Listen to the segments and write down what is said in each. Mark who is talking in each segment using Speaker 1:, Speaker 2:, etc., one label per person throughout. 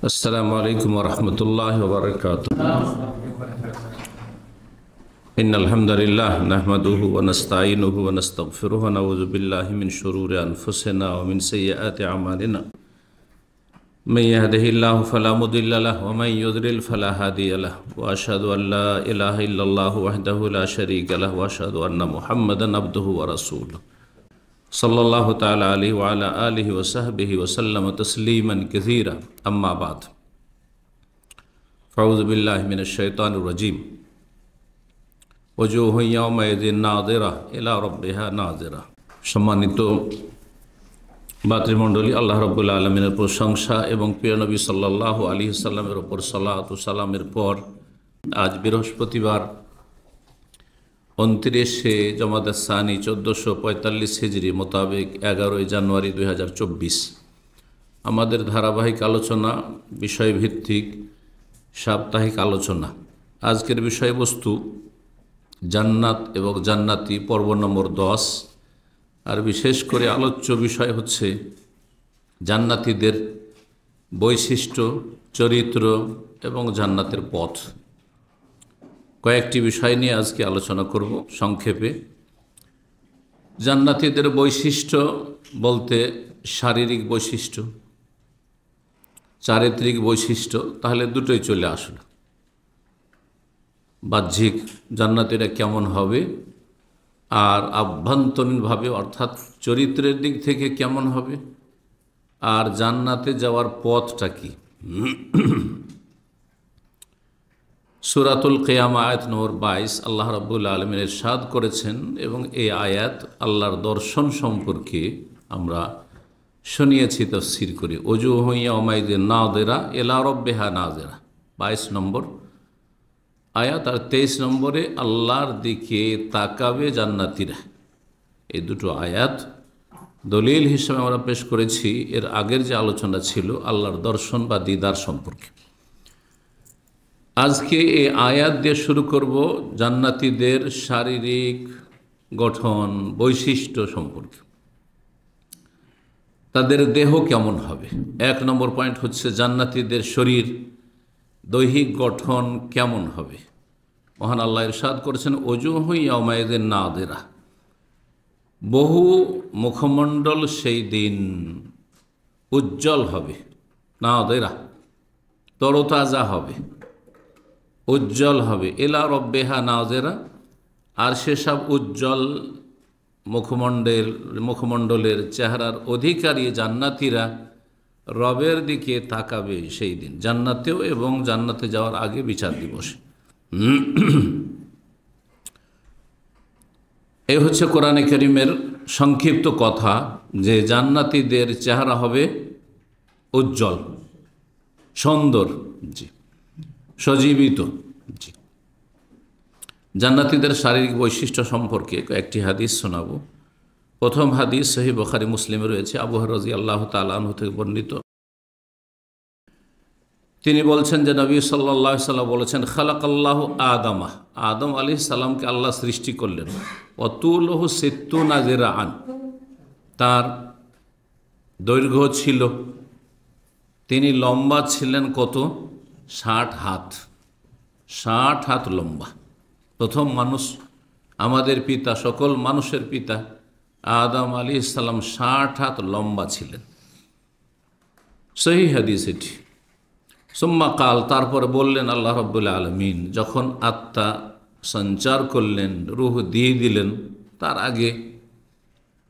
Speaker 1: अस्सलामु अलैकुम वरहमतुल्लाहि वबरकातुहू। इन्नल हम्दुलिल्लाह नहमदुहु व नस्तईनुहु व नस्तगफिरुहु व नऊज़ु बिल्लाहि मिन शुरूरि अनफुसिना व मिन सय्यिआति अमालिना। मन यहदिहिल्लाहु फला मुदिल्ल लहु व मन युद्लिल फला हादिय लहु व अशहदु अन ला इलाहा इल्लल्लाहु वहदहु ला शरीका लहु व अशहदु अन्ना मुहम्मदन अब्दुहु व रसूलुहु सल्लल्लाहु तआला अलैहि व अला आलिहि व सहबिहि व सल्लम तस्लीमन कसीरा। अम्मा बाद, फ़अऊज़ु बिल्लाहि मिनश शैतानिर रजीम। वजूहुन यौमइज़िन नाज़िरा इला रब्बिहा नाज़िरा। सम्मानित मातृमंडলী, আল্লাহ রাব্বুল আলামিনের প্রশংসা এবং প্রিয় নবী সাল্লাল্লাহু আলাইহি সাল্লামের উপর সালাত ও সালামের পর আজ বৃহস্পতিবার 29শে জমাদাত সানি 1445 হিজরি মোতাবেক 11 জানুয়ারি 2024 আমাদের ধারাবাহিক আলোচনা, বিষয়ভিত্তিক সাপ্তাহিক আলোচনা। আজকের বিষয়বস্তু জান্নাত এবং জান্নাতি, পর্ব নম্বর 10। আর বিশেষ করে আলোচ্য বিষয় হচ্ছে জান্নাতীদের বৈশিষ্ট্য, চরিত্র এবং জান্নাতের পথ। কয়েকটি বিষয় নিয়ে আজকে আলোচনা করব সংক্ষেপে। জান্নাতীদের বৈশিষ্ট্য বলতে শারীরিক বৈশিষ্ট্য, চারিত্রিক বৈশিষ্ট্য, তাহলে দুটোই চলে আসলো। বাহ্যিক জান্নাতীরা কেমন হবে, আর আভ্যন্তরীণভাবে অর্থাৎ চরিত্রের দিক থেকে কেমন হবে, আর জান্নাতে যাওয়ার পথটা কি। সূরাতুল কিয়ামা আয়াত নম্বর 22 আল্লাহ রাব্বুল আলামিন ইরশাদ করেছেন, এবং এই আয়াত আল্লাহর দর্শন সম্পর্কে আমরা শুনিয়েছি তাফসীর করে। ওজুহু ইয়াওমাইযিন নাযিরা ইলা রাব্বিহা নাযিরা, 22 নম্বর আয়াত। আর 23 নম্বরে আল্লাহর দিকে তাকাবে জান্নাতীরা। এই দুটো আয়াত দলিল হিসেবে আমরা পেশ করেছি এর আগের যে আলোচনা ছিল আল্লাহর দর্শন বা দিদার সম্পর্কে। আজকে এই আয়াত দিয়ে শুরু করব জান্নাতীদের শারীরিক গঠন, বৈশিষ্ট্য সম্পর্কে। তাদের দেহ কেমন হবে। 1 নম্বর পয়েন্ট হচ্ছে জান্নাতীদের শরীর, দৈহিক গঠন কেমন হবে। মহান আল্লাহ ইরশাদ করেছেন, ওজুহু ইয়াওমাইযিন নাযিরা, বহু মুখমণ্ডল সেই দিন উজ্জ্বল হবে। নাযিরা, তরতাজা হবে, উজ্জ্বল হবে। ইলা রব্বিহা নাযিরা, আর সেসব উজ্জ্বল মুখমণ্ডলের চেহারার অধিকারী জান্নাতীরা রবের দিকে তাকাবে সেই দিন, জান্নাতেও এবং জান্নাতে যাওয়ার আগে বিচার দিবসে। এই হচ্ছে কোরআনে কারীমের সংক্ষিপ্ত কথা, যে জান্নাতীদের চেহারা হবে উজ্জ্বল, সুন্দর, জি, সজীবিত। জি, জান্নাতীদের শারীরিক বৈশিষ্ট্য সম্পর্কে কয়েকটি হাদিস শোনাবো। প্রথম হাদিস সহিহ বুখারী মুসলিমে রয়েছে, আবু হুরায়রা রাদিয়াল্লাহু তাআলা আনহু থেকে বর্ণিত। তিনি বলছেন যে নবী সাল্লাল্লাহু আলাইহি ওয়াসাল্লাম বলেছেন, খালাকাল্লাহু আদামা, আদম আলাইহিস সালামকে আল্লাহ সৃষ্টি করলেন। ওয়াতুলহু সিত্তুনা যিরাআন, তার দৈর্ঘ্য ছিল, তিনি লম্বা ছিলেন কত? 60 হাত। 60 হাত লম্বা। প্রথম মানুষ, আমাদের পিতা, সকল মানুষের পিতা আদম আলাইহিস সালাম 60 হাত লম্বা ছিলেন। সহিহ হাদিস এটি। সুম্মা কাল, তারপরে বললেন আল্লাহ রাব্বুল আলামিন, যখন আত্মা সঞ্চার করলেন, রূহ দিয়ে দিলেন, তার আগে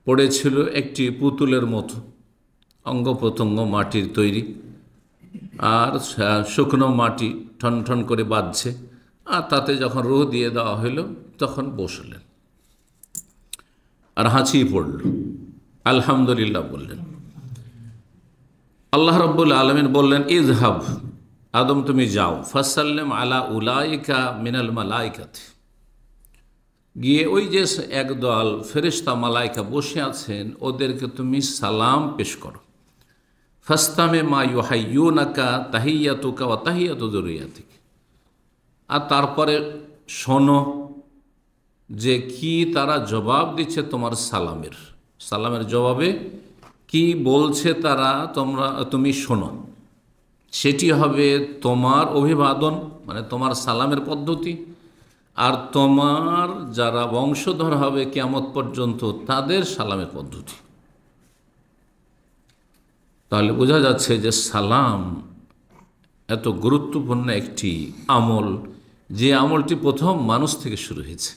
Speaker 1: পড়েছিল একটি পুতুলের মতো, অঙ্গ প্রত্যঙ্গ মাটির তৈরি, আর শুকনো মাটি ঠন ঠন করে বাজছে, আর তাতে যখন রূহ দিয়ে দেওয়া হইল তখন বসলেন আর হাঁচিয়ে পড়ল, আলহামদুলিল্লাহ বললেন। আল্লাহ রাব্বুল আলামিন বললেন, ইযহাব, আদম তুমি যাও, ফাসাল্লিম আলা উলাইকা মিনাল মালাইকাতি, গিয়ে ওই যে একদল ফেরেশতা মালাইকা বসে আছেন ওদেরকে তুমি সালাম পেশ করো। ফাস্তামে মা ইউহাইয়ুনাকা তাহিয়াতুকা ওয়া তাহিয়াতু যুররিয়াতিক, আর তারপরে শোনো যে কি তারা জবাব দিচ্ছে তোমার সালামের জবাবে কি বলছে তারা, তুমি শোনো। সেটি হবে তোমার অভিবাদন, মানে তোমার সালামের পদ্ধতি, আর তোমার যারা বংশধর হবে কিয়ামত পর্যন্ত তাদের সালামের পদ্ধতি। তাহলে বোঝা যাচ্ছে যে সালাম এত গুরুত্বপূর্ণ একটি আমল, যে আমলটি প্রথম মানুষ থেকে শুরু হয়েছে।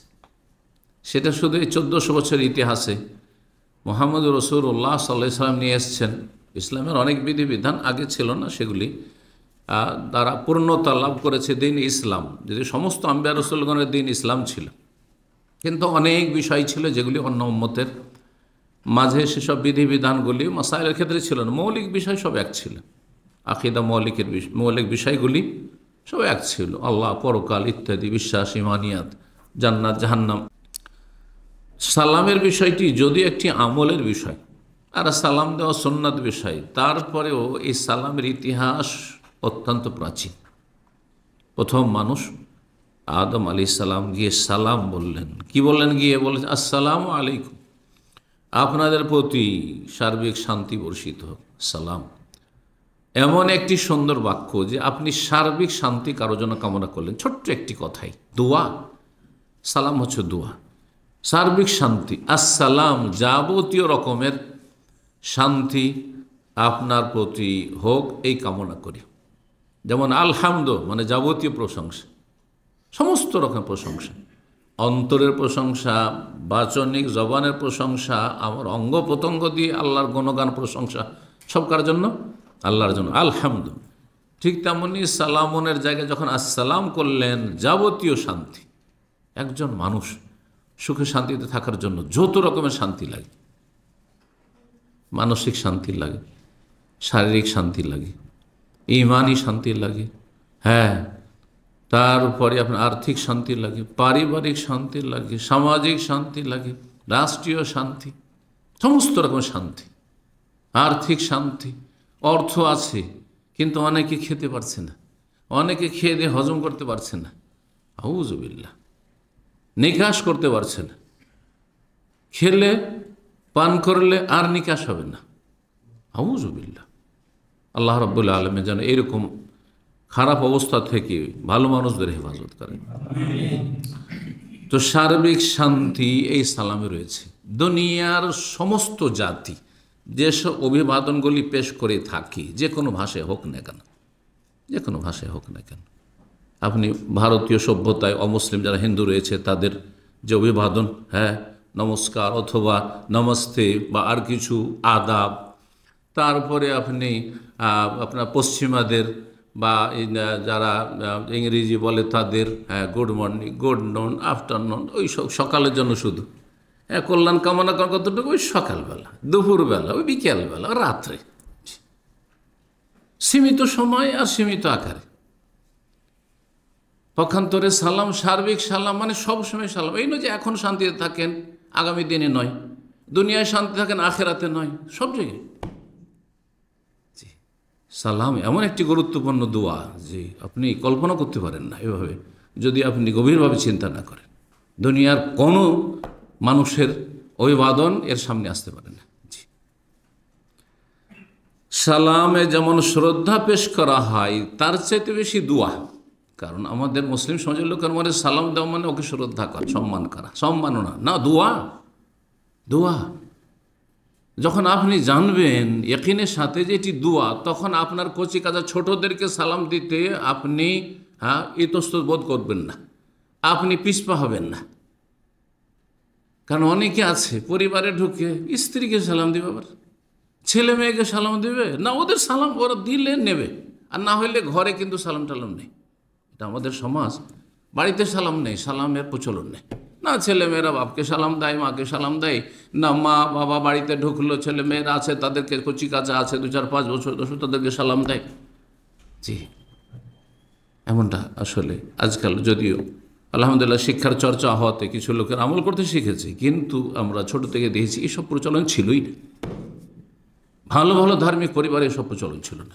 Speaker 1: সেটা শুধু এই 1400 বছরের ইতিহাসে মুহাম্মদ রাসূলুল্লাহ সাল্লাল্লাহু আলাইহি সাল্লাম নিয়ে এসেছেন। ইসলামের অনেক বিধিবিধান আগে ছিল না, সেগুলি দ্বারা পূর্ণতা লাভ করেছে দিন ইসলাম। যদি সমস্ত আম্বিয়া রাসূলগণের দিন ইসলাম ছিল, কিন্তু অনেক বিষয় ছিল যেগুলি অন্য উম্মতের মাঝে সেসব বিধিবিধানগুলি মাসাইলের ক্ষেত্রে ছিল না। মৌলিক বিষয় সব এক ছিল, আকিদা মৌলিক বিষয়গুলি সব এক ছিল, আল্লাহ, পরকাল ইত্যাদি বিশ্বাস, ইমানিয়াত, জান্নাত, জাহান্নাম। সালামের বিষয়টি যদি একটি আমলের বিষয় আর সালাম দেওয়া সুন্নাত বিষয়, তারপরেও এই সালামের ইতিহাস অত্যন্ত প্রাচীন। প্রথম মানুষ আদম আলাইহিস সালাম গিয়ে সালাম বললেন। কি বললেন? গিয়ে বললেন আসসালামু আলাইকুম, আপনাদের প্রতি সার্বিক শান্তি বর্ষিত হোক। সালাম এমন একটি সুন্দর বাক্য যে আপনি সার্বিক শান্তি কারো জন্য কামনা করলেন, ছোট্ট একটি কথাই, দোয়া। সালাম হচ্ছে দোয়া, সার্বিক শান্তি। আসসালাম যাবতীয় রকমের শান্তি আপনার প্রতি হোক এই কামনা করি। যেমন আলহামদ মানে যাবতীয় প্রশংসা, সমস্ত রকম প্রশংসা, অন্তরের প্রশংসা, বাচনিক জবানের প্রশংসা, আমার অঙ্গ প্রত্যঙ্গ দিয়ে আল্লাহর গুণগান প্রশংসা, সব কার জন্য? আল্লাহর জন্য। আলহামদ। ঠিক তেমনি সালামনের জায়গায় যখন আসসালাম করলেন, যাবতীয় শান্তি। একজন মানুষ সুখে শান্তিতে থাকার জন্য যত রকমের শান্তি লাগে, মানসিক শান্তি লাগে, শারীরিক শান্তি লাগে, ইমানি শান্তি লাগে, হ্যাঁ, তারপরে আপনার আর্থিক শান্তি লাগে, পারিবারিক শান্তি লাগে, সামাজিক শান্তি লাগে, রাষ্ট্রীয় শান্তি, সমস্ত রকমের শান্তি, আর্থিক শান্তি। অর্থ আছে কিন্তু অনেকে খেতে পারছে না, অনেকে খেয়ে দিয়ে হজম করতে পারছে না, আউযুবিল্লাহ, নিকাশ করতে পারছে না, খেলে পান করলে আর নিকাশ হবে না, আউযুবিল্লাহ। আল্লাহ রাব্বুল আলামিন যেন এরকম খারাপ অবস্থা থেকে ভালো মানুষদের হেফাজত করেন। তো সার্বিক শান্তি এই সালামে রয়েছে। দুনিয়ার সমস্ত জাতি যেসব অভিবাদনগুলি পেশ করে থাকি, যে কোনো ভাষায় হোক না কেন, যে কোনো ভাষায় হোক না কেন, আপনি ভারতীয় সভ্যতায় অমুসলিম যারা হিন্দু রয়েছে তাদের যে অভিবাদন, হ্যাঁ, নমস্কার অথবা নমস্তে বা আর কিছু আদাব, তারপরে আপনি আপনার পশ্চিমাদের বা যারা ইংরেজি বলে তাদের গুড মর্নিং, গুড নুন, আফটারনুন, ওই সকালের জন্য শুধু কল্যাণ কামনা করার কতটুকু, ওই সকালবেলা, দুপুরবেলা, ওই বিকেলবেলা, রাত্রে, সীমিত সময় আর সীমিত আকারে। পক্ষান্তরে সালাম সার্বিক সালাম মানে সবসময় সালাম। এই নয় যে এখন শান্তিতে থাকেন আগামী দিনে নয়, দুনিয়ায় শান্তি থাকেন আখেরাতে নয়, সব জায়গায়। সালাম এমন একটি গুরুত্বপূর্ণ দোয়া যে আপনি কল্পনা করতে পারেন না এভাবে, যদি আপনি গভীরভাবে চিন্তা না করেন। দুনিয়ার কোনো মানুষের অভিবাদন এর সামনে আসতে পারে না। সালামে যেমন শ্রদ্ধা পেশ করা হয় তার চাইতে বেশি দোয়া, কারণ আমাদের মুসলিম সমাজের লোকের মনে সালাম দেওয়া মানে ওকে শ্রদ্ধা করা, সম্মান করা, সম্মাননা না, দোয়া। দোয়া যখন আপনি জানবেন ইয়াকিনের সাথে যে এটি দোয়া, তখন আপনার কচি কাজা ছোটদেরকে সালাম দিতে আপনি ইতস্তত বোধ করবেন না, আপনি পিছপা হবেন না। কারণ অনেকে আছে পরিবারে ঢুকে স্ত্রীকে সালাম দিবে, আবার ছেলে মেয়েকে সালাম দিবে না, ওদের সালাম ওরা দিলে নেবে, আর না হইলে ঘরে কিন্তু সালাম টালাম নেই। এটা আমাদের সমাজ, বাড়িতে সালাম নেই, সালামের প্রচলন নেই। না ছেলে মেয়েরা বাপকে সালাম দেয়, মাকে সালাম দেয় না, মা বাবা বাড়িতে ঢুকলো, ছেলে মেয়েরা আছে তাদেরকে কচি কাচা আছে 2-4-5 বছর 10 তাদেরকে সালাম দেয়। জি, এমনটা আসলে আজকাল যদিও আলহামদুলিল্লাহ শিক্ষার চর্চা হওয়াতে কিছু লোকের আমল করতে শিখেছে, কিন্তু আমরা ছোট থেকে দেখেছি এসব প্রচলন ছিলই না। ভালো ভালো ধার্মিক পরিবারে এসব প্রচলন ছিল না।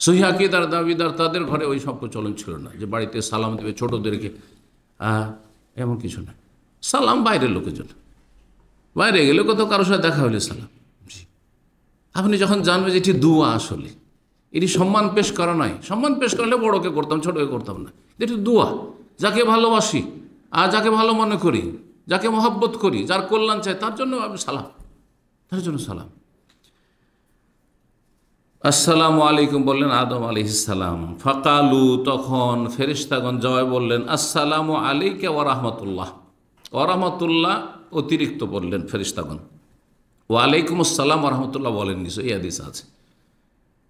Speaker 1: সহিহ আকীদার দাবিদার তাদের ঘরে ওই সব প্রচলন ছিল না যে বাড়িতে সালাম দেবে ছোটদেরকে, এমন কিছু না। সালাম বাইরের লোকের জন্য, বাইরে গেলে কোথাও কারোর সাথে দেখা হলে সালাম। জি, আপনি যখন জানবেন যে এটি দোয়া, আসলে এটি সম্মান পেশ করা নয়। সম্মান পেশ করলে বড়কে করতাম, ছোটকে করতাম না। এটি দোয়া, যাকে ভালোবাসি আর যাকে ভালো মনে করি, যাকে মহব্বত করি, যার কল্যাণ চাই, তার জন্য আমি সালাম, তার জন্য সালাম। আসসালামু আলাইকুম বললেন আদম আলাইহিস সালাম। ফাকালু, তখন ফেরেশতাগণ জবাবে বললেন আসসালামু আলাইকা ওয়া রাহমাতুল্লাহ। ওয়া রাহমাতুল্লাহ অতিরিক্ত বললেন ফেরেশতাগণ, ওয়া আলাইকুম আসসালাম ওয়া রাহমাতুল্লাহ বলেননি। এই হাদিস আছে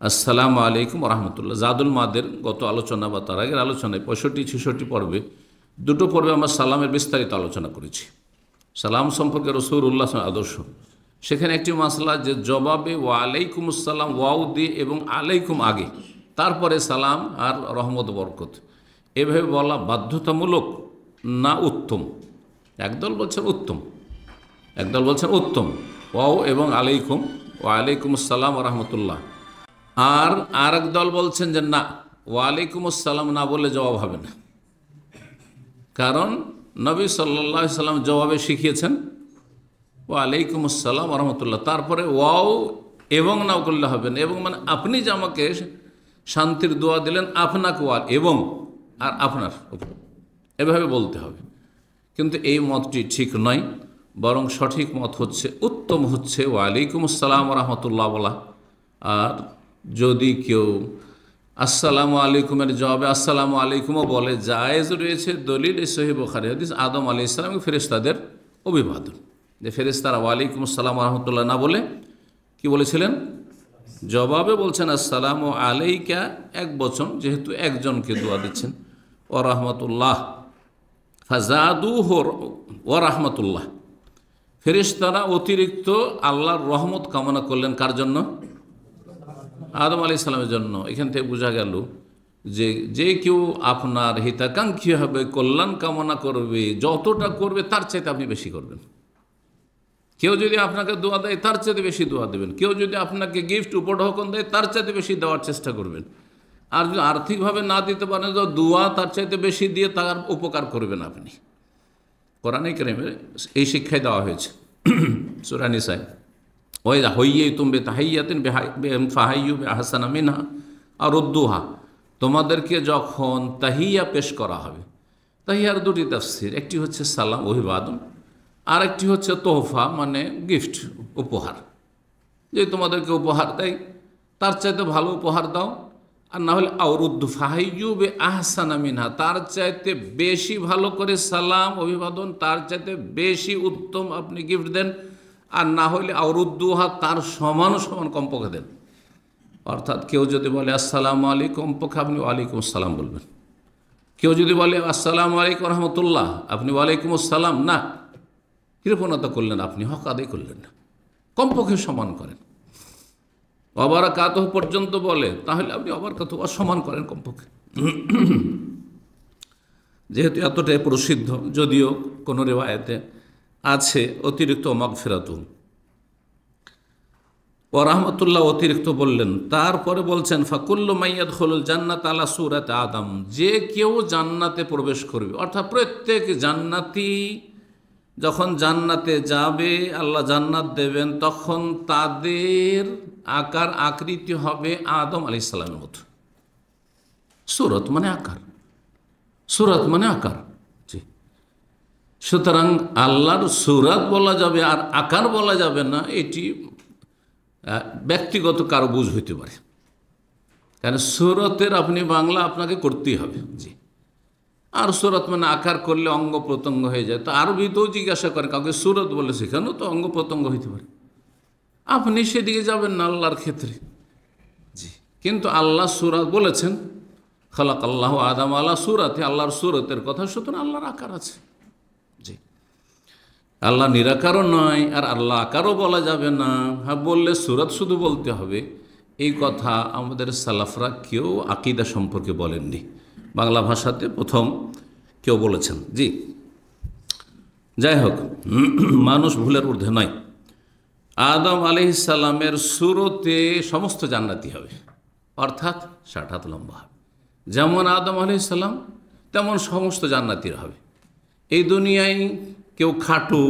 Speaker 1: আসসালামু আলাইকুম ওয়া রাহমাতুল্লাহ। জাদুল মাদের গত আলোচনা বা তার আগের আলোচনায় 65-66 পর্বে, দুটো পর্বে আমরা সালামের বিস্তারিত আলোচনা করেছি। সালাম সম্পর্কে রাসূলুল্লাহ আদর্শ, সেখানে একটি মাসলা যে জবাবে ওয়া আলাইকুম আসসালাম ওয়াও দিয়ে এবং আলাইকুম আগে, তারপরে সালাম আর রহমত বরকত, এভাবে বলা বাধ্যতামূলক না উত্তম? একদল বলছেন উত্তম, একদল বলছেন উত্তম ওয়াও এবং আলাইকুম, ওয়া আলাইকুম আসসালাম ওয়া রাহমাতুল্লাহ। আর আরেক দল বলছেন যে না, ওয়া আলাইকুম আসসালাম না বললে জবাব হবে না, কারণ নবী সাল্লাল্লাহু আলাইহি সাল্লাম জবাবে শিখিয়েছেন ওয়া আলাইকুম আসসালাম ওয়া রাহমাতুল্লাহ, তারপরে ওয়াও এবং নাও করলে হবে না। এবং মানে আপনি যে আমাকে শান্তির দোয়া দিলেন, আপনাকে ওয়া এবং আর আপনার এভাবে বলতে হবে। কিন্তু এই মতটি ঠিক নয়, বরং সঠিক মত হচ্ছে, উত্তম হচ্ছে ওয়া আলাইকুম আসসালাম ওয়া রাহমাতুল্লাহ বলা। আর যদি কেউ আসসালামু আলাইকুমের জবাবে আসসালামু আলাইকুমও বলে, জায়েজ রয়েছে, দলিল সহিহ বুখারী হাদিস আদম আলাইহিস সালাম ফেরেশতাদের অভিবাদন, যে ফেরেশতারা ওয়া আলাইকুম আসসালাম ওয়া রাহমাতুল্লাহ না বলে কি বলেছিলেন? জবাবে বলছেন আসসালামু আলাইকা, এক বচন, যেহেতু একজনকে দোয়া দিচ্ছেন, ওয়া রাহমাতুল্লাহ, ফাজাদুহু ওয়া রাহমাতুল্লাহ। ফেরেশতারা অতিরিক্ত আল্লাহর রহমত কামনা করলেন, কার জন্য? আদম আলাইহিস সালামের জন্য। এখান থেকে বোঝা গেল যে যে কেউ আপনার হিতাকাঙ্ক্ষী হবে, কল্যাণ কামনা করবে, যতটা করবে তার চাইতে আপনি বেশি করবেন। কেউ যদি আপনাকে দোয়া দেয় তার চাইতে বেশি দোয়া দেবেন। কেউ যদি আপনাকে গিফট উপঢৌকন দেয় তার চাইতে বেশি দেওয়ার চেষ্টা করবেন। আর যদি আর্থিকভাবে না দিতে পারেন তো দোয়া তার চাইতে বেশি দিয়ে তার উপকার করবেন আপনি। কোরআনে কারিমে এই শিক্ষাই দেওয়া হয়েছে। সূরা নিসা, ওয়াইযা হাইয়াতুম বিতাহিয়াতিন ফাহাইয়ু বিআহসানা মিনহা আর রুদ্দুহা, তোমাদেরকে যখন তাহিয়া পেশ করা হবে, তাহিয়ার দুটি তাফসীর, একটি হচ্ছে সালাম অভিবাদন, আর একটি হচ্ছে তোহফা মানে গিফট উপহার। যে তোমাদেরকে উপহার দেয় তার চাইতে ভালো উপহার দাও, আর না হলে আওরুদ্দু ফাহাইয়ু বিআহসানা মিনহা, তার চাইতে বেশি ভালো করে সালাম অভিবাদন, তার চাইতে বেশি উত্তম আপনি গিফট দেন, আর না হলে আওরুদ্দুহা, তার সমান সমান কমপক্ষে দেন। অর্থাৎ কেউ যদি বলে আসসালামু আলাইকুম, কমপক্ষে আপনি ওয়ালাইকুম আসসালাম বলবেন। কেউ যদি বলে আসসালামু আলাইকুম রহমতুল্লাহ, আপনি ওয়ালাইকুম আসসালাম না, কৃপণতা করলেন, আপনি হক আদায় করলেন না, কমপক্ষে সমান করেন। অবারাকাতুহু পর্যন্ত বলে, তাহলে আপনি অবারাকাতুহু অসমান করেন কমপক্ষে। যেহেতু এতটাই প্রসিদ্ধ, যদিও কোনো রিওয়ায়াতে আছে অতিরিক্ত মাগফিরাতুহু ওয়া রাহমাতুল্লাহ অতিরিক্ত বললেন। তারপরে বলছেন ফাকুল্লু মাইয়াদখুলুল জান্নাত আলা সূরাতি আদম, যে কেউ জান্নাতে প্রবেশ করবে, অর্থাৎ প্রত্যেক জান্নাতি যখন জান্নাতে যাবে, আল্লাহ জান্নাত দেবেন, তখন তাদের আকার আকৃতি হবে আদম আলাইহিস সালামের মতো। সূরত মানে আকার, সূরত মানে আকার। সুতরাং আল্লাহর সূরত বলা যাবে আর আকার বলা যাবে না, এটি ব্যক্তিগত কারো বুঝ হইতে পারে। কারণ সূরতের আপনি বাংলা আপনাকে করতেই হবে, জি। আর সূরত মানে আকার করলে অঙ্গ প্রত্যঙ্গ হয়ে যায়। তো আরবিতেও জিজ্ঞাসা করে কাউকে সূরত বলে, সেখানেও তো অঙ্গ প্রত্যঙ্গ হইতে পারে। আপনি সেদিকে যাবেন না আল্লাহর ক্ষেত্রে, জি। কিন্তু আল্লাহ সূরত বলেছেন, খালাকাল্লাহু আদম আলা সূরাতি, আল্লাহর সূরতের কথা, সুতরাং আল্লাহর আকার আছে, জি। আল্লাহ নিরাকারও নয়, আর আল্লাহ আকারও বলা যাবে না। হ্যাঁ, বললে সূরত শুধু বলতে হবে, এই কথা আমাদের সালাফরা কেউ আকীদা সম্পর্কে বলেননি। বাংলা ভাষাতে প্রথম কেউ বলেছেন, জি। যাই হোক, মানুষ ভুলের ঊর্ধ্বে নয়। আদম আলাইহিস সালামের সূরতে সমস্ত জান্নাতি হবে, অর্থাৎ 60 হাত লম্বা হবে। যেমন আদম আলাইহিস সালাম তেমন সমস্ত জান্নাতির হবে। এই দুনিয়ায় কেউ খাটো,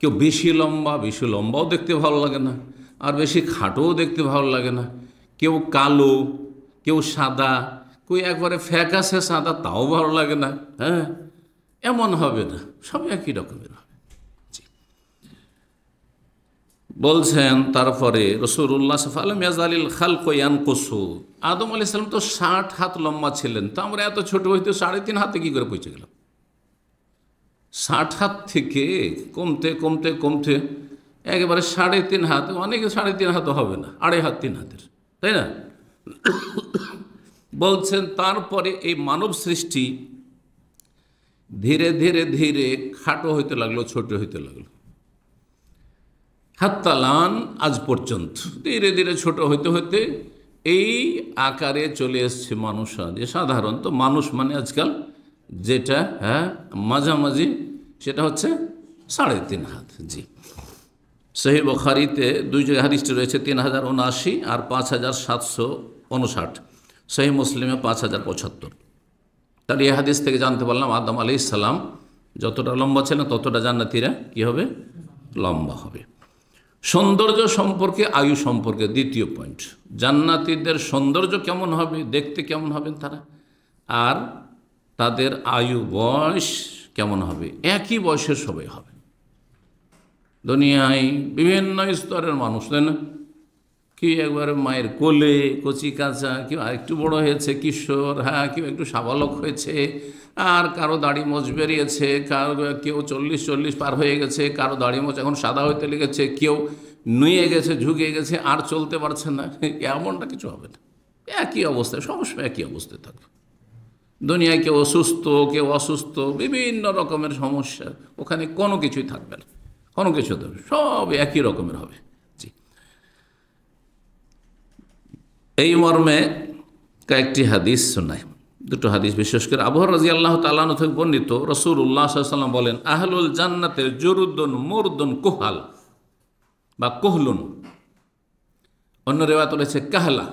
Speaker 1: কেউ বেশি লম্বা, বেশি লম্বাও দেখতে ভালো লাগে না, আর বেশি খাটোও দেখতে ভালো লাগে না। কেউ কালো, কেউ সাদা, কেউ একবারে ফ্যাকাশে সাদা, তাও ভালো লাগে না। হ্যাঁ, এমন হবে না, সব একই রকমের হবে। বলছেন তারপরে রাসূলুল্লাহ ফালাম ইয়াজালিল খালকু ইয়ানকুসু, আদম আলাইহিস সালাম তো 60 হাত লম্বা ছিলেন, তো আমরা এত ছোট হইতে 3.5 হাতে কি করে পৌঁছে গেলাম? 60 হাত থেকে কমতে কমতে কমতে একেবারে 3.5 হাত, অনেকে 3.5 হাতও হবে না, 2.5 হাত 3 হাতের, তাই না? বলছেন তারপরে এই মানব সৃষ্টি ধীরে ধীরে ধীরে খাটো হইতে লাগলো, ছোট হইতে লাগলো, হাত্তালান আজ পর্যন্ত ধীরে ধীরে ছোট হইতে হইতে এই আকারে চলে এসছে মানুষ। আজ সাধারণত মানুষ মানে আজকাল যেটা মাঝামাঝি, সেটা হচ্ছে 3.5 হাত। জি, সহিহ বুখারীতে 2 জায়গায় হাদিসটি রয়েছে, 3079 আর 5759, সহিহ মুসলিমে 5075। তাহলে এই হাদিস থেকে জানতে পারলাম আদম আলাইহিস সালাম যতটা লম্বা ছিলেন ততটা জান্নাতীরা কি হবে? লম্বা হবে। সৌন্দর্য সম্পর্কে, আয়ু সম্পর্কে দ্বিতীয় পয়েন্ট, জান্নাতীদের সৌন্দর্য কেমন হবে, দেখতে কেমন হবেন তারা, আর তাদের আয়ু বয়স কেমন হবে। একই বয়সের সবাই হবে। দুনিয়ায় বিভিন্ন স্তরের মানুষ, তাই না? কি একবারে মায়ের কোলে কচি কাঁচা, কেউ আরেকটু বড় হয়েছে কিশোর, হ্যাঁ, কেউ একটু সাবালক হয়েছে, আর কারো দাড়ি মোচ বেরিয়েছে, কেউ 40 পার হয়ে গেছে, কারো দাড়ি মোচ এখন সাদা হইতে লেগেছে, কেউ নুয়ে গেছে, ঝুঁকে গেছে, আর চলতে পারছে না। এমনটা কিছু হবে না, একই অবস্থায়, সবসময় একই অবস্থায় থাকবে। দুনিয়ায় কেউ অসুস্থ, কেউ অসুস্থ, বিভিন্ন রকমের সমস্যা, ওখানে কোনো কিছুই থাকবে না, কোনো কিছু থাকবে, সব একই রকমের হবে। জি, এই মর্মে কয়েকটি হাদিস শোনায়, দুটো হাদিস, বিশেষ করে আবু হুরায়রা রাদিয়াল্লাহু তাআলা আনহু থেকে বর্ণিত, রাসূলুল্লাহ সাল্লাল্লাহু আলাইহি ওয়াসাল্লাম বলেন, আহলুল জান্নাতের জুরুদুন মুরদুন কুহাল বা কুহলুন, অন্য রিওয়ায়াত রয়েছে কাহলা।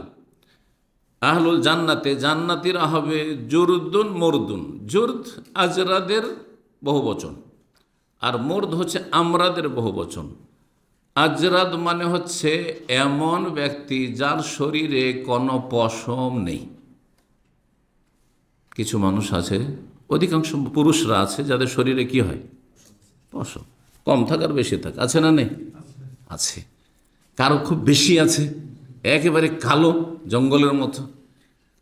Speaker 1: আহলুল জান্নাতে, জান্নাতীরা হবে জুরদুন মুরদুন। জুরদ আজরাদের বহুবচন, আর মুরদ হচ্ছে আমরাদের বহুবচন। আজরাদ মানে হচ্ছে এমন ব্যক্তি যার শরীরে কোনো পশম নেই। কিছু মানুষ আছে, অধিকাংশ পুরুষরা আছে যাদের শরীরে কি হয়? পশম, কম থাকার বেশি থাক, আছে না নেই? আছে। কারো খুব বেশি আছে, একেবারে কালো জঙ্গলের মতো,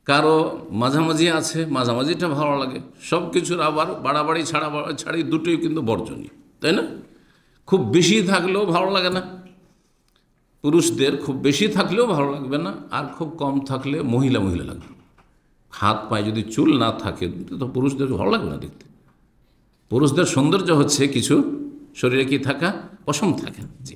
Speaker 1: কারো মাঝামাঝি আছে, মাঝামাঝিটা ভালো লাগে। সব কিছুর আবার বাড়াবাড়ি ছাড়ি দুটোই কিন্তু বর্জনীয়, তাই না? খুব বেশি থাকলেও ভালো লাগে না পুরুষদের, খুব বেশি থাকলেও ভালো লাগবে না, আর খুব কম থাকলে মহিলা মহিলা লাগবে। হাত পায়ে যদি চুল না থাকে তো পুরুষদের ভালো লাগবে না দেখতে। পুরুষদের সৌন্দর্য হচ্ছে কিছু শরীরে কি থাকা? পশম থাকা। জি,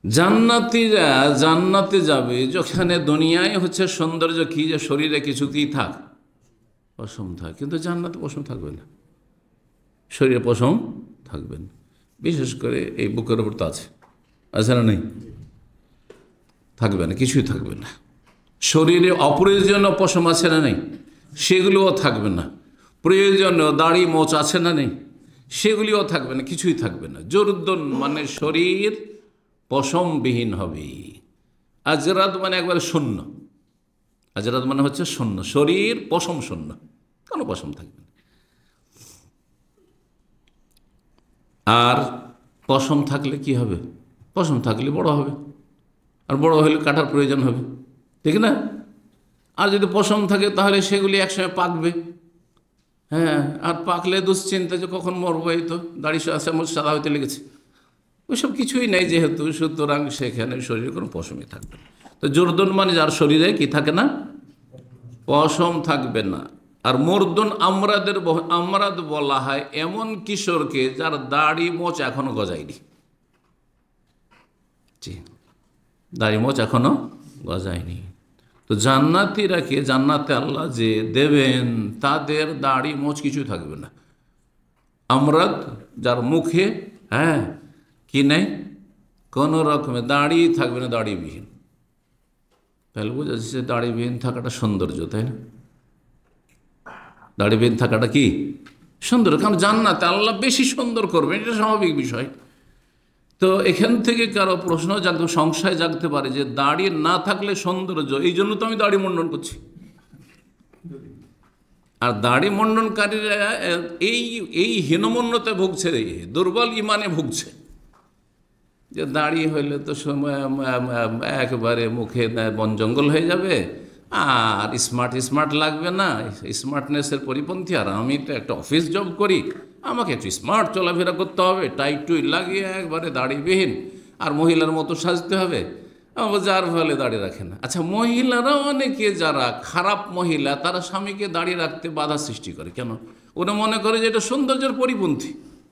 Speaker 1: জান্নাতীরা জান্নাতে যাবে যেখানে দুনিয়ায় হচ্ছে সৌন্দর্য কি, যে শরীরে কিছু কি থাক, পশম থাক, কিন্তু জান্নাতে পশম থাকবে না, শরীরে পশম থাকবে না। বিশেষ করে এই বুকের উপর তো আছে, আছে না নেই? থাকবে না, কিছুই থাকবে না। শরীরে অপ্রয়োজনীয় পশম আছে না নেই? সেগুলোও থাকবে না। প্রয়োজনীয় দাড়ি মোচ আছে না নেই? সেগুলিও থাকবে না, কিছুই থাকবে না। জুরদুন মানে শরীর পশমবিহীন হবে। আজরাদ মানে একবারে শূন্য। আজরাদ মানে হচ্ছে শূন্য, শরীর পশম শূন্য, কোনো পশম থাকবে না। আর পশম থাকলে কি হবে? পশম থাকলে বড় হবে, আর বড় হলে কাটার প্রয়োজন হবে, ঠিক না? আর যদি পশম থাকে তাহলে সেগুলি একসময় পাকবে, হ্যাঁ, আর পাকলে দুশ্চিন্তা যে কখন মরবো, এই তো দাড়ি সাদা হইতে লেগেছে, ওইসব কিছুই নেই যেহেতু, সুতরাং সেখানে শরীরে কোনো পশমই থাকবে না। তো জুরদুন মানে যার শরীরে কি থাকে না? পশম থাকবে না। আর মুরদুন আমরাদ বলা হয় এমন কিশোরকে যার দাড়ি মোচ এখনো গজায়নি। জি, দাড়ি মোচ এখনো গজায়নি। তো জান্নাতীরাকে জান্নাতে আল্লাহ যে দেবেন তাদের দাড়ি মোচ কিছু থাকবে না। আমরাদ যার মুখে কি নেই, কোনো রকমের দাড়ি থাকবে না, দাড়িবিহীন। তাহলে বোঝা যাচ্ছে দাড়িবিহীন থাকাটা সৌন্দর্য, তাই না? দাড়িবিহীন থাকাটা কি সৌন্দর্য, কারণ জান্নাতে আল্লাহ বেশি সুন্দর করবেন, এটা স্বাভাবিক বিষয়। তো এখান থেকে কারো প্রশ্ন জাগতে, সংশয় জাগতে পারে যে দাড়ি না থাকলে সৌন্দর্য, এই জন্য তো আমি দাড়ি মুন্ডন করছি। আর দাড়ি মুন্ডনকারীরা এই এই হীনমন্যতে ভুগছে, দুর্বল ইমানে ভুগছে, যে দাড়ি হইলে তো একেবারে মুখে বন জঙ্গল হয়ে যাবে, আর স্মার্ট স্মার্ট লাগবে না, স্মার্টনেসের পরিপন্থী। আর আমি তো একটা অফিস জব করি, আমাকে একটু স্মার্ট চলাফেরা করতে হবে, টাই টুই লাগিয়ে একবারে দাড়িবিহীন, আর মহিলার মতো সাজতে হবে, যার ফলে দাড়ি রাখে না। আচ্ছা, মহিলারাও অনেকে যারা খারাপ মহিলা, তারা স্বামীকে দাড়ি রাখতে বাধা সৃষ্টি করে। কেন? ওরা মনে করে যে এটা সৌন্দর্যের পরিপন্থী,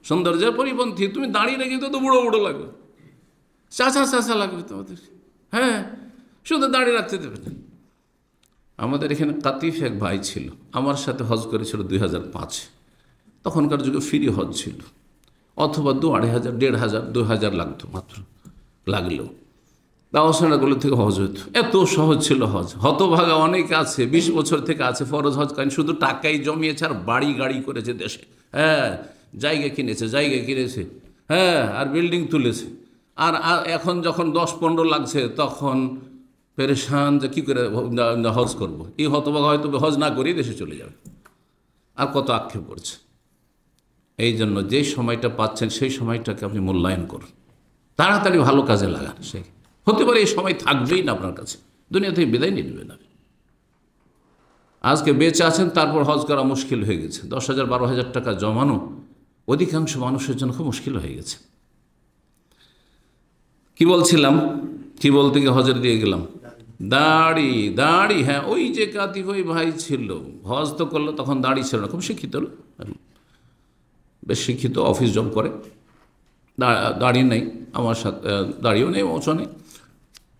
Speaker 1: সৌন্দর্যের পরিপন্থী। তুমি দাড়ি রেখে তো বুড়ো বুড়ো লাগবে, চাচা চাচা লাগবে তোমাদের, হ্যাঁ, শুধু দাড়ি রাখতে দেবে না। আমাদের এখানে কাতিফ এক ভাই ছিল, আমার সাথে হজ করেছিল 2005। তখনকার যুগে ফ্রি হজ ছিল, অথবা 2,500, 1,500, 2,000 লাগতো মাত্র, লাগলেও দাওয়াসানাগুলো থেকে হজ হতো। এত সহজ ছিল হজ। হতভাগা অনেক আছে, 20 বছর থেকে আছে ফরজ হজ করেন, শুধু টাকাই জমিয়েছে আর বাড়ি গাড়ি করেছে দেশে, হ্যাঁ, জায়গা কিনেছে, হ্যাঁ, আর বিল্ডিং তুলেছে। আর এখন যখন 10-15 লাগছে, তখন পেরেশান যে কী করে হজ করব। এই হতভাগা হয়তো হজ না করেই দেশে চলে যাবে, আর কত আক্ষেপ করছে। এই জন্য যে সময়টা পাচ্ছেন সেই সময়টাকে আপনি মূল্যায়ন করুন, তাড়াতাড়ি ভালো কাজে লাগান। সেই হতে পারে এই সময় থাকবেই না আপনার কাছে, দুনিয়া থেকে বিদায় নিয়ে নেবেন। আজকে বেঁচে আছেন, তারপর হজ করা মুশকিল হয়ে গেছে। 10,000, 12,000 টাকা জমানো অধিকাংশ মানুষের জন্য খুব মুশকিল হয়ে গেছে। কি বলছিলাম, কি বলতে গিয়ে হজের দিয়ে গেলাম, দাড়ি, হ্যাঁ, ওই যে কাতিফ ওই ভাই ছিল, হজ তো করলো, তখন দাড়ি ছিল না, খুব শিক্ষিত, বেশ শিক্ষিত, অফিস জব করে, দাড়ি নেই, আমার সাথে দাড়িও নেই, ওচও নেই।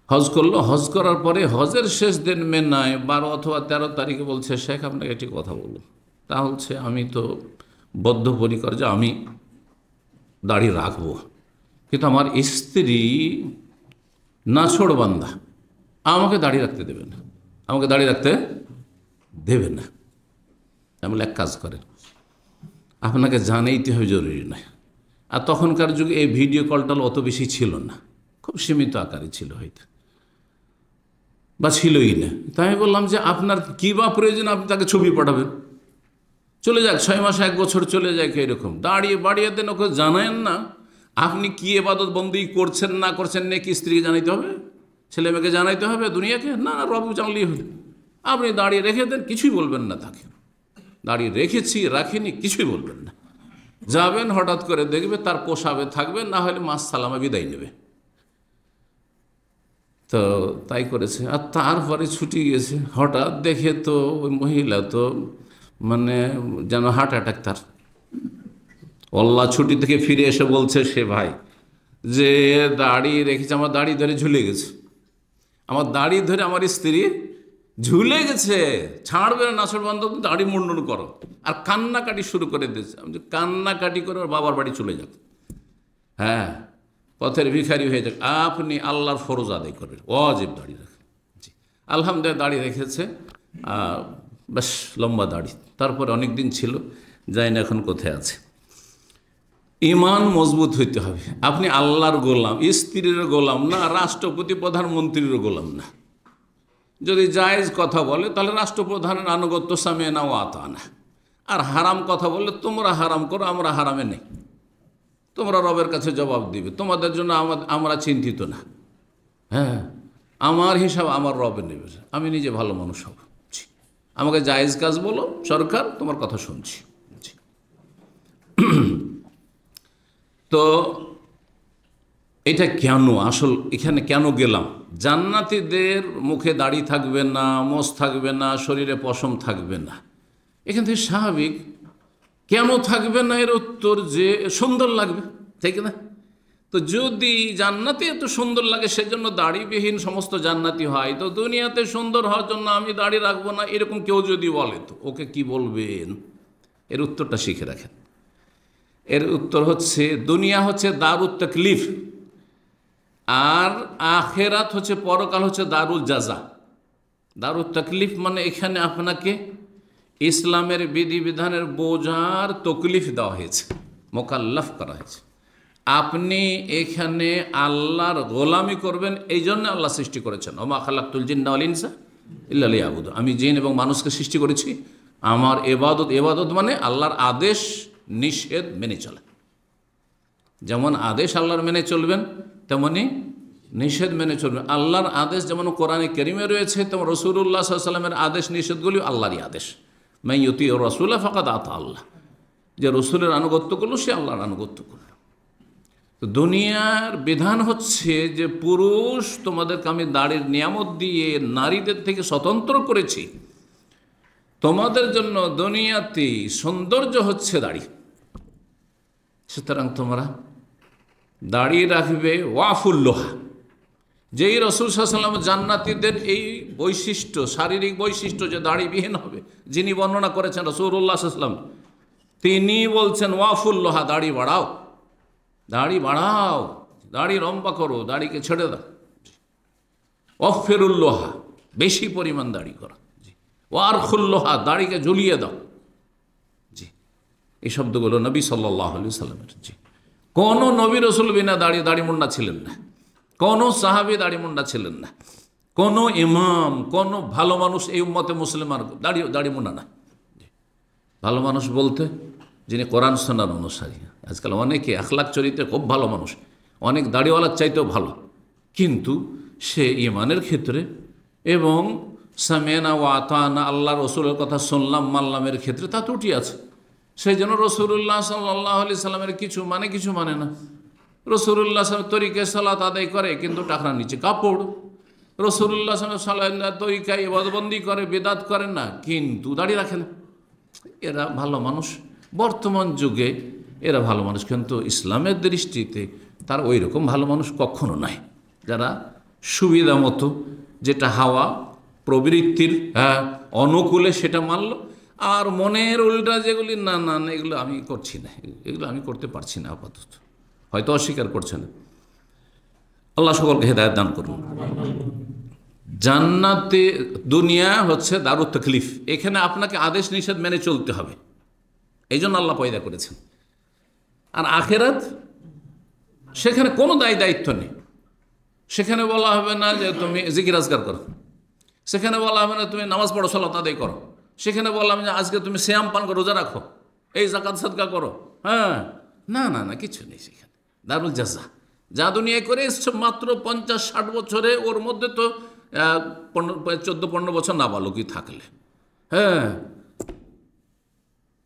Speaker 1: হজ করলো, হজ করার পরে হজের শেষ দিন মেনায় 12 অথবা 13 তারিখে বলছে, শেখ আপনাকে একটি কথা বলবো। তা হচ্ছে, আমি তো বদ্ধপরিকর যে আমি দাড়ি রাখবো, কিন্তু আমার স্ত্রী নাছোড়বান্দা, আমাকে দাড়ি রাখতে দেবে না, আমাকে দাড়ি রাখতে দেবে না। আমি এক কাজ করেন, আপনাকে জানাইতে হবে জরুরি নয়। আর তখনকার যুগে এই ভিডিও কলটা অত বেশি ছিল না, খুব সীমিত আকারে ছিল হয়তো, বা ছিলই না। তাই আমি বললাম যে আপনার কী বা প্রয়োজন, আপনি তাকে ছবি পাঠাবেন, চলে যাক, 6 মাস 1 বছর চলে যাক, এরকম দাঁড়িয়ে বাড়িয়ে দেন, ওকে জানায়েন না আপনি কি ইবাদত বন্দি করছেন না করছেন, নাকি স্ত্রীকে জানাইতে হবে, ছেলে মেয়েকে জানাইতে হবে, দুনিয়াকে না, রব জানলেই হলো। আপনি দাঁড়িয়ে রেখে দেন, কিছুই বলবেন না তাকে, দাঁড়িয়ে রেখেছি রাখিনি কিছুই বলবেন না। যাবেন, হঠাৎ করে দেখবে তার পোষাবে, থাকবে, না হলে মাস সালামা বিদায় নেবে। তো তাই করেছে। আর তারপরে ছুটি গেছে, হঠাৎ দেখে তো ওই মহিলা তো মানে যেন হার্ট অ্যাটাক তার। অল্লাহ ছুটি থেকে ফিরে এসে বলছে সে ভাই যে দাড়ি রেখেছে, আমার দাড়ি ধরে ঝুলে গেছে, আমার দাড়ি ধরে আমার স্ত্রী ঝুলে গেছে, ছাড়বে না, নাসর বান্ধব দাড়ি মুন্ডন করো। আর কান্নাকাটি শুরু করে দিয়েছে। আমি কান্নাকাটি করে ওর বাবার বাড়ি চলে যাক, হ্যাঁ, পথের ভিখারি হয়ে যাক, আপনি আল্লাহর ফরজ আদায় করবেন, ওয়াজিব দাড়ি রাখেন। জি, আলহামদুলিল্লাহ দাড়ি রেখেছে, বেশ লম্বা দাড়ি, তারপরে অনেক দিন ছিল, জানি না এখন কোথায় আছে। ইমান মজবুত হইতে হবে। আপনি আল্লাহর গোলাম, স্ত্রীর গোলাম না, রাষ্ট্রপতি প্রধানমন্ত্রীর গোলাম না। যদি জায়েজ কথা বলে তাহলে রাষ্ট্রপ্রধানের আনুগত্য সামে না, ও আতা না। আর হারাম কথা বললে তোমরা হারাম করো, আমরা হারামে নেই, তোমরা রবের কাছে জবাব দিবে, তোমাদের জন্য আমরা চিন্তিত না, হ্যাঁ, আমার হিসাব আমার রবে নেবে, আমি নিজে ভালো মানুষ হব। আমাকে জায়েজ কাজ বলো, সরকার তোমার কথা শুনছি। তো এটা কেন, আসল এখানে কেন গেলাম? জান্নাতীদের মুখে দাড়ি থাকবে না, মোষ থাকবে না, শরীরে পশম থাকবে না, এখান থেকে স্বাভাবিক। কেন থাকবে না এর উত্তর যে সুন্দর লাগবে, ঠিক না? তো যদি জান্নাতি এত সুন্দর লাগে সেজন্য দাড়িবিহীন সমস্ত জান্নাতি হয়, তো দুনিয়াতে সুন্দর হওয়ার জন্য আমি দাড়ি রাখবো না, এরকম কেউ যদি বলে তো ওকে কি বলবেন? এর উত্তরটা শিখে রাখেন। এর উত্তর হচ্ছে, দুনিয়া হচ্ছে দারুত তাকলিফ, আর আখেরাত হচ্ছে, পরকাল হচ্ছে দারুল জাজা। দারুত তাকলিফ মানে এখানে আপনাকে ইসলামের বিধিবিধানের বোঝার তকলিফ দেওয়া হয়েছে, মোকাল্লাফ করা হয়েছে। আপনি এখানে আল্লাহর গোলামি করবেন, এই জন্য আল্লাহ সৃষ্টি করেছেন। ওমা খালাকতুল জিন্না ওয়াল ইনসা ইল্লা লিয়াবুদুন, আমি জিন এবং মানুষকে সৃষ্টি করেছি আমার এবাদত। এবাদত মানে আল্লাহর আদেশ নিষেধ মেনে চলা। যেমন আদেশ আল্লাহর মেনে চলবেন, তেমনি নিষেধ মেনে চলবেন। আল্লাহর আদেশ যেমন কোরআনে কারীমে রয়েছে, তেমন রাসূলুল্লাহ সাল্লাল্লাহু আলাইহি ওয়াসাল্লামের আদেশ নিষেধগুলি আল্লাহরই আদেশ। মান ইউতিউর রাসূলা ফাকাদ আতা আল্লাহ, যে রসুলের আনুগত্য করলো সে আল্লাহর আনুগত্য করলো। তো দুনিয়ার বিধান হচ্ছে যে পুরুষ তোমাদেরকে আমি দাড়ির নিয়ামত দিয়ে নারীদের থেকে স্বতন্ত্র করেছি, তোমাদের জন্য দুনিয়াতে সৌন্দর্য হচ্ছে দাড়ি, সুতরাং তোমরা দাড়ি রাখবে। ওয়াফুল্লোহা, যেই রসুল সাল্লাল্লাহু আলাইহি ওয়াসাল্লাম জান্নাতীদের এই বৈশিষ্ট্য, শারীরিক বৈশিষ্ট্য যে দাড়িবিহীন হবে, যিনি বর্ণনা করেছেন রাসূলুল্লাহ সাল্লাল্লাহু আলাইহি ওয়াসাল্লাম, তিনি বলছেন ওয়াফুল্লোহা, দাড়ি বাড়াও, দাড়ি বাড়াও, দাড়ি লম্বা করো, দাড়িকে ছেড়ে দাও। ওয়াফিরুল্লোহা, বেশি পরিমাণ দাড়ি করো। জি। ওয়ারখুল্লোহা, দাড়িকে ঝুলিয়ে দাও। জি, এই শব্দগুলো নবী সাল্লাল্লাহু আলাইহি ওয়াসাল্লামের। জি, কোনো নবী রসুল বিনা দাড়ি মুন্ডা ছিলেন না, কোনো সাহাবী দাড়ি মুন্ডা ছিলেন না, কোনো ইমাম, কোনো ভালো মানুষ এই উম্মতে মুসলিমার দাড়ি মুন্ডা না। ভালো মানুষ বলতে যিনি কোরআন সুন্নাহর অনুসারী। আজকাল অনেকে আখলাক চরিত্রে খুব ভালো মানুষ, অনেক দাড়িওয়ালার চাইতেও ভালো, কিন্তু সে ইমানের ক্ষেত্রে এবং সামেনা ও আতানা, আল্লাহ রসুলের কথা শুনলাম মানলামের ক্ষেত্রে তা ত্রুটি আছে। সেই জন্য রাসূলুল্লাহ সাল্লাল্লাহু আলাইহি সাল্লামের কিছু মানে না। রাসূলুল্লাহ সাল্লাল্লাহু তরিকে সালাত আদায় করে কিন্তু টাকরার নিচে কাপড়। রাসূলুল্লাহ সাল্লাল্লাহু তরিকায় ইবাদতবন্দি করে, বিদআত করেন না, কিন্তু দাড়ি রাখে না। এরা ভালো মানুষ, বর্তমান যুগে এরা ভালো মানুষ, কিন্তু ইসলামের দৃষ্টিতে তার ওই রকম ভালো মানুষ কখনো নাই। যারা সুবিধা মতো যেটা হাওয়া প্রবৃত্তির অনুকূলে সেটা মানল, আর মনের উল্টা যেগুলি না না না এগুলো আমি করছি না, এগুলো আমি করতে পারছি না, আপাতত হয়তো অস্বীকার করছে না। আল্লাহ সকলকে হেদায়েত দান করুন। জান্নাতে, দুনিয়া হচ্ছে দারুত তাকলিফ, এখানে আপনাকে আদেশ নিষেধ মেনে চলতে হবে, এই জন্য আল্লাহ পয়দা করেছেন। আর আখেরাত, সেখানে কোনো দায়িত্ব নেই। সেখানে বলা হবে না যে তুমি জিকির আজকার করো, সেখানে বলা হবে না তুমি নামাজ পড়ো, সালাত আদায় করো, সেখানে বলা হবে যে আজকে তুমি সিয়াম পান করো, রোজা রাখো, এই যাকাত সাদকা করো। হ্যাঁ, না না না, কিছু নেই সেখানে। দারুল জাযা, যা দুনিয়ায় করে এসছে মাত্র 50-60 বছরে, ওর মধ্যে তো 14-15 বছর নাবালকই থাকলে, হ্যাঁ,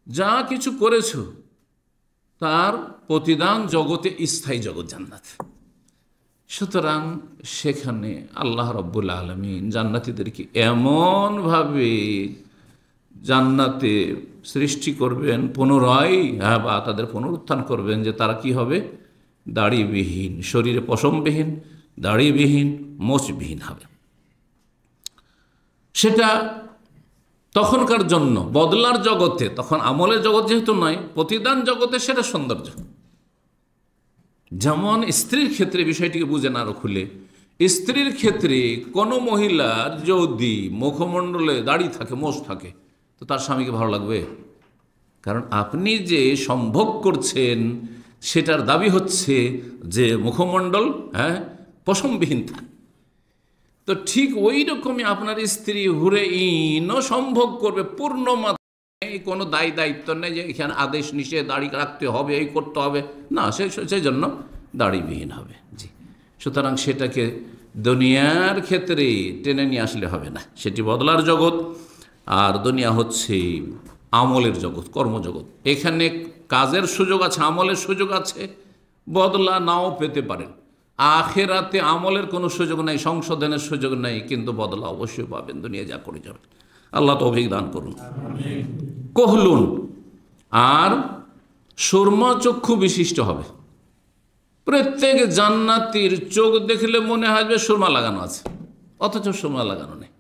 Speaker 1: যা কিছু করেছো তার প্রতিদান জগতে স্থায়ী জগৎ জান্নাত। সুতরাং সেখানে আল্লাহ রাব্বুল আলামিন জান্নাতীদেরকে এমনভাবে জান্নাতে সৃষ্টি করবেন পুনরায়, বা তাদের পুনরুত্থান করবেন যে তারা কি হবে, দাড়িবিহীন, শরীরে পশমবিহীন, দাড়িবিহীন, মোচবিহীন হবে। সেটা তখনকার জন্য বদলার জগতে, তখন আমলের জগৎ যেহেতু নয়, প্রতিদান জগতে সেটা সৌন্দর্য। যেমন স্ত্রীর ক্ষেত্রে বিষয়টিকে বুঝে না আরো খুলে, স্ত্রীর ক্ষেত্রে কোনো মহিলার যদি মুখমণ্ডলে দাড়ি থাকে, মোচ থাকে, তো তার স্বামীকে ভালো লাগবে? কারণ আপনি যে সম্ভোগ করছেন সেটার দাবি হচ্ছে যে মুখমণ্ডল পশমবিহীন থাকে। তো ঠিক ওই রকমই আপনার স্ত্রী হুরে ইনও সম্ভোগ করবে পূর্ণ মাত্রায়, কোনো দায়িত্ব নেই যে এখানে আদেশ নিষেধ দাড়ি রাখতে হবে, এই করতে হবে না, সেই জন্য দাড়িবিহীন হবে। জি, সুতরাং সেটাকে দুনিয়ার ক্ষেত্রে টেনে নিয়ে আসলে হবে না, সেটি বদলার জগৎ। আর দুনিয়া হচ্ছে আমলের জগৎ, কর্মজগৎ। এখানে কাজের সুযোগ আছে, আমলের সুযোগ আছে, বদলা নাও পেতে পারেন। আখেরাতে আমলের কোনো সুযোগ নেই, সংশোধনের সুযোগ নেই, কিন্তু বদলা অবশ্যই পাবেন, দুনিয়া যা করে যাবেন। আল্লাহ তৌফিক দান করুন। কহলুন, আর সুরমা চক্ষু বিশিষ্ট হবে। প্রত্যেক জান্নাতীর চোখ দেখলে মনে হয় যে সুরমা লাগানো আছে, অথচ সুরমা লাগানো নেই।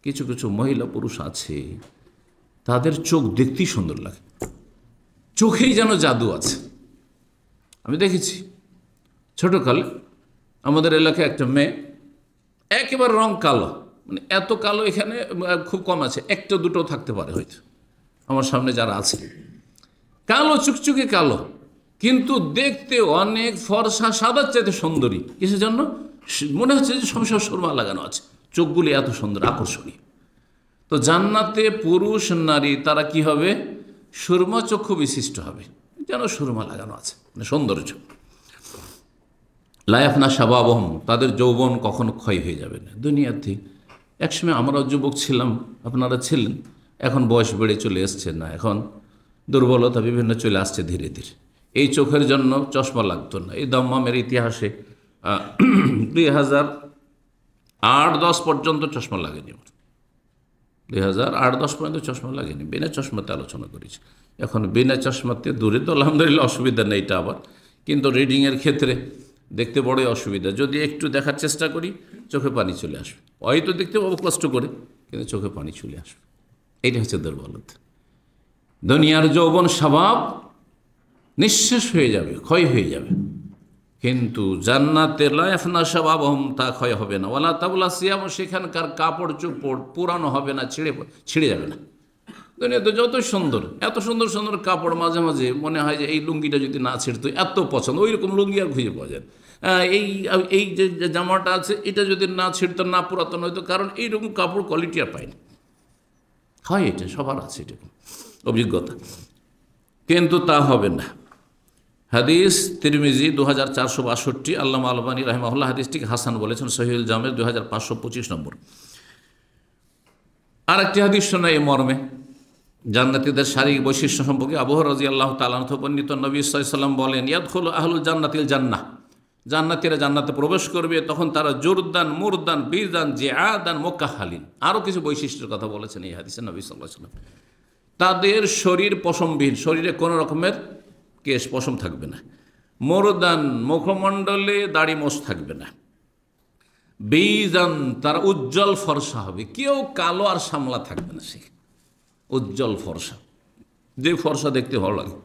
Speaker 1: কিছু কিছু মহিলা পুরুষ আছে, তাদের চোখ দেখতেই সুন্দর লাগে, চোখেই যেন জাদু আছে। আমি দেখেছি ছোটকালে আমাদের এলাকায় একটা মেয়ে, একেবারে রং কালো, মানে এত কালো এখানে খুব কম আছে, একটা দুটো থাকতে পারে হয়তো, আমার সামনে যারা আছে, কালো চুকচুকে কালো, কিন্তু দেখতে অনেক ফর্সা, সাদার চাইতে সুন্দরী। কিসের জন্য? মনে হচ্ছে যে সবসময় সুরমা লাগানো আছে, চোখগুলি এত সুন্দর, আকর্ষণীয়। তো জান্নাতে পুরুষ নারী তারা কি হবে? সুরমা চক্ষু বিশিষ্ট হবে, যেন সুরমা লাগানো আছে, মানে সৌন্দর্য। লায়াফনা শাবাবহম, তাদের যৌবন কখনো ক্ষয় হয়ে যাবে না দুনিয়াতে। একসময় আমরাও যুবক ছিলাম, আপনারা ছিলেন, এখন বয়স বেড়ে চলে এসছে না, এখন দুর্বলতা বিভিন্ন চলে আসছে ধীরে ধীরে। এই চোখের জন্য চশমা লাগতো না। এই দাম্মামের ইতিহাসে 2008-10 পর্যন্ত চশমা লাগেনি, 2008-10 পর্যন্ত চশমা লাগেনি, বিনা চশমাতে আলোচনা করেছি। এখন বিনা চশমাতে দূরে তো আলহামদুলিল্লাহ অসুবিধা নেই এটা আবার, কিন্তু রিডিংয়ের ক্ষেত্রে দেখতে বড়ই অসুবিধা। যদি একটু দেখার চেষ্টা করি চোখে পানি চলে আসবে, হয়তো দেখতে পাবো কষ্ট করে, কিন্তু চোখে পানি চলে আসবে। এইটা হচ্ছে দুর্বলতা। দুনিয়ার যৌবন স্বভাব নিঃশেষ হয়ে যাবে, ক্ষয় হয়ে যাবে, কিন্তু জান্নাতে লা ইয়াফনা শাবাবহুম, তা ক্ষয় হবে না। ওয়ালা তাবলা সিয়াম, সেখানকার কাপড় চোপড় পুরানো হবে না, ছিঁড়ে যাবে না। দুনিয়াতে যত সুন্দর, এত সুন্দর সুন্দর কাপড়, মাঝে মাঝে মনে হয় যে এই লুঙ্গিটা যদি না ছিঁড়তো, এত পছন্দ, ওই রকম লুঙ্গি আর খুঁজে পাওয়া যায়। এই এই যে জামাটা আছে এটা যদি না ছিঁড়তো, না পুরাতন হইতো, কারণ এইরকম কাপড় কোয়ালিটি আর পায়নি। হয়, এটা সবার আছে এরকম অভিজ্ঞতা, কিন্তু তা হবে না। হাদিস তিরমিজি 2462, আল্লামা আলবানী রাহিমাহুল্লাহ হাদিসটিকে হাসান বলেছেন, সহিহুল জামে 2525 নম্বর। আর একটি হাদিস শোনা এই মর্মে, জান্নাতীদের শারীরিক বৈশিষ্ট্য সম্পর্কে। আবু হুরায়রা রাদিয়াল্লাহু তাআলা আনহু বর্ণিত, নবী সাল্লাল্লাহু আলাইহি ওয়াসাল্লাম বলেন, ইয়াদখুলু আহলুল জান্নাতিল জান্নাহ, জান্নাতীরা জান্নাতে প্রবেশ করবে, তখন তারা জুরদান, মুরদান, বিরদান, জিআদান, মুকাহহালিন। আরও কিছু বৈশিষ্ট্যের কথা বলেছেন এই হাদিসে নবী সাল্লাল্লাহু আলাইহি ওয়াসাল্লাম। তাদের শরীর পশমবিহীন, শরীরে কোনো রকমের কেশ পশম থাকবে না। মুরদান, মুখমণ্ডলে দাড়ি মোছ থাকবে না। বিজান, তারা উজ্জ্বল ফর্সা হবে, কেউ কালো আর সামলা থাকবে না, সে উজ্জ্বল ফর্সা, যে ফর্সা দেখতে ভালো লাগে।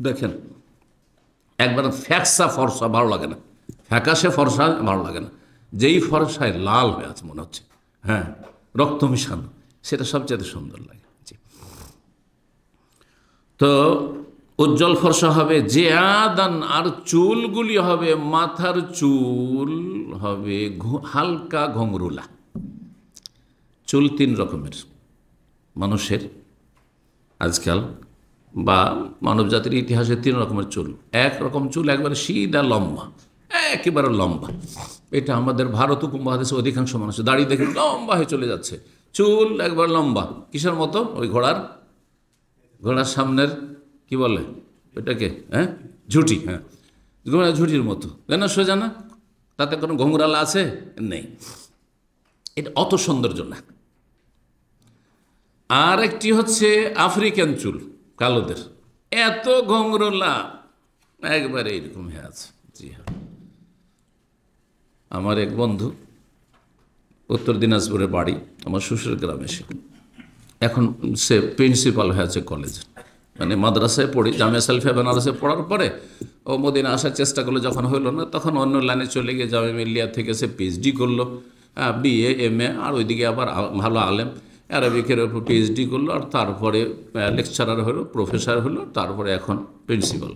Speaker 1: দেখেন, একবার ফ্যাকসা ফর্সা ভালো লাগে না, ফ্যাকাশে ফর্সা ভালো লাগে না, যেই ফর্সায় লাল হয়ে আছে মনে হচ্ছে, হ্যাঁ, রক্ত মিশানো, সেটা সবচেয়ে সুন্দর লাগে। তো উজ্জ্বল ফর্সা হবে। যে আদান, আর চুলগুলি হবে, মাথার চুল হবে হালকা ঘুংরুলা। চুল 3 রকমের মানুষের, আজকাল বা মানব জাতির ইতিহাসে 3 রকমের চুল। এক রকম চুল একবারে সিধা লম্বা, একেবারে লম্বা, এটা আমাদের ভারত উপমহাদেশে অধিকাংশ মানুষের দাড়ি দেখে লম্বা হয়ে চলে যাচ্ছে, চুল একবার লম্বা, কিসের মতো? ওই ঘোড়ার সামনের কি বলে ওইটাকে, হ্যাঁ, ঝুঁটি, হ্যাঁ, ঘোড়ার ঝুঁটির মতো, কেন সোজা না, তাতে কোনো ঘুংরালা আছে নেই, এটা অত সৌন্দর্য না। আর একটি হচ্ছে আফ্রিকান চুল, কালোদের, এত ঘুংরোলা, একবারে এইরকম হয়ে আছে। জি হ্যাঁ, আমার এক বন্ধু, উত্তর দিনাজপুরের বাড়ি, আমার শ্বশুর গ্রামে, সে এখন সে প্রিন্সিপাল হয়ে আছে কলেজে, মানে মাদ্রাসায় পড়ি, জামিয়া সালফিয়া বেনারসে পড়ার পরে ও মদিনা আসার চেষ্টা করলো, যখন হইল না তখন অন্য লাইনে চলে গিয়ে জামিয়া মিলিয়া থেকে সে পিএইচডি করলো, বিএ, এমএ, আর ওইদিকে আবার ভালো আলেম, আরবিকের উপর পিএইচডি করলো, আর তারপরে লেকচারার হলো, প্রফেসর হলো, তারপরে এখন প্রিন্সিপাল।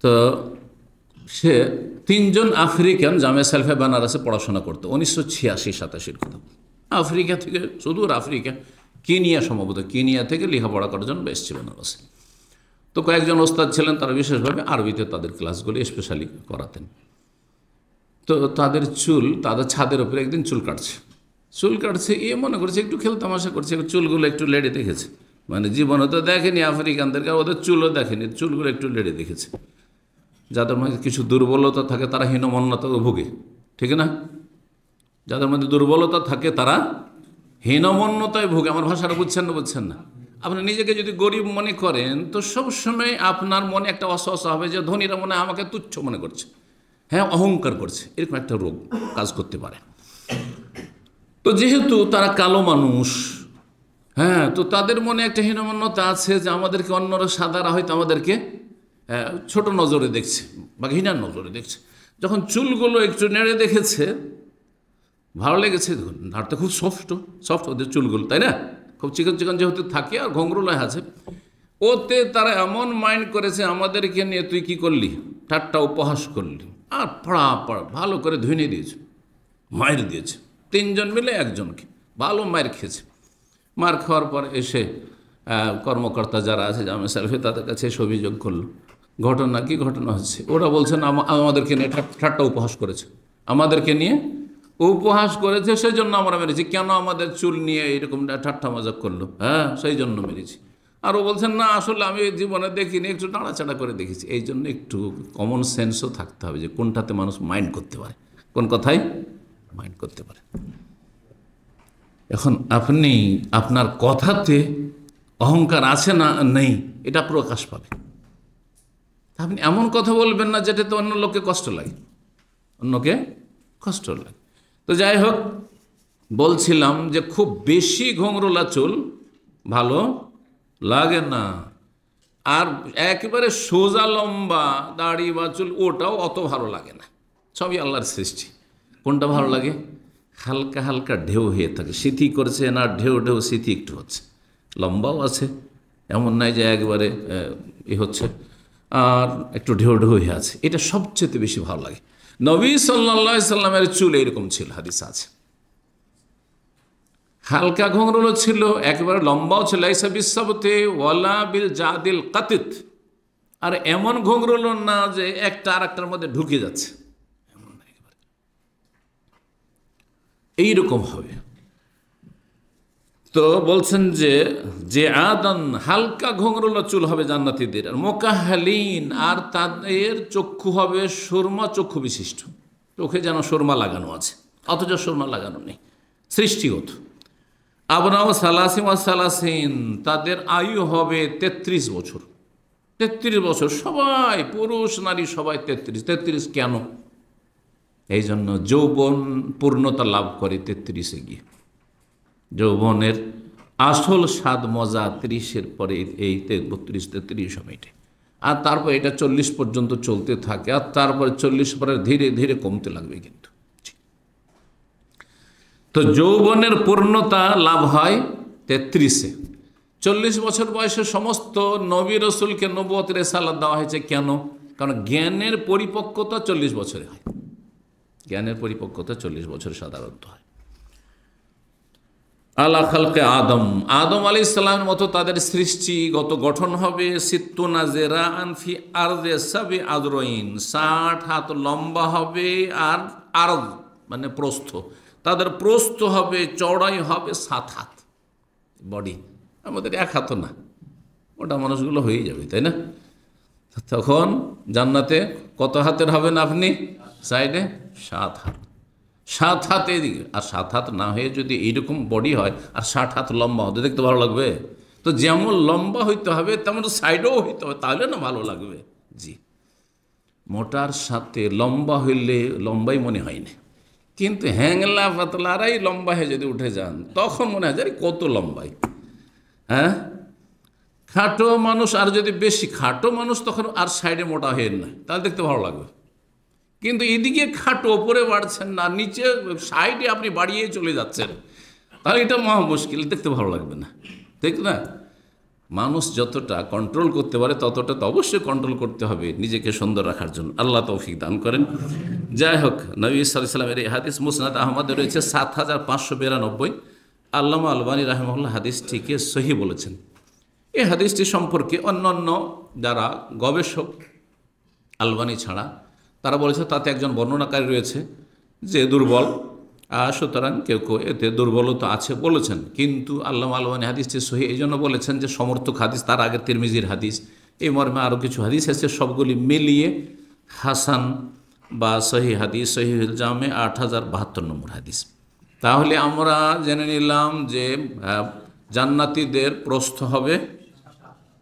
Speaker 1: তো সে 3 জন আফ্রিকান জামিয়া সালফিয়া বেনারসে পড়াশোনা করতো 1986-87 কথা। আফ্রিকা থেকে, সুদূর আফ্রিকা, কেনিয়া, সম্ভবত কেনিয়া থেকে লেখাপড়া করার জন্য এসেছে বেনারসে। তো কয়েকজন ওস্তাদ ছিলেন, তারা বিশেষভাবে আরবিতে তাদের ক্লাসগুলি স্পেশালি করাতেন। তো তাদের চুল, তাদের ছাদের উপরে একদিন চুল কাটছে, এ মনে করছে একটু খেলতামাশা করছে, চুলগুলো একটু লেড়ে দেখেছে, মানে জীবনে তো দেখেনি আফ্রিকানদেরকে, ওদের চুলও দেখেনি, চুলগুলো একটু লেড়ে দেখেছে। যাদের মধ্যে কিছু দুর্বলতা থাকে তারা হীনমন্যতা ভোগে, ঠিক না? যাদের মধ্যে দুর্বলতা থাকে তারা হীনমন্যতায় ভোগে। আমার ভাষাটা বুঝছেন না? আপনি নিজেকে যদি গরিব মনে করেন তো সবসময় আপনার মনে একটা অসহসা হবে যে ধনীরা মনে আমাকে তুচ্ছ মনে করছে, হ্যাঁ, অহংকার করছে, এরকম একটা রোগ কাজ করতে পারে। তো যেহেতু তারা কালো মানুষ, হ্যাঁ, তো তাদের মনে একটা হীনমন্যতা আছে যে আমাদেরকে অন্যরা, সাদারা হয়তো আমাদেরকে ছোট নজরে দেখছে বা ঘৃণার নজরে দেখছে। যখন চুলগুলো একটু নেড়ে দেখেছে, ভালো লেগেছে, দেখুন নাড়তে খুব সফট ওদের চুলগুলো, তাই না? খুব চিকন যেহেতু থাকে আর ঘুংরুলায় আছে, ওতে তারা এমন মাইন্ড করেছে আমাদেরকে নিয়ে, তুই কি করলি, ঠাট্টা উপহাস করলি, আর পড়া পড়া ভালো করে ধুয়ে দিয়েছে, মায়ের দিয়েছে। তিনজন মিলে একজনকে ভালো মায়ের খেয়েছে। মার খাওয়ার পর এসে কর্মকর্তা যারা আছে জামে সালফি, তাদের কাছে এসে অভিযোগ করলো। ঘটনা কি ঘটনা হচ্ছে, ওরা বলছেন আমাদেরকে নিয়ে ঠাট্টা উপহাস করেছে, আমাদেরকে নিয়ে উপহাস করেছে, সেই জন্য আমরা মেরেছি। কেন আমাদের চুল নিয়ে এরকম ঠাট্টা মজাক করলো? হ্যাঁ, সেই জন্য মেরেছি। আরও বলছেন না, আসলে আমি জীবনে দেখিনি, একটু নাড়াচাড়া করে দেখেছি। এই জন্য একটু কমন সেন্সও থাকতে হবে, যে কোনটাতে মানুষ মাইন্ড করতে পারে, কোন কথাই মাইন্ড করতে পারে। এখন আপনি আপনার কথাতে অহংকার আছে না নেই, এটা প্রকাশ পাবে। আপনি এমন কথা বলবেন না যেটাতে অন্য লোককে কষ্ট লাগে, অন্যকে কষ্ট লাগে। তো যাই হোক, বলছিলাম যে খুব বেশি ঘোংরোলা চুল ভালো লাগে না, আর একেবারে সোজা লম্বা দাড়ি বা চুল ওটাও অত ভালো লাগে না। সবই আল্লাহর সৃষ্টি। কোনটা ভালো লাগে? হালকা হালকা ঢেউ হয়ে থাকে, সিথি করছে না, ঢেউ ঢেউ সিথি একটু হচ্ছে, লম্বাও আছে, এমন নয় যে একবারে হচ্ছে, আর একটু ঢেউ ঢেউ হয়ে আছে। এটা সবচেয়ে বেশি ভালো লাগে। নবী সাল্লাল্লাহু আলাইহি সাল্লামের চুল এরকম ছিল, হাদিস আছে। হালকা ঘোংরোলো ছিল, একেবারে লম্বাও ছিল, লাইসা বিসাবতে ওয়ালা বিল জাদিল কাতিত, আর এমন ঘোংরোলো না যে একটা আর একটার মধ্যে ঢুকে যাচ্ছে, এমন না, একেবারে এইরকম হবে। তো বলছেন যে আদান, হালকা ঘোংরোলা চুল হবে জান্নাতীদের, আর মোকাহালিন, আর তাদের চক্ষু হবে সুরমা চক্ষু বিশিষ্ট, চোখে যেন সুরমা লাগানো আছে, অথচ সুরমা লাগানো নেই, সৃষ্টিগত। আবনাও সালাসিম ওয়া সালাসিন, তাদের আয়ু হবে 33 বছর। 33 বছর, সবাই পুরুষ নারী সবাই 33। কেন? এই জন্য যৌবন পূর্ণতা লাভ করে 33-এ গিয়ে। যৌবনের আসল স্বাদ মজা 30-এর পরে, এই 32-33 সময়টা, আর তারপর এটা 40 পর্যন্ত চলতে থাকে, আর তারপরে 40 পরে ধীরে ধীরে কমতে লাগবে। কিন্তু তো যৌবনের পূর্ণতা লাভ হয় 33-এ। 40 বছর বয়সে সমস্ত নবী রসুলকে নবুয়তের রিসালাত দেওয়া হয়েছে। কেন? কারণ জ্ঞানের পরিপক্কতা 40 বছরে হয়, জ্ঞানের পরিপক্কতা 40 বছরে সাধারণত হয়। আলা খালকে আদম, আদম আলাইহিস সালামের মতো তাদের সৃষ্টিগত গঠন হবে। সিত্তুনা জিরাআন ফি আরদি সাবি আযরাইন, 60 হাত লম্বা হবে, আর আরদ মানে প্রস্থ, তাদের প্রস্থ হবে, চওড়াই হবে 7 হাত। বডি আমাদের 1 হাত না, ওটা মানুষগুলো হয়ে যাবে, তাই না? তখন জান্নাতে কত হাতের হবেন আপনি? সাইডে 7 হাত, 7 হাত এদিকে। আর 7 হাত না হয়ে যদি এইরকম বডি হয় আর 60 হাত লম্বা হতে, দেখতে ভালো লাগবে? তো যেমন লম্বা হইতে হবে তেমন সাইডেও হইতে হবে, তাহলে না ভালো লাগবে। জি, মোটার সাথে লম্বা হইলে লম্বাই মনে হয় না, কিন্তু হ্যাংলা পাতলারাই লম্বা হয়ে যদি উঠে যান তখন মনে হয় যে কত লম্বাই। হ্যাঁ, খাটো মানুষ আর যদি বেশি খাটো মানুষ তখন আর সাইডে মোটা হয়ে না, তাহলে দেখতে ভালো লাগবে। কিন্তু এদিকে খাটো, ওপরে বাড়ছেন না, নিচে সাইডে আপনি বাড়িয়ে চলে যাচ্ছেন, তাহলে এটা মহা মুশকিল, দেখতে ভালো লাগবে না, ঠিক না? মানুষ যতটা কন্ট্রোল করতে পারে ততটা তো অবশ্যই কন্ট্রোল করতে হবে নিজেকে সুন্দর রাখার জন্য। আল্লাহ তৌফিক দান করেন। যাই হোক, নবী সাল্লাল্লাহু আলাইহি ওয়াসাল্লামের এই হাদিস মুসনাদ আহমদে রয়েছে 7592। আল্লামা আলবানী রাহিমাহুল্লাহ হাদিসটিকে সহি বলেছেন। এই হাদিসটি সম্পর্কে অন্যান্য যারা গবেষক, আলবানী ছাড়া, তারা বলেছে তাতে একজন বর্ণনাকারী রয়েছে যে দুর্বল, সুতরাং কেউ কেউ এতে দুর্বলতা আছে বলেছেন। কিন্তু আল্লামা আলবানী হাদিসটি সহি এই জন্য বলেছেন যে সমর্থক হাদিস, তার আগের তিরমিজির হাদিস, এই মর্মে আরও কিছু হাদিস আছে, সবগুলি মিলিয়ে হাসান বা সহি হাদিস, সহিহুল জামে 8072 নম্বর হাদিস। তাহলে আমরা জেনে নিলাম যে জান্নাতীদের প্রস্থ হবে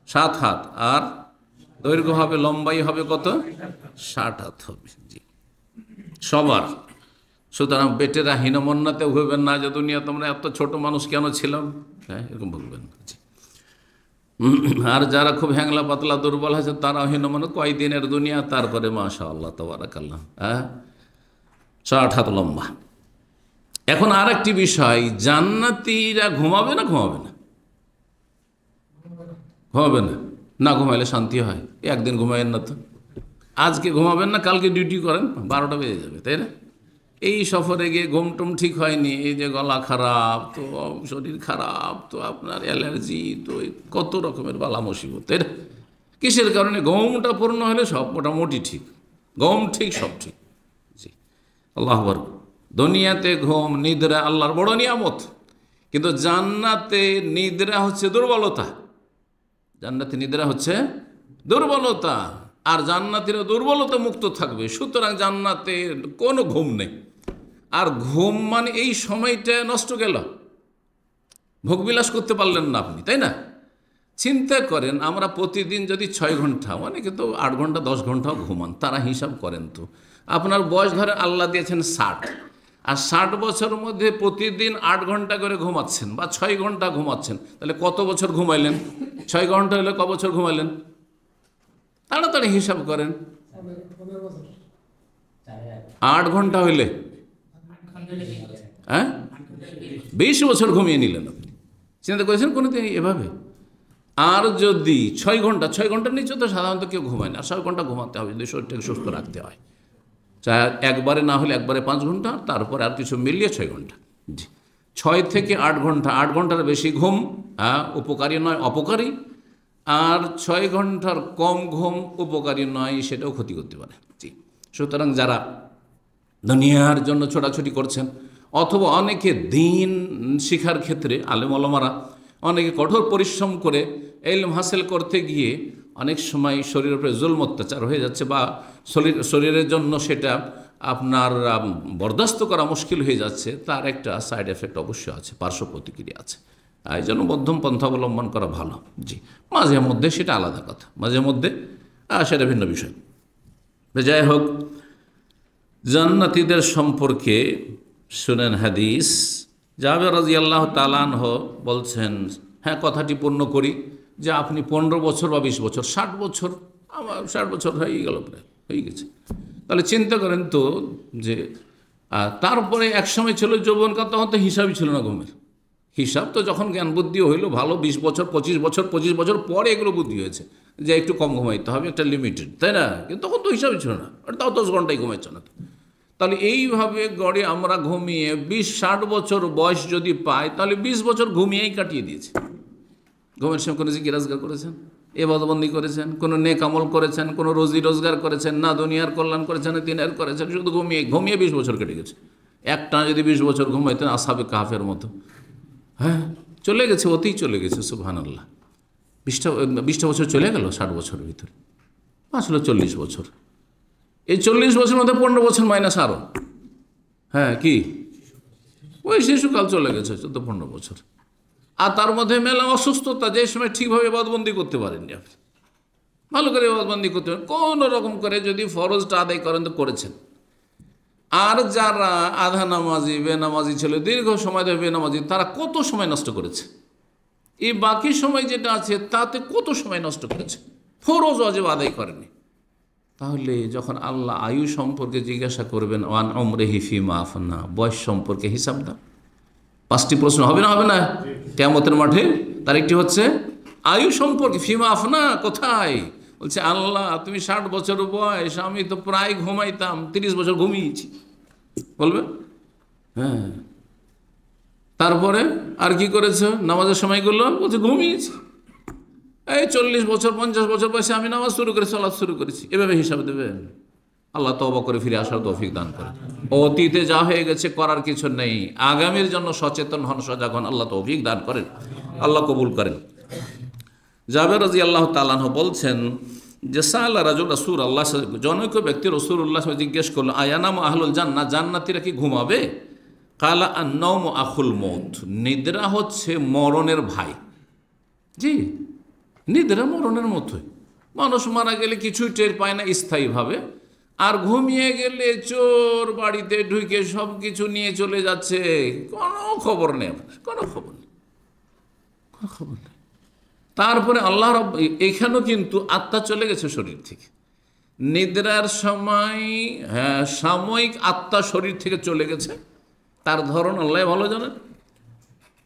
Speaker 1: 7 হাত, আর দৈর্ঘ্য হবে, লম্বাই হবে কত? 60 হাত হবে। জি, সবার। সুতরাং বেটেরা হীনমন্যাতে ভুলবেন না যে দুনিয়া তোমরা এত ছোট মানুষ কেন ছিলাম, হ্যাঁ, এরকম ভুলবেন না। জি, আর যারা খুব হ্যাংলা পাতলা দুর্বল আছে তারা হীনমন্য, কয়দিনের দুনিয়া, তারপরে মাশাআল্লাহ তাবারাকাল্লাহ, হ্যাঁ, 60 হাত লম্বা। এখন আর একটি বিষয়, জান্নাতীরা ঘুমাবে না? ঘুমাবে না? ঘুমাবেন না? না ঘুমাইলে শান্তি হয়? একদিন ঘুমাবেন না তো, আজকে ঘুমাবেন না, কালকে ডিউটি করেন, 12টা বেজে যাবে, তাই না? এই সফরে গিয়ে ঘুমটুম ঠিক হয়নি, এই যে গলা খারাপ, তো শরীর খারাপ, তো আপনার অ্যালার্জি, তো কত রকমের বালা মুসিবত, তাই না? কিসের কারণে? ঘুমটা পূর্ণ হলে সব মোটামুটি ঠিক, ঘুম ঠিক, সব ঠিক। জি, আল্লাহ আকবার। দুনিয়াতে ঘুম নিদ্রা আল্লাহর বড় নিয়ামত, কিন্তু জান্নাতে নিদ্রা হচ্ছে দুর্বলতা। জান্নাতে নিদ্রা হচ্ছে দুর্বলতা, আর জান্নাতিরা দুর্বলতা মুক্ত থাকবে। সুতরাং জান্নাতে কোনো ঘুম নেই। আর ঘুম মানে এই সময়টা নষ্ট গেল, ভোগবিলাস করতে পারলেন না আপনি, তাই না? চিন্তা করেন, আমরা প্রতিদিন যদি 6 ঘন্টা, অনেকে তো 8 ঘন্টা 10 ঘন্টাও ঘুমান, তারা হিসাব করেন তো, আপনার বয়স ধরে আল্লাহ দিয়েছেন 60, আর 60 বছরের মধ্যে প্রতিদিন 8 ঘন্টা করে ঘুমাচ্ছেন বা 6 ঘন্টা ঘুমাচ্ছেন, তাহলে কত বছর ঘুমাইলেন? 6 ঘন্টা হলে ক বছর ঘুমাইলেন? তাড়াতাড়ি হিসাব করেন। 8 ঘন্টা হইলে 20 বছর ঘুমিয়ে নিলেন আপনি। চিন্তা করেছেন কোনোদিন এভাবে? আর যদি 6 ঘন্টা, 6 ঘন্টার নিচে তো সাধারণত কেউ ঘুমায় না, 6 ঘন্টা ঘুমাতে হবে যদি শরীরটাকে সুস্থ রাখতে হয়। চাहे একবারে না হলে একবারে 5 ঘন্টা, তারপরে আর কিছু মিলিয়ে 6 ঘন্টা। জি, 6 থেকে 8 ঘন্টা, 8 ঘন্টার বেশি ঘুম উপকারী নয়, অপকারী। আর 6 ঘন্টার কম ঘুম উপকারী নয়, সেটাও ক্ষতি করতে পারে। জি, সুতরাং যারা দুনিয়ার জন্য ছোটাছুটি করছেন, অথবা অনেকে দিন শিখার ক্ষেত্রে আলেম ওলামারা অনেকে কঠোর পরিশ্রম করে ইলম হাসিল করতে গিয়ে অনেক সময় শরীরের উপরে জুলম অত্যাচার হয়ে যাচ্ছে, বা শরীরের জন্য সেটা আপনার বরদাস্ত করা মুশকিল হয়ে যাচ্ছে, তার একটা সাইড এফেক্ট অবশ্যই আছে, পার্শ্ব প্রতিক্রিয়া আছে। এই জন্য মধ্যম পন্থা অবলম্বন করা ভালো। জি, মাঝে মধ্যে সেটা আলাদা কথা, মাঝে মধ্যে সেটা ভিন্ন বিষয়। যাই হোক, জান্নাতীদের সম্পর্কে শুনেন হাদিস। জাবের রাদিয়াল্লাহু তাআলা আনহু বলছেন, হ্যাঁ, কথাটি পূর্ণ করি যে আপনি 15 বছর বা 20 বছর, 60 বছর, আমার 60 বছর হয়ে গেল, প্রায় হয়ে গেছে। তাহলে চিন্তা করেন তো যে তারপরে একসময় ছিল যৌবনকাল, তখন তো হিসাবই ছিল না ঘুমের। হিসাব তো যখন জ্ঞান বুদ্ধি হইল, ভালো 20 বছর 25 বছর, 25 বছর পরে এগুলো বুদ্ধি হয়েছে যে একটু কম ঘুমাইতে হবে, একটা লিমিটেড, তাই না? কিন্তু তখন তো হিসাবই ছিল না, তাও 10 ঘন্টাই ঘুমাইছে না। তাহলে এইভাবে গড়ে আমরা ঘুমিয়ে 20-60 বছর বয়স যদি পাই, তাহলে 20 বছর ঘুমিয়েই কাটিয়ে দিয়েছে। ঘুমের সময় কোনো জিকির আজগার করেছেন, ইবাদতবন্দি করেছেন, কোনো নেক আমল করেছেন, কোনো রোজি রোজগার করেছেন না, দুনিয়ার কল্যাণ করেছেন না দিনের করেছেন, শুধু ঘুমিয়ে 20 বছর কেটে গেছে। একটা যদি 20 বছর ঘুমাইতেন আসহাবে কাহফের মতো, হ্যাঁ, চলে গেছে, অতিই চলে গেছে। সুবহানাল্লাহ, 20টা বছর চলে গেল 60 বছরের ভিতরে, আসলে 40 বছর। এই 40 বছরের মধ্যে 15 বছর মাইনাস আরও, হ্যাঁ, কি ওই শিশুকাল চলে গেছে 14-15 বছর। আর তার মধ্যে মেলা অসুস্থতা, যে সময় ঠিকভাবে ইবাদতবন্দি করতে পারেননি আপনি, ভালো করে ইবাদতবন্দি করতে পারেন, কোনো রকম করে যদি ফরজটা আদায় করেন তো করেছেন। আর যারা আধা নামাজি, বেনামাজি ছিল, দীর্ঘ সময় ধরে বেনামাজি, তারা কত সময় নষ্ট করেছে। এই বাকি সময় যেটা আছে তাতে কত সময় নষ্ট করেছে, ফরজ ওয়াজিব আদায় করেনি। তাহলে যখন আল্লাহ আয়ু সম্পর্কে জিজ্ঞাসা করবেন, ওয়ান উমরিহি ফিমা আফনা, বয়স সম্পর্কে হিসাব দাও। 5টি প্রশ্ন হবে না? হবে না কিয়ামতের মাঠে? তার একটি হচ্ছে আয়ু সম্পর্কে, ফিমা আফনা, কোথায়? বলছে আল্লাহ, তুমি 60 বছর বয়স, আমি তো প্রায় ঘুমাইতাম, 30 বছর ঘুমিয়েছি। বলবে হ্যাঁ, তারপরে আর কি করেছো নামাজের সময়গুলো? বলছে ঘুমিয়েছি। এই 40 বছর 50 বছর বয়সে আমি নামাজ শুরু করেছি, সালাত শুরু করেছি। এভাবে হিসাব দেবেন? আল্লাহ তওবা করে ফিরে আসার তৌফিক দান করেন। অতীতে যা হয়ে গেছে করার কিছু নেই, আগামীর জন্য সচেতন হন, সজাগ হন, আল্লাহ তৌফিক দান করেন, আল্লাহ কবুল করেন। জাবের রাদিয়াল্লাহু তাআলা আনহু বলছেন যে সাআলা রাজুল রাসূলুল্লাহ, জনৈক ব্যক্তি রাসূলুল্লাহ জিজ্ঞেস করলো, আয়ানামু আহলুল জান্নাহ, জান্নাতীরা কি ঘুমাবে? কালা আন-নাওমু আখুল মউত, নিদ্রা হচ্ছে মরণের ভাই। জি, নিদ্রা মরণের মতোই, মানুষ মারা গেলে কিছুই টের পায় না স্থায়ীভাবে, আর ঘুমিয়ে গেলে চোর বাড়িতে ঢুকে সব কিছু নিয়ে চলে যাচ্ছে, কোনো খবর নেই, কোনো খবর নেই, কোনো খবর নেই। তারপরে আল্লাহ রাব্বুল, এখানেও কিন্তু আত্মা চলে গেছে শরীর থেকে। নিদ্রার সময় সাময়িক আত্মা শরীর থেকে চলে গেছে, তার ধরন আল্লাহ ভালো জানেন।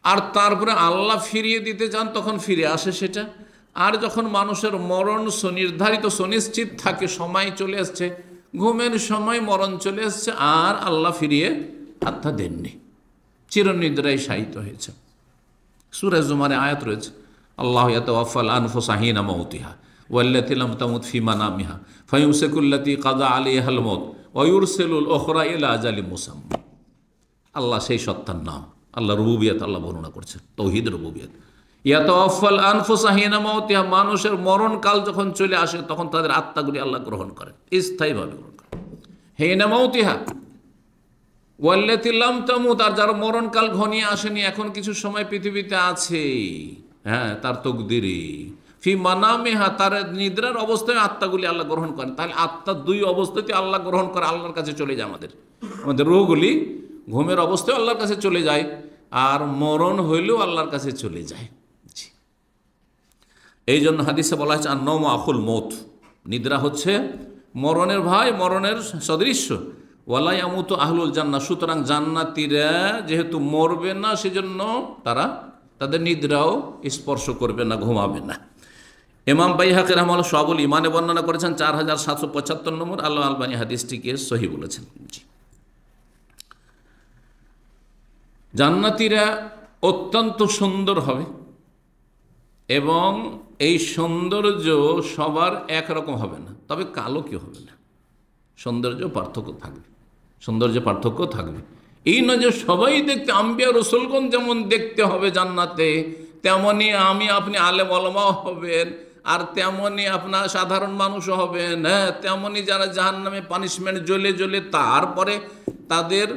Speaker 1: আর তারপরে আল্লাহ ফিরিয়ে দিতে চান, তখন ফিরে আসে সেটা। আর যখন মানুষের মরণ সুনির্ধারিত সুনিশ্চিত থাকে, সময় চলে আসছে, ঘুমের সময় মরণ চলে আসছে, আর আল্লাহ ফিরিয়ে আত্মা দেননি, চিরনিদ্রায় শায়িত হয়েছে। সূরা জুমারে আয়াত রয়েছে, আল্লাহ ইয়াতাওয়াফাল আনফুসা হিনা মাউতিহা ওয়াল্লাতী লাম তামুত ফি মানামিহা ফায়ুমসিকুল্লাতী কাযা আলাইহাল মাউত ওয়া ইউরসিলুল উখরা ইলা আজালিম মুসাম্মা। আল্লাহ সেই সত্তার নাম, আল্লাহ রুবুবিয়ত আল্লাহ বর্ণনা করছেন, তৌহিদ রুবুবিয়ত। ইয়াতাওয়াফাল আনফুসা হিনা মাউতিহা, মানুষের মরণকাল যখন চলে আসে তখন তাদের আত্মাগুলি আল্লাহ গ্রহণ করেন, স্থায়ীভাবে গ্রহণ করেন। হিনা মাউতিহা ওয়াল্লাতী লাম তামুত, আর যার মরণকাল ঘনিয়ে আসেনি, এখন কিছু সময় পৃথিবীতে আছে, হ্যাঁ, তার তকদিরে ফি মানামিহা, তার নিদ্রার অবস্থায় আত্মাগুলি আল্লাহ গ্রহণ করেন। তাহলে আত্মা দুই অবস্থাতে আল্লাহ গ্রহণ করে, আল্লাহর কাছে চলে যায়। আমাদের রূহগুলি ঘুমের অবস্থায় আল্লাহর কাছে চলে যায়, আর মরণ হইলেও আল্লাহর কাছে চলে যায়। এই জন্য হাদিসে বলা হয়েছে আন-নওমু আখুল মৌত, নিদ্রা হচ্ছে মরণের ভাই, মরণের সদৃশ্য। ওয়ালা ইয়ামুতু আহলুল জান্নাহ, সুতরাং জান্নাতীরা যেহেতু মরবে না, সেজন্য তারা তাদের নিদ্রাও স্পর্শ করবে না, ঘুমাবে না। ইমাম বাইহাকী রাহমাহুল্লাহ শুআবুল ঈমানে বর্ণনা করেছেন 4775 নম্বর, আল্লাহ আলবানী হাদিসটিকে সহিহ বলেছেন। জান্নাতীরা অত্যন্ত সুন্দর হবে, এবং এই সৌন্দর্য সবার একরকম হবে না, তবে কালো কেউ হবে না। সৌন্দর্য পার্থক্য থাকবে। এই নয় যে সবাই দেখতে, আম্বিয়া রসুলগণ যেমন দেখতে হবে জান্নাতে, তেমনি আমি আপনি আলেম ওলামাও হবেন, আর তেমনি আপনার সাধারণ মানুষও হবেন। হ্যাঁ, তেমনি যারা জাহান্নামে পানিশমেন্ট জ্বলে জ্বলে তারপরে তাদের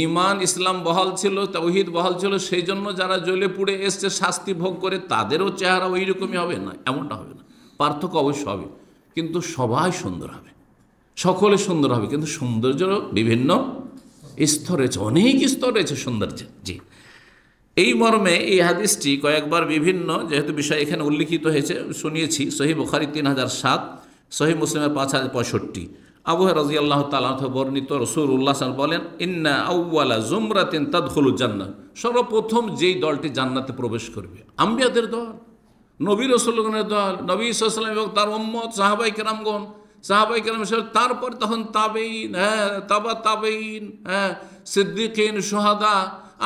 Speaker 1: ইমান ইসলাম বহাল ছিল, তাওহীদ বহাল ছিল, সেই জন্য যারা জ্বলে পুড়ে এসছে শাস্তি ভোগ করে, তাদেরও চেহারা ওই রকমই হবে না, এমনটা হবে না। পার্থক্য অবশ্য হবে, কিন্তু সবাই সুন্দর হবে, সকলে সুন্দর হবে, কিন্তু সৌন্দর্যেরও বিভিন্ন স্তর রয়েছে, অনেক স্তর রয়েছে সৌন্দর্যের। জি, এই মর্মে এই হাদিসটি কয়েকবার বিভিন্ন, যেহেতু বিষয় এখানে উল্লিখিত হয়েছে, শুনিয়েছি। সহিহ বুখারী 3007, সহিহ মুসলিমের 5065। আবু হুরায়রা রাদিয়াল্লাহু তাআলা বর্ণিত, রাসূলুল্লাহ সাল্লাল্লাহু আলাইহি ওয়াসাল্লাম বলেন, ইন্না আউওয়ালা জুমরাতিন তাদখুলুল জান্নাহ, সর্বপ্রথম যেই দলটি জান্নাতে প্রবেশ করবে, আম্বিয়াদের দল, নবী রাসূলগণের দল, নবী সাল্লাল্লাহু আলাইহি ওয়াসাল্লাম এবং তার উম্মত সাহাবায়ে কেরামগণ, সাহাবায়ে কেরাম, তারপর তখন তাবেঈন, হ্যাঁ, তাবা তাবেঈন, হ্যাঁ, সিদ্দিকিন, শুহাদা,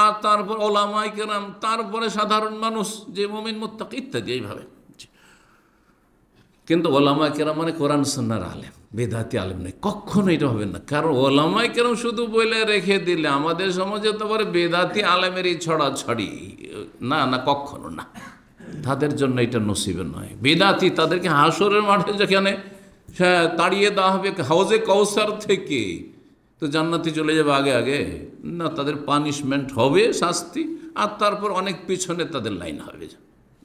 Speaker 1: আর তারপর ওলামায়ে কেরাম, তারপরে সাধারণ মানুষ, যে মুমিন মুত্তাকি ইত্যাদি, এইভাবে। কিন্তু ওলামায়ে কেরাম মানে কোরআন সুন্নাহর আলেম, বেদাতি আলেম নয়, কখনো এটা হবে না। কারণ ওলামায়ে কেরাম শুধু বলে রেখে দিলে আমাদের সমাজে তো পারে বেদাতি আলেমের এই ছড়াছড়ি, না না, কখনো না, তাদের জন্য এটা নসিবে নয়। বেদাতি তাদেরকে হাসরের মাঠে যেখানে তাড়িয়ে দেওয়া হবে হাউজে কাউসার থেকে, তো জান্নাতে চলে যাবে আগে আগে না, তাদের পানিশমেন্ট হবে, শাস্তি, আর তারপর অনেক পিছনে তাদের লাইন হবে,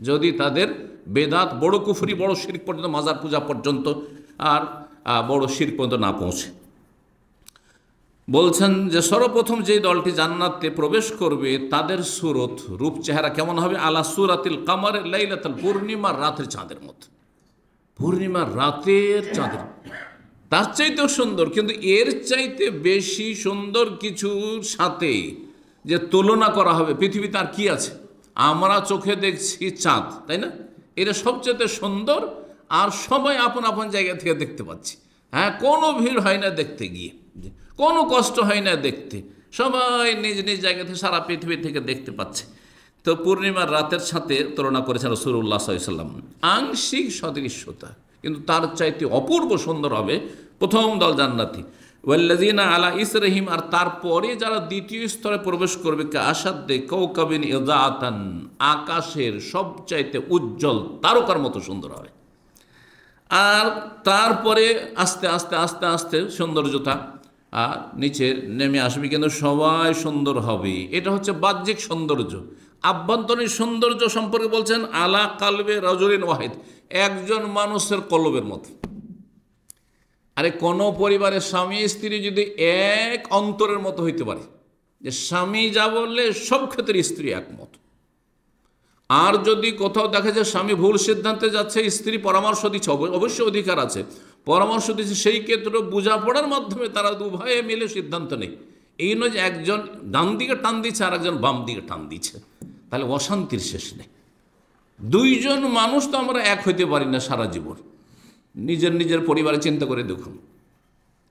Speaker 1: যদি তাদের বেদাত বড় কুফরি, বড় শিরক পর্যন্ত, মাজার পূজা পর্যন্ত, আর বড় শিরক পর্যন্ত না পৌঁছে। বলছেন যে সর্বপ্রথম যেই দলটি জান্নাতে প্রবেশ করবে তাদের সুরত, রূপ চেহারা কেমন হবে, আলা সুরাতিল কামার লাইলাতুল, পূর্ণিমার রাতের চাঁদের মতো, পূর্ণিমার রাতের চাঁদের তার চাইতেও সুন্দর। কিন্তু এর চাইতে বেশি সুন্দর কিছুর সাথে যে তুলনা করা হবে, পৃথিবীতে আর কি আছে? আমরা চোখে দেখছি চাঁদ, তাই না? এটা সবচেয়ে সুন্দর, আর সবাই আপন আপন জায়গা থেকে দেখতে পাচ্ছি। হ্যাঁ, কোনো ভিড় হয় না দেখতে গিয়ে, কোনো কষ্ট হয় না দেখতে, সবাই নিজ নিজ জায়গা থেকে সারা পৃথিবী থেকে দেখতে পাচ্ছে। তো পূর্ণিমার রাতের সাথে তুলনা করেছেন রাসূলুল্লাহ সাল্লাল্লাহু আলাইহি ওয়াসাল্লাম, আংশিক সদৃশ্যতা, কিন্তু তার চাইতে অপূর্ব সুন্দর হবে প্রথম দল জান্নাতি। ওয়াল্লাযিনা আলা ইসরিহিম, আর তারপরে যারা দ্বিতীয় স্তরে প্রবেশ করবে, কাআশাদ্দি কাওকাবিন ইযাআতান, আকাশের সবচাইতে উজ্জ্বল তারকার মতো সুন্দর হবে। আর তারপরে আস্তে আস্তে আস্তে আস্তে সৌন্দর্যতা আর নিচে নেমে আসবে, কিন্তু সবাই সুন্দর হবে। এটা হচ্ছে বাহ্যিক সৌন্দর্য। আভ্যন্তরীণ সৌন্দর্য সম্পর্কে বলছেন আলা কালবে রাজুলিন ওয়াহিদ, একজন মানুষের কলবের মতো। আরে কোনো পরিবারের স্বামী স্ত্রী যদি এক অন্তরের মতো হইতে পারে, যে স্বামী যা বললে সব ক্ষেত্রে স্ত্রী একমত, আর যদি কোথাও দেখা যায় স্বামী ভুল সিদ্ধান্তে যাচ্ছে, স্ত্রী পরামর্শ দিচ্ছে, অবশ্যই অধিকার আছে, পরামর্শ দিচ্ছে, সেই ক্ষেত্রে বোঝাপড়ার মাধ্যমে তারা উভয়ে মিলে সিদ্ধান্ত নেই। এই নয় যে একজন ডান দিকে টান দিচ্ছে আর একজন বাম দিকে টান দিচ্ছে, তাহলে অশান্তির শেষ নেই। দুইজন মানুষ তো আমরা এক হইতে পারি না সারা জীবন। নিজের নিজের পরিবারে চিন্তা করে দেখুন,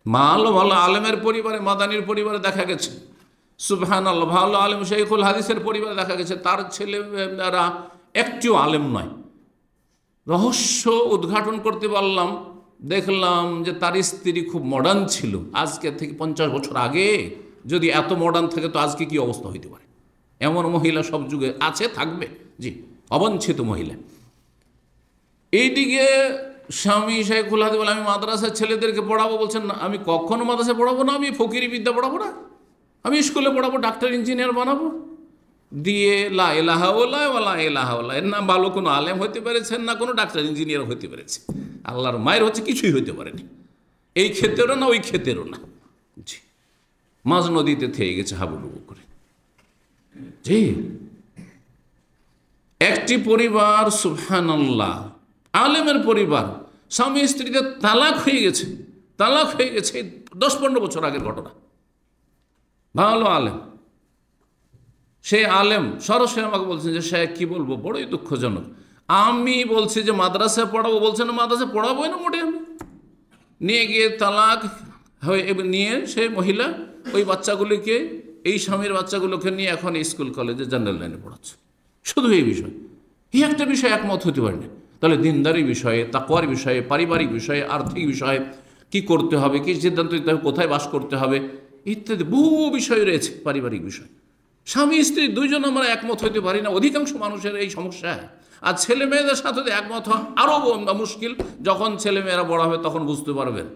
Speaker 1: ভালো ভালো আলেমের পরিবারে, মাদানির পরিবারে দেখা গেছে সুবহানাল্লাহ, ভালো আলেম শাইখুল হাদিসের পরিবারে দেখা গেছে তার ছেলেরা একটিও আলেম নয়। রহস্য উদ্ঘাটন করতে পারলাম, দেখলাম যে তার স্ত্রী খুব মডার্ন ছিল। আজকে থেকে 50 বছর আগে যদি এত মডার্ন থাকে তো আজকে কি অবস্থা হইতে পারে? এমন মহিলা সব যুগে আছে, থাকবে, জি, অবাঞ্ছিত মহিলা। এইদিকে স্বামী শাইখুল হাদিস বলে আমি মাদ্রাসার ছেলেদেরকে পড়াবো, বলছেন না আমি কখনো মাদ্রাসায় পড়াবো না, আমি ফকিরি বিদ্যা পড়াবো না, আমি স্কুলে পড়াবো, ডাক্তার ইঞ্জিনিয়ার বানাবো। দিয়ে লা ইলাহা ইল্লাল্লাহ ওয়া লা ইলাহা ইল্লাল্লাহ, এর না ভালো কোনো আলেম হইতে পেরেছেন, না কোনো ডাক্তার ইঞ্জিনিয়ার হইতে পেরেছে। আল্লাহর মায়ের হচ্ছে কিছুই হইতে পারেনি, এই ক্ষেত্রেও না ওই ক্ষেত্রেও না। জি, মাঝ নদীতে থেকে গেছে হাবুডুবু করে। জি, একটি পরিবার সুবহানাল্লাহ আলেমের পরিবার, স্বামী স্ত্রীতে তালাক হয়ে গেছে, তালাক হয়ে গেছে 10-15 বছর আগের ঘটনা। ভালো আলেম, সে আলেম সরাসরি আমাকে বলছেন যে সে কি বলবো, বড়ই দুঃখজনক। আমি বলছি যে মাদ্রাসায় পড়াবো, বলছে না মাদ্রাসায় পড়াবোই না মোটে। আমি নিয়ে গিয়ে তালাক হয়ে নিয়ে সে মহিলা ওই বাচ্চাগুলিকে, এই স্বামীর বাচ্চাগুলোকে নিয়ে এখন স্কুল কলেজে জেনারেল লাইনে পড়াচ্ছে। শুধু এই বিষয়, এই একটা বিষয় একমত হতে পারে না। তাহলে দিনদারি বিষয়ে, তাকওয়ার বিষয়ে, পারিবারিক বিষয়ে, আর্থিক বিষয়ে কি করতে হবে, কি সিদ্ধান্ত নিতে হবে, কোথায় বাস করতে হবে ইত্যাদি বহু বিষয় রয়েছে। পারিবারিক বিষয়, স্বামী স্ত্রী দুইজন আমরা একমত হইতে পারি না, অধিকাংশ মানুষের এই সমস্যা। আর ছেলে মেয়েদের সাথে একমত হওয়া আরও মুশকিল, যখন ছেলে মেয়েরা বড় হবে তখন বুঝতে পারবেন।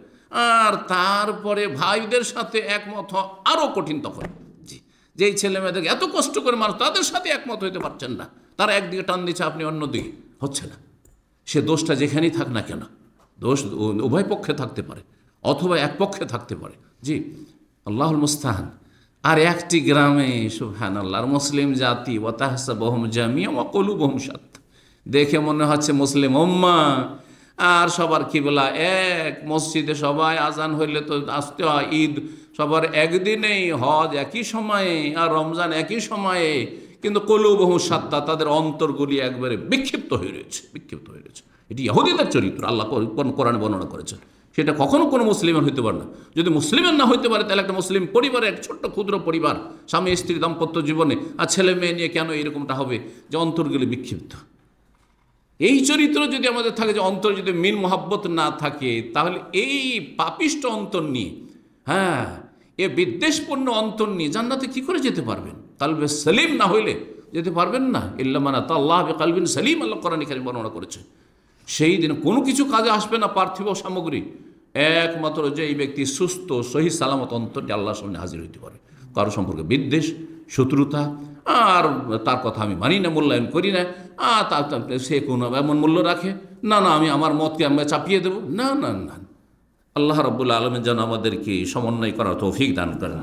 Speaker 1: আর তারপরে ভাইদের সাথে একমত হওয়া আরও কঠিন তখন। জি, যেই ছেলে মেয়েদেরকে এত কষ্ট করে মানুষ, তাদের সাথে একমত হইতে পারছেন না, তারা একদিকে টান দিচ্ছে, আপনি অন্যদিকে, হচ্ছে না। সে দোষটা যেখানেই থাক না কেন, দোষ উভয় পক্ষে থাকতে পারে অথবা এক পক্ষে থাকতে পারে। জি, আল্লাহুল মুস্তাহান। আর একটি গ্রামে সুবহানাল্লাহ মুসলিম জাতি, ওয়া তাহসাবুহুম জামিআ ওয়া কুলুবুহুম শাত্তা, দেখে মনে হচ্ছে মুসলিম উম্মাহ আর সবার কিবলা এক, মসজিদে সবাই আজান হইলে তো আসতে হয়, ঈদ সবার একদিনেই, হজ একই সময়ে, আর রমজান একই সময়ে, কিন্তু কুলুবুহুম শাত্তা, তাদের অন্তরগুলি একবারে বিক্ষিপ্ত হয়ে রয়েছে, বিক্ষিপ্ত হয়ে রয়েছে। এটি ইহুদিদের চরিত্র, আল্লাহ কোরআনে বর্ণনা করেছেন। সেটা কখনো কোনো মুসলিমের হইতে পারে না। যদি মুসলিমের না হইতে পারে তাহলে একটা মুসলিম পরিবারে, এক ছোট্ট ক্ষুদ্র পরিবার, স্বামী স্ত্রী দাম্পত্য জীবনে, আর ছেলে মেয়ে নিয়ে কেন এরকমটা হবে যে অন্তরগুলি বিক্ষিপ্ত? এই চরিত্র যদি আমাদের থাকে, যে অন্তর যদি মিন মোহাব্বত না থাকে, তাহলে এই পাপিষ্ট অন্তর নিয়ে, হ্যাঁ, এ বিদ্বেষপূর্ণ অন্তর নিয়ে জান্নাতে কি করে যেতে পারবেন? কালবে সালিম না হইলে যেতে পারবেন না। ইল্লা মান আতাল্লাহ বিকালবিন সালিম, আল্লাহ কোরআনে কারীমে বর্ণনা করেছে। সেই দিন কোনো কিছু কাজে আসবে না পার্থিব সামগ্রী, একমাত্র যে এই ব্যক্তি সুস্থ সহি সালামত অন্তরটি আল্লাহর সামনে হাজির হইতে পারে। কারো সম্পর্কে বিদ্বেষ, শত্রুতা, আর তার কথা আমি মানি না, মূল্যায়ন করি না, আর সে কোনো এমন মূল্য রাখে না, না আমি আমার মতকে আমি চাপিয়ে দেবো, না না না। আল্লাহ রাব্বুল আলামিন যেন আমাদেরকে সমন্বয় করার তৌফিক দান করেন।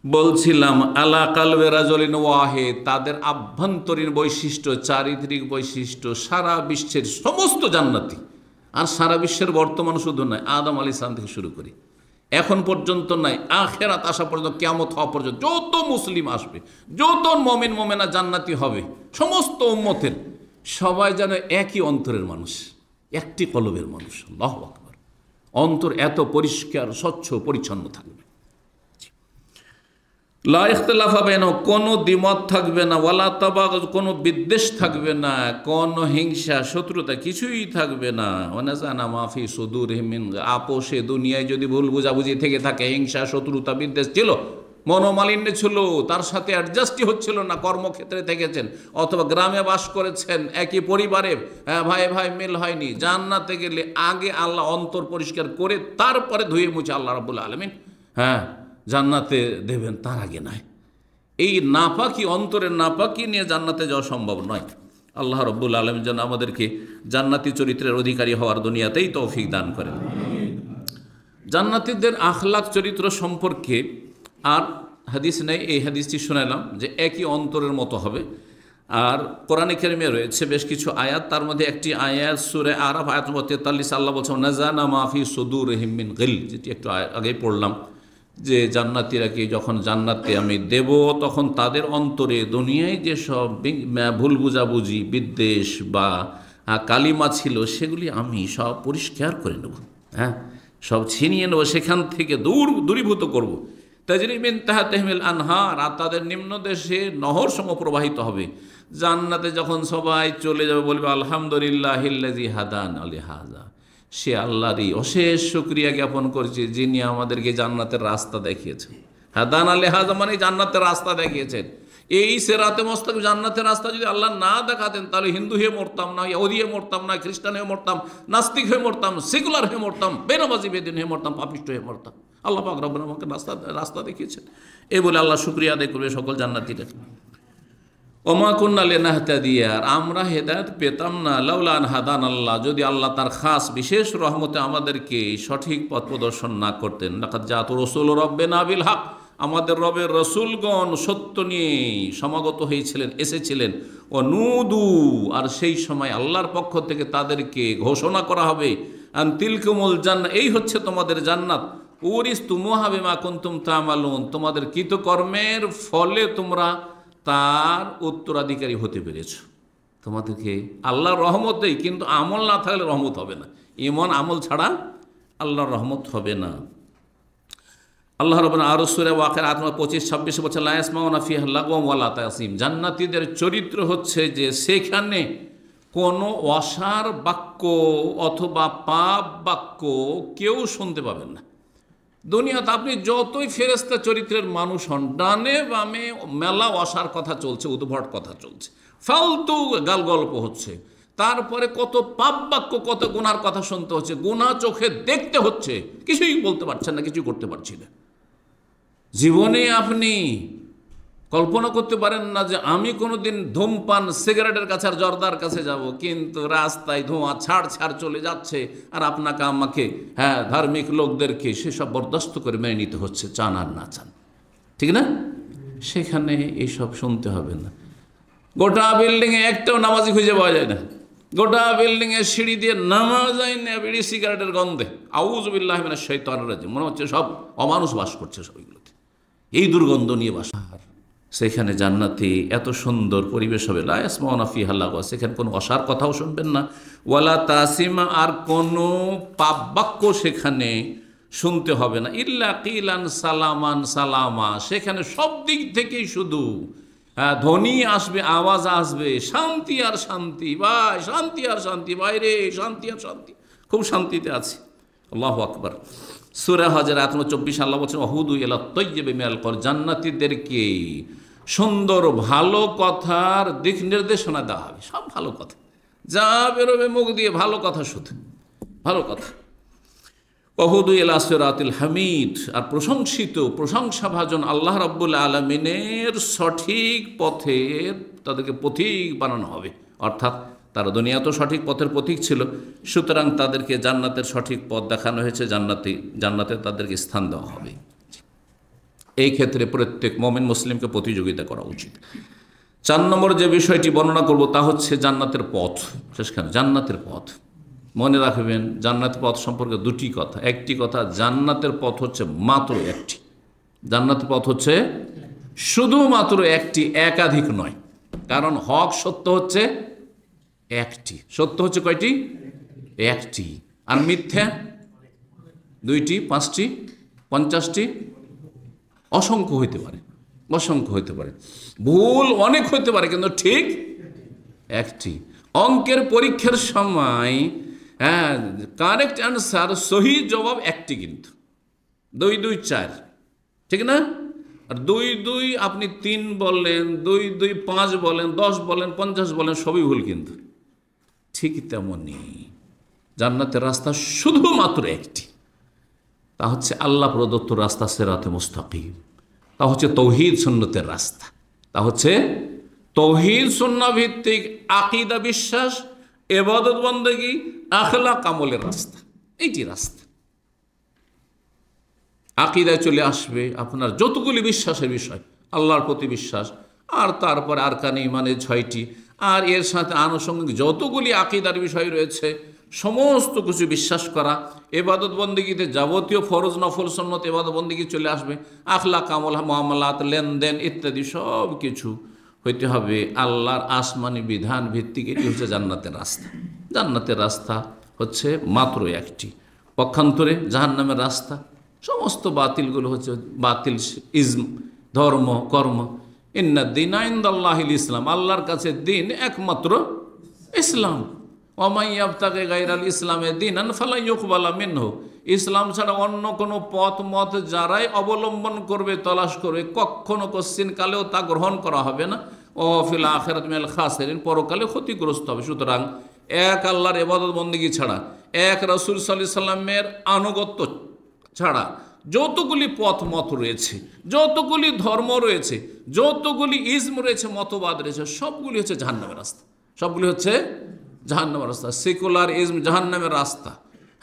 Speaker 1: বলছিলাম আলা কালবে রাজুলিন ওয়াহিদ, তাদের আভ্যন্তরীণ বৈশিষ্ট্য, চারিত্রিক বৈশিষ্ট্য সারা বিশ্বের সমস্ত জান্নাতি, আর সারা বিশ্বের বর্তমান শুধু নয়, আদম আলাইহিস সালাম থেকে শুরু করি এখন পর্যন্ত নাই, আখিরাত আসা পর্যন্ত, কিয়ামত হওয়া পর্যন্ত যত মুসলিম আসবে, যত মুমিন মুমিনা জান্নাতি হবে, সমস্ত উম্মতের সবাই যেন একই অন্তরের মানুষ, একটি কলবের মানুষ। আল্লাহু আকবার। অন্তর এত পরিষ্কার, স্বচ্ছ, পরিচ্ছন্ন থাকবে। লা ইখতিলাফা বাইনাহুম, কোনো দ্বিমত থাকবে না, ওয়ালা তাবাগুজ, কোনো বিদ্বেষ থাকবে না, কোনো হিংসা শত্রুতা কিছুই থাকবে না। ওয়ানাজানা মা ফি সুদুরিহিম মিন, আপোষে দুনিয়ায় যদি ভুল বুঝাবুঝি থেকে থাকে, হিংসা শত্রুতা বিদ্বেষ ছিল, মনোমালিন্য ছিল, তার সাথে অ্যাডজাস্টই হচ্ছিল না, কর্মক্ষেত্রে থেকেছেন অথবা গ্রামে বাস করেছেন, একই পরিবারে, হ্যাঁ ভাই ভাই মিল হয়নি, জান্নাতে গেলে আগে আল্লাহ অন্তর পরিষ্কার করে তারপরে ধুয়ে মুছে আল্লাহ রাব্বুল আলামিন হ্যাঁ জান্নাতে দেবেন, তার আগে নয়। এই নাপাকি, অন্তরের নাপাকি নিয়ে জান্নাতে যাওয়া সম্ভব নয়। আল্লাহ রাব্বুল আলামিন যেন আমাদেরকে জান্নাতি চরিত্রের অধিকারী হওয়ার দুনিয়াতেই তৌফিক দান করেন। জান্নাতীদের আখলাক চরিত্র সম্পর্কে আর হাদিস নেই, এই হাদিসটি শুনাইলাম যে একই অন্তরের মতো হবে। আর কোরআনে কারিমে রয়েছে বেশ কিছু আয়াত, তার মধ্যে একটি আয়াত সূরা আরাফ আয়াত নম্বর 43, আল্লাহ বলছেন নাযানা মা ফি সুদুরিহিম মিন গিল, যেটি একটু আগেই পড়লাম, যে জান্নাতীরাকে যখন জান্নাতে আমি দেব তখন তাদের অন্তরে দুনিয়ায় যেসব ভুল বুঝাবুঝি, বিদ্বেষ বা কালিমা ছিল সেগুলি আমি সব পরিষ্কার করে নেব, হ্যাঁ, সব ছিনিয়ে নেব, সেখান থেকে দূরীভূত করব। তাজরি মিন তাহতিহিল আনহার, আর তাদের নিম্নদেশে নহর সম প্রবাহিত হবে। জান্নাতে যখন সবাই চলে যাবে বলবে আলহামদুলিল্লাহিল্লাযী হাদানা লিহাযা, সে আল্লাহরই অশেষ শুকরিয়া জ্ঞাপন করছে যিনি আমাদেরকে জান্নাতের রাস্তা দেখিয়েছেন। হাদানা লিহাযা মানে জান্নাতের রাস্তা দেখিয়েছেন। এই সিরাতে মুস্তাকিম জান্নাতের রাস্তা যদি আল্লাহ না দেখাতেন তাহলে হিন্দু হয়ে মরতাম না, ইহুদি হয়ে মরতাম না, খ্রিস্টান হয়ে মরতাম, নাস্তিক হয়ে মরতাম, সেকুলার হয়ে মরতাম, বেনামাজি বেদিন হয়ে মরতাম, পাপিষ্ট হয়ে মরতাম। আল্লাহ পাক রব্বুল আমাকে রাস্তা দেখিয়েছেন। এই বলে আল্লাহ শুকরিয়া আদায় করবে সকল জান্নাতীরা। ওমা কুন্না লিনাহতাদিয়া, আর আমরা হেদায়েত পেতাম না লাউলা আন হাদানাল্লাহ, যদি আল্লাহ তার খাস বিশেষ রহমতে আমাদেরকে সঠিক পথ প্রদর্শন না করতেন। লাকাদ জাআত রাসূল রাব্বিনা বিল হক, আমাদের রবের রসুলগণ সত্য নিয়ে সমাগত হয়েছিলেন, এসেছিলেন। ও নুদু, আর সেই সময় আল্লাহর পক্ষ থেকে তাদেরকে ঘোষণা করা হবে আন তিলকুমুল জান্নাহ, এই হচ্ছে তোমাদের জান্নাত। উরিসতুমুহা বিমা কুনতুম তা'মালুন, তোমাদের কৃতকর্মের ফলে তোমরা তার উত্তরাধিকারী হতে পেরেছ। তোমাদেরকে আল্লাহর রহমতেই, কিন্তু আমল না থাকলে রহমত হবে না। ঈমান আমল ছাড়া আল্লাহর রহমত হবে না। আল্লাহ রাব্বুল আরো সূরা ওয়াকিয়া আয়াত 25-26 বলছেন লা ইয়াসমাউনা ফিহা লাগওয়ান ওয়ালা তাসিম, জান্নাতীদের চরিত্র হচ্ছে যে সেখানে কোনো অসার বাক্য অথবা পাপ বাক্য কেউ শুনতে পাবেন না। দুনিয়াতে আপনি যতই ফেরেশতা চরিত্রের মানুষ হন, ডানে বামে মেলা অসার কথা চলছে, উদ্ভট কথা চলছে, ফালতু গালগল্প হচ্ছে, তারপরে কত পাপ বাক্য, কত গুনার কথা শুনতে হচ্ছে, গুনাহ চোখে দেখতে হচ্ছে, কিছুই বলতে পারছেন না, কিছু করতে পারছি না। জীবনে আপনি কল্পনা করতে পারেন না যে আমি কোনোদিন ধূমপান সিগারেটের কাছে আর জর্দার কাছে যাব, কিন্তু রাস্তায় ধোঁয়া ছাড় চলে যাচ্ছে, আর আপনাকে আমাকে, হ্যাঁ, ধার্মিক লোকদেরকে সেসব বরদাস্ত করে মেনে নিতে হচ্ছে, চান আর না চান, ঠিক না? সেখানে এইসব শুনতে হবে না। গোটা বিল্ডিংয়ে একটাও নামাজি খুঁজে পাওয়া যায় না, গোটা বিল্ডিংয়ের সিঁড়ি দিয়ে নামা যায় না বিড়ি সিগারেটের গন্ধে। আউযু বিল্লাহি মিনাশ শাইতানির রাজিম, মনে হচ্ছে সব অমানুষ বাস করছে সবগুলোতে, এই দুর্গন্ধ নিয়ে বাস। সেখানে জান্নাতে এত সুন্দর পরিবেশ হবে, লা ইয়াসমাউনা ফিহা লাগওয়া, সেখানে কোনো অসার কথাও শুনবেন না, ওয়ালা তাসিমা, আর কোনো পাপ বাক্য সেখানে শুনতে হবে না, ইল্লা কিলান সালামান সালামা, সেখানে সব দিক থেকেই শুধু ধ্বনি আসবে, আওয়াজ আসবে, শান্তি আর শান্তি, ভাই শান্তি আর শান্তি, বাইরে শান্তি আর শান্তি, খুব শান্তিতে আছে। আল্লাহু আকবার। সূরা হজের আয়াত 24 আল্লাহ বলছেন ওয়াহুদু ইলা তাইয়্যিবি মিনাল কওল, জান্নাতীদেরকে সুন্দর ভালো কথার দিক নির্দেশনা দেওয়া হবে। সব ভালো কথা যা বেরোবে মুখ দিয়ে, ভালো কথা, শুধু ভালো কথা। ওয়াহুদু ইলা সিরাতিল হামিদ, আর প্রশংসিত প্রশংসাভাজন আল্লাহ রাব্বুল আলামিনের সঠিক পথের তাদেরকে পথিক বানানো হবে। অর্থাৎ তারা দুনিয়া তো সঠিক পথের পথিক ছিল, সুতরাং তাদেরকে জান্নাতের সঠিক পথ দেখানো হয়েছে, জান্নাতে তাদেরকে স্থান দেওয়া হবে। এই ক্ষেত্রে প্রত্যেক মুমিন মুসলিমকে প্রতিযোগিতা করা উচিত। 4 নম্বর যে বিষয়টি বর্ণনা করব তা হচ্ছে জান্নাতের পথ। সেখানে জান্নাতের পথ মনে রাখবেন, জান্নাতের পথ সম্পর্কে দুটি কথা। একটি কথা, জান্নাতের পথ হচ্ছে মাত্র একটি, জান্নাতের পথ হচ্ছে শুধুমাত্র একটি, একাধিক নয়। কারণ হক সত্য হচ্ছে একটি, সত্য হচ্ছে কয়টি? একটি। আর মিথ্যা 2টি, 5টি, 50টি, অসংখ্য হইতে পারে, অসংখ্য হইতে পারে, ভুল অনেক হইতে পারে, কিন্তু ঠিক একটি। অঙ্কের পরীক্ষার সময় কারেক্ট অ্যান্সার, সহি জবাব একটি, কিন্তু 2 2 4, ঠিক না? আর 2 2 আপনি 3 বললেন, 2 2 5 বলেন, 10 বলেন, 50 বলেন, সবই ভুল। কিন্তু ঠিক তেমনই জান্নাতের রাস্তা শুধুমাত্র একটি, তা হচ্ছে আল্লাহ প্রদত্ত রাস্তা, সিরাতে মুস্তাকিম। তা হচ্ছে তৌহিদ সুন্নতের রাস্তা, তা হচ্ছে তৌহিদ সুন্নাহ ভিত্তিক আকীদা, বিশ্বাস, ইবাদত বন্দেগী, আখলাক, আমলের রাস্তা। এইটি রাস্তা। আকীদায় চলে আসবে আপনার যতগুলি বিশ্বাসের বিষয়, আল্লাহর প্রতি বিশ্বাস, আর তারপরে আরকানে ইমানের 6টি, আর এর সাথে আনুষঙ্গিক যতগুলি আকীদার বিষয় রয়েছে, সমস্ত কিছু বিশ্বাস করা, এবাদত বন্দেগীতে যাবতীয় ফরজ নফল সুন্নত এবাদত বন্দেগী চলে আসবে, আখলাক আমল মুআমালাত লেনদেন ইত্যাদি সব কিছু হইতে হবে আল্লাহর আসমানি বিধান ভিত্তিক। এটি হচ্ছে জান্নাতের রাস্তা। জান্নাতের রাস্তা হচ্ছে মাত্র একটি, পক্ষান্তরে জাহান্নামের রাস্তা সমস্ত বাতিলগুলো হচ্ছে বাতিল ইজম, ধর্ম, কর্ম। ইন্না দীনা ইনদাল্লাহিল ইসলাম, আল্লাহর কাছে দিন একমাত্র ইসলাম। ওয়া মান ইয়াবতাগি গায়রাল ইসলামে দীনান ফালা ইউকবালা মিনহু, ইসলাম ছাড়া অন্য কোনো পথ মত যারাই অবলম্বন করবে, তলাশ করবে, কখনো কোশ্চিন কালেও তা গ্রহণ করা হবে না। ও ফিল আখিরাতি মিনাল খাসিরিন, পরকালে ক্ষতিগ্রস্ত হবে। সুতরাং এক আল্লাহর ইবাদত বন্দেগী ছাড়া, এক রাসূল সাল্লাল্লাহু আলাইহি সাল্লামের আনুগত্য ছাড়া যতগুলি পথ মত রয়েছে, যতগুলি ধর্ম রয়েছে, যতগুলি ইজম রয়েছে, মতবাদ রয়েছে, সবগুলি হচ্ছে জাহান্নামের রাস্তা। সবগুলি হচ্ছে জাহান্নামের রাস্তা। সেকুলার ইজম জাহান্নামের রাস্তা,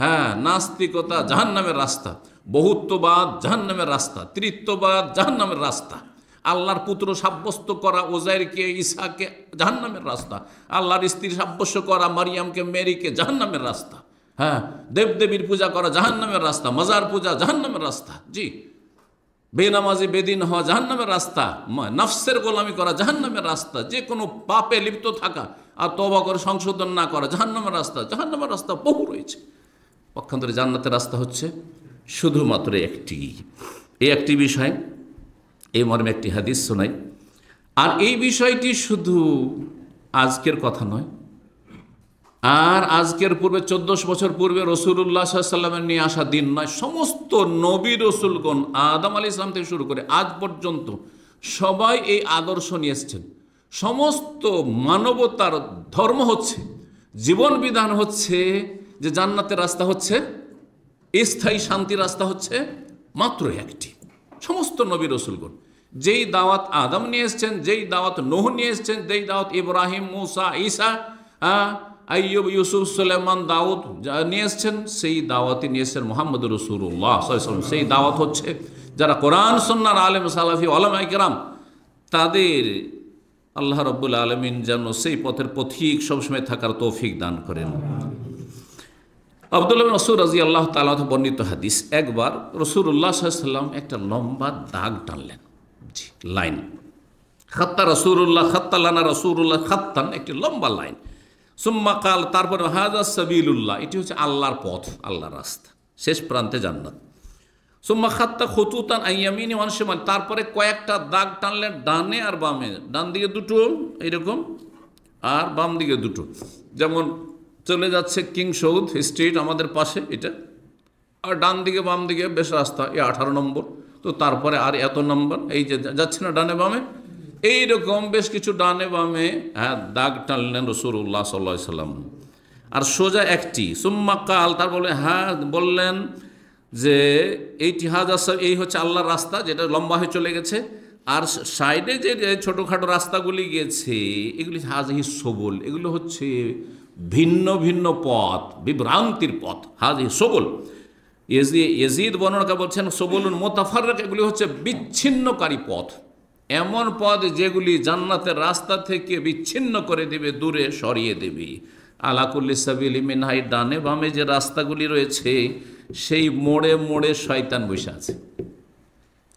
Speaker 1: হ্যাঁ, নাস্তিকতা জাহান্নামের রাস্তা, বহুত্ববাদ জাহান্নামের রাস্তা, তৃতীয়বাদ জাহান্নামের রাস্তা, আল্লাহর পুত্র সাব্যস্ত করা ওজাইরকে ঈসাকে জাহান্নামের রাস্তা, আল্লাহর স্ত্রী সাব্যস্ত করা মারিয়ামকে মেরিকে জাহান্নামের রাস্তা, হ্যাঁ, দেবদেবীর পূজা করা জাহান্নামের রাস্তা, মাজার পূজা জাহান্নামের রাস্তা, জি, বেনামাজি বেদিন হওয়া জাহান্নামের রাস্তা, নফসের গোলামি করা জাহান্নামের রাস্তা, যে কোনো পাপে লিপ্ত থাকা আর তওবা করে সংশোধন না করা জাহান্নামের রাস্তা। জাহান্নামের রাস্তা বহু রয়েছে। পক্ষান্তরে জান্নাতের রাস্তা হচ্ছে শুধুমাত্র একটি। এই একটি বিষয়, এই মর্মে একটি হাদিস শোনাই। আর এই বিষয়টি শুধু আজকের কথা নয়, আর আজকের পূর্বে 1400 বছর পূর্বে রাসূলুল্লাহ সাল্লাল্লাহু আলাইহি ওয়াসাল্লামের নিয়ে আসা দিন নয়। সমস্ত নবী রসুলগণ আদম আলাইহিস সালাম থেকে শুরু করে আজ পর্যন্ত সবাই এই আদর্শ নিয়ে এসেছেন। সমস্ত মানবতার ধর্ম হচ্ছে, জীবন বিধান হচ্ছে যে জান্নাতের রাস্তা হচ্ছে, স্থায়ী শান্তির রাস্তা হচ্ছে মাত্র একটি। সমস্ত নবী রসুলগণ যেই দাওয়াত আদম নিয়ে এসছেন, যেই দাওয়াত নূহ নিয়ে এসছেন, যেই দাওয়াত ইব্রাহিম, মুসা, ঈসা, আইয়ুব, ইউসুফ, সুলাইমান, দাউদ নিয়ে এসছেন, সেই দাওয়াতই নিয়ে এসছেন মুহাম্মদুর রাসূলুল্লাহ সাল্লাল্লাহু আলাইহি ওয়াসাল্লাম। সেই দাওয়াত হচ্ছে যারা কোরআন সুন্নাহর আলেম সালাফি উলামায়ে কেরাম, তাদের আল্লাহ রাব্বুল আলামিন যেন সেই পথের পথিক সবসময় থাকার তৌফিক দান করেন। আব্দুল্লাহ বিন মাসউদ রাদিয়াল্লাহু তাআলা বর্ণিত হাদিস, একবার রাসূলুল্লাহ সাল্লাল্লাহু আলাইহি ওয়াসাল্লাম একটা লম্বা দাগ টানলেন, জি, লাইন, খাত্তা রাসূলুল্লাহ, খাত্তা লানা রাসূলুল্লাহ খাত্তান, একটি লম্বা লাইন। সুম্মা কাল, তারপরে হাযা সাবিলুল্লাহ, এটি হচ্ছে আল্লাহর পথ, আল্লাহর রাস্তা, শেষ প্রান্তে জান্নাত। সুম্মা খাত্তা খুতুতান আন ইয়ামিনি ওয়া আন শিমাল, তারপরে কয়েকটা দাগ টানলেন ডানে আর বামে, ডান দিকে দুটো এইরকম আর বাম দিকে দুটো, যেমন চলে যাচ্ছে কিং সৌদ স্ট্রিট আমাদের পাশে এটা, আর ডান দিকে বাম দিকে বেশ রাস্তা, এই 18 নম্বর, তো তারপরে আর এত নম্বর, এই যে যাচ্ছে না ডানে বামে, এইরকম বেশ কিছু ডানে বামে, হ্যাঁ, দাগ টানলেন রাসূলুল্লাহ সাল্লাল্লাহু আলাইহি ওয়াসাল্লাম। আর সোজা একটি। সুম্মা কাল, তার বলে, হ্যাঁ, বললেন যে এইটি হাযা, এই হচ্ছে আল্লাহর রাস্তা যেটা লম্বা হয়ে চলে গেছে, আর সাইডে যে ছোটোখাটো রাস্তাগুলি গেছে এগুলি হাযিহি সবুল, এগুলো হচ্ছে ভিন্ন ভিন্ন পথ, বিভ্রান্তির পথ, হাযিহি সবুল। ইয়াজিদ বর্ণনা বলছেন সবুলুন মুতাফাররিক, এগুলি হচ্ছে বিচ্ছিন্নকারী পথ, এমন পথ যেগুলি জান্নাতের রাস্তা থেকে বিচ্ছিন্ন করে দেবে, দূরে সরিয়ে দেবে। আলা কুল্লি সাবিলি মিনহা, ডানে বামে যে রাস্তাগুলি রয়েছে সেই মোড়ে মোড়ে শয়তান বসে আছে,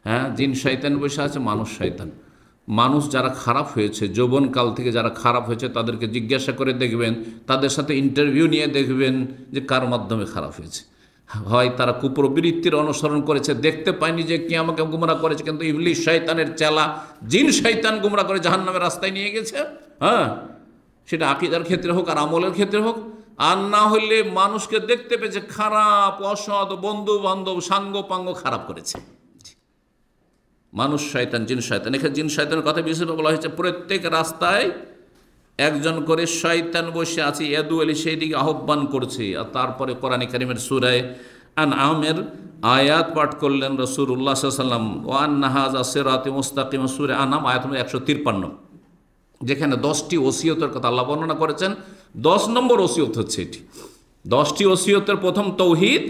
Speaker 1: হ্যাঁ, জিন শয়তান বসে আছে, মানুষ শয়তান। মানুষ যারা খারাপ হয়েছে, যৌবনকাল থেকে যারা খারাপ হয়েছে তাদেরকে জিজ্ঞাসা করে দেখবেন, তাদের সাথে ইন্টারভিউ নিয়ে দেখবেন যে কার মাধ্যমে খারাপ হয়েছে। হয় তারা কুপ্রবৃত্তির অনুসরণ করেছে, দেখতে পায়নি যে কে আমাকে গুমরা করেছে, কিন্তু ইবলিস শয়তানের চেলা জিন শয়তান গুমরা করে জাহান্নামের রাস্তায় নিয়ে গেছে, হ্যাঁ, সেটা আকীদার ক্ষেত্রে হোক আর আমলের ক্ষেত্রে হোক। আর না হলে মানুষকে দেখতে পেয়েছে খারাপ, অসৎ, বন্ধু বান্ধব সাঙ্গ পাঙ্গ খারাপ করেছে, মানুষ শয়তান, জিন শয়তান। এখানে জিন শয়তানের কথা বিশেষভাবে বলা হয়েছে, প্রত্যেক রাস্তায় একজন করে শয়তান বসে আছে, ইয়াদু আলী সেই দিকে আহ্বান করছে। আর তারপরে কোরআন কারীমের সূরা আনআমের আয়াত পাঠ করলেন রাসূলুল্লাহ সাল্লাল্লাহু আলাইহি ওয়াসাল্লাম, ওয়া আন্না হাযা সিরাতি মুস্তাকিম, সূরা আনআম আয়াত নম্বর 153, যেখানে 10টি ওসিয়তের কথা আল্লাহ বর্ণনা করেছেন। 10 নম্বর ওসিয়ত হচ্ছে এটি। 10টি ওসিয়তের প্রথম তৌহিদ,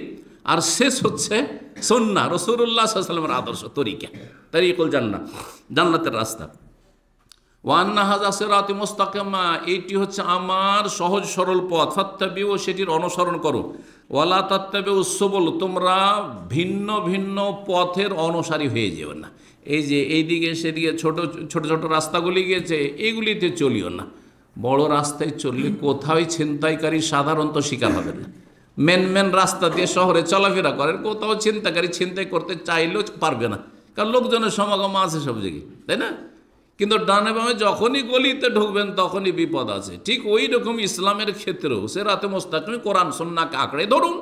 Speaker 1: আর শেষ হচ্ছে সুন্নাহ, রাসূলুল্লাহ সাল্লাল্লাহু আলাইহি ওয়াসাল্লামের আদর্শ, তরিকুল জান্নাহ, জান্নাতের রাস্তা। ওয়ান্না হাযা সিরাতি মুস্তাকিমা, এইটি হচ্ছে আমার সহজ সরল পথ, ফাত্তাবিউ, সেটির অনুসরণ করো, ওয়ালা তাত্তাবিউস সুবুল, তোমরা ভিন্ন ভিন্ন পথের অনুসারী হয়ে যেও না। এই যে এইদিকে সেদিকে ছোট ছোট ছোট রাস্তাগুলি গিয়েছে, এইগুলিতে চলিও না। বড় রাস্তায় চললে কোথাও ছিনতাইকারী সাধারণত শিকার হবে না। মেন রাস্তা দিয়ে শহরে চলাফেরা করেন, কোথাও ছিনতাই করতে চাইলেও পারবে না, কারণ লোকজনের সমাগম আছে সব জায়গায়, তাই না? কিন্তু ডানে বামে যখনই গলিতে ঢুকবেন তখনই বিপদ আছে। ঠিক ওই রকম ইসলামের ক্ষেত্রেও সিরাতে মুস্তাকিম, কোরআন সুন্নাহকে আঁকড়ে ধরুন,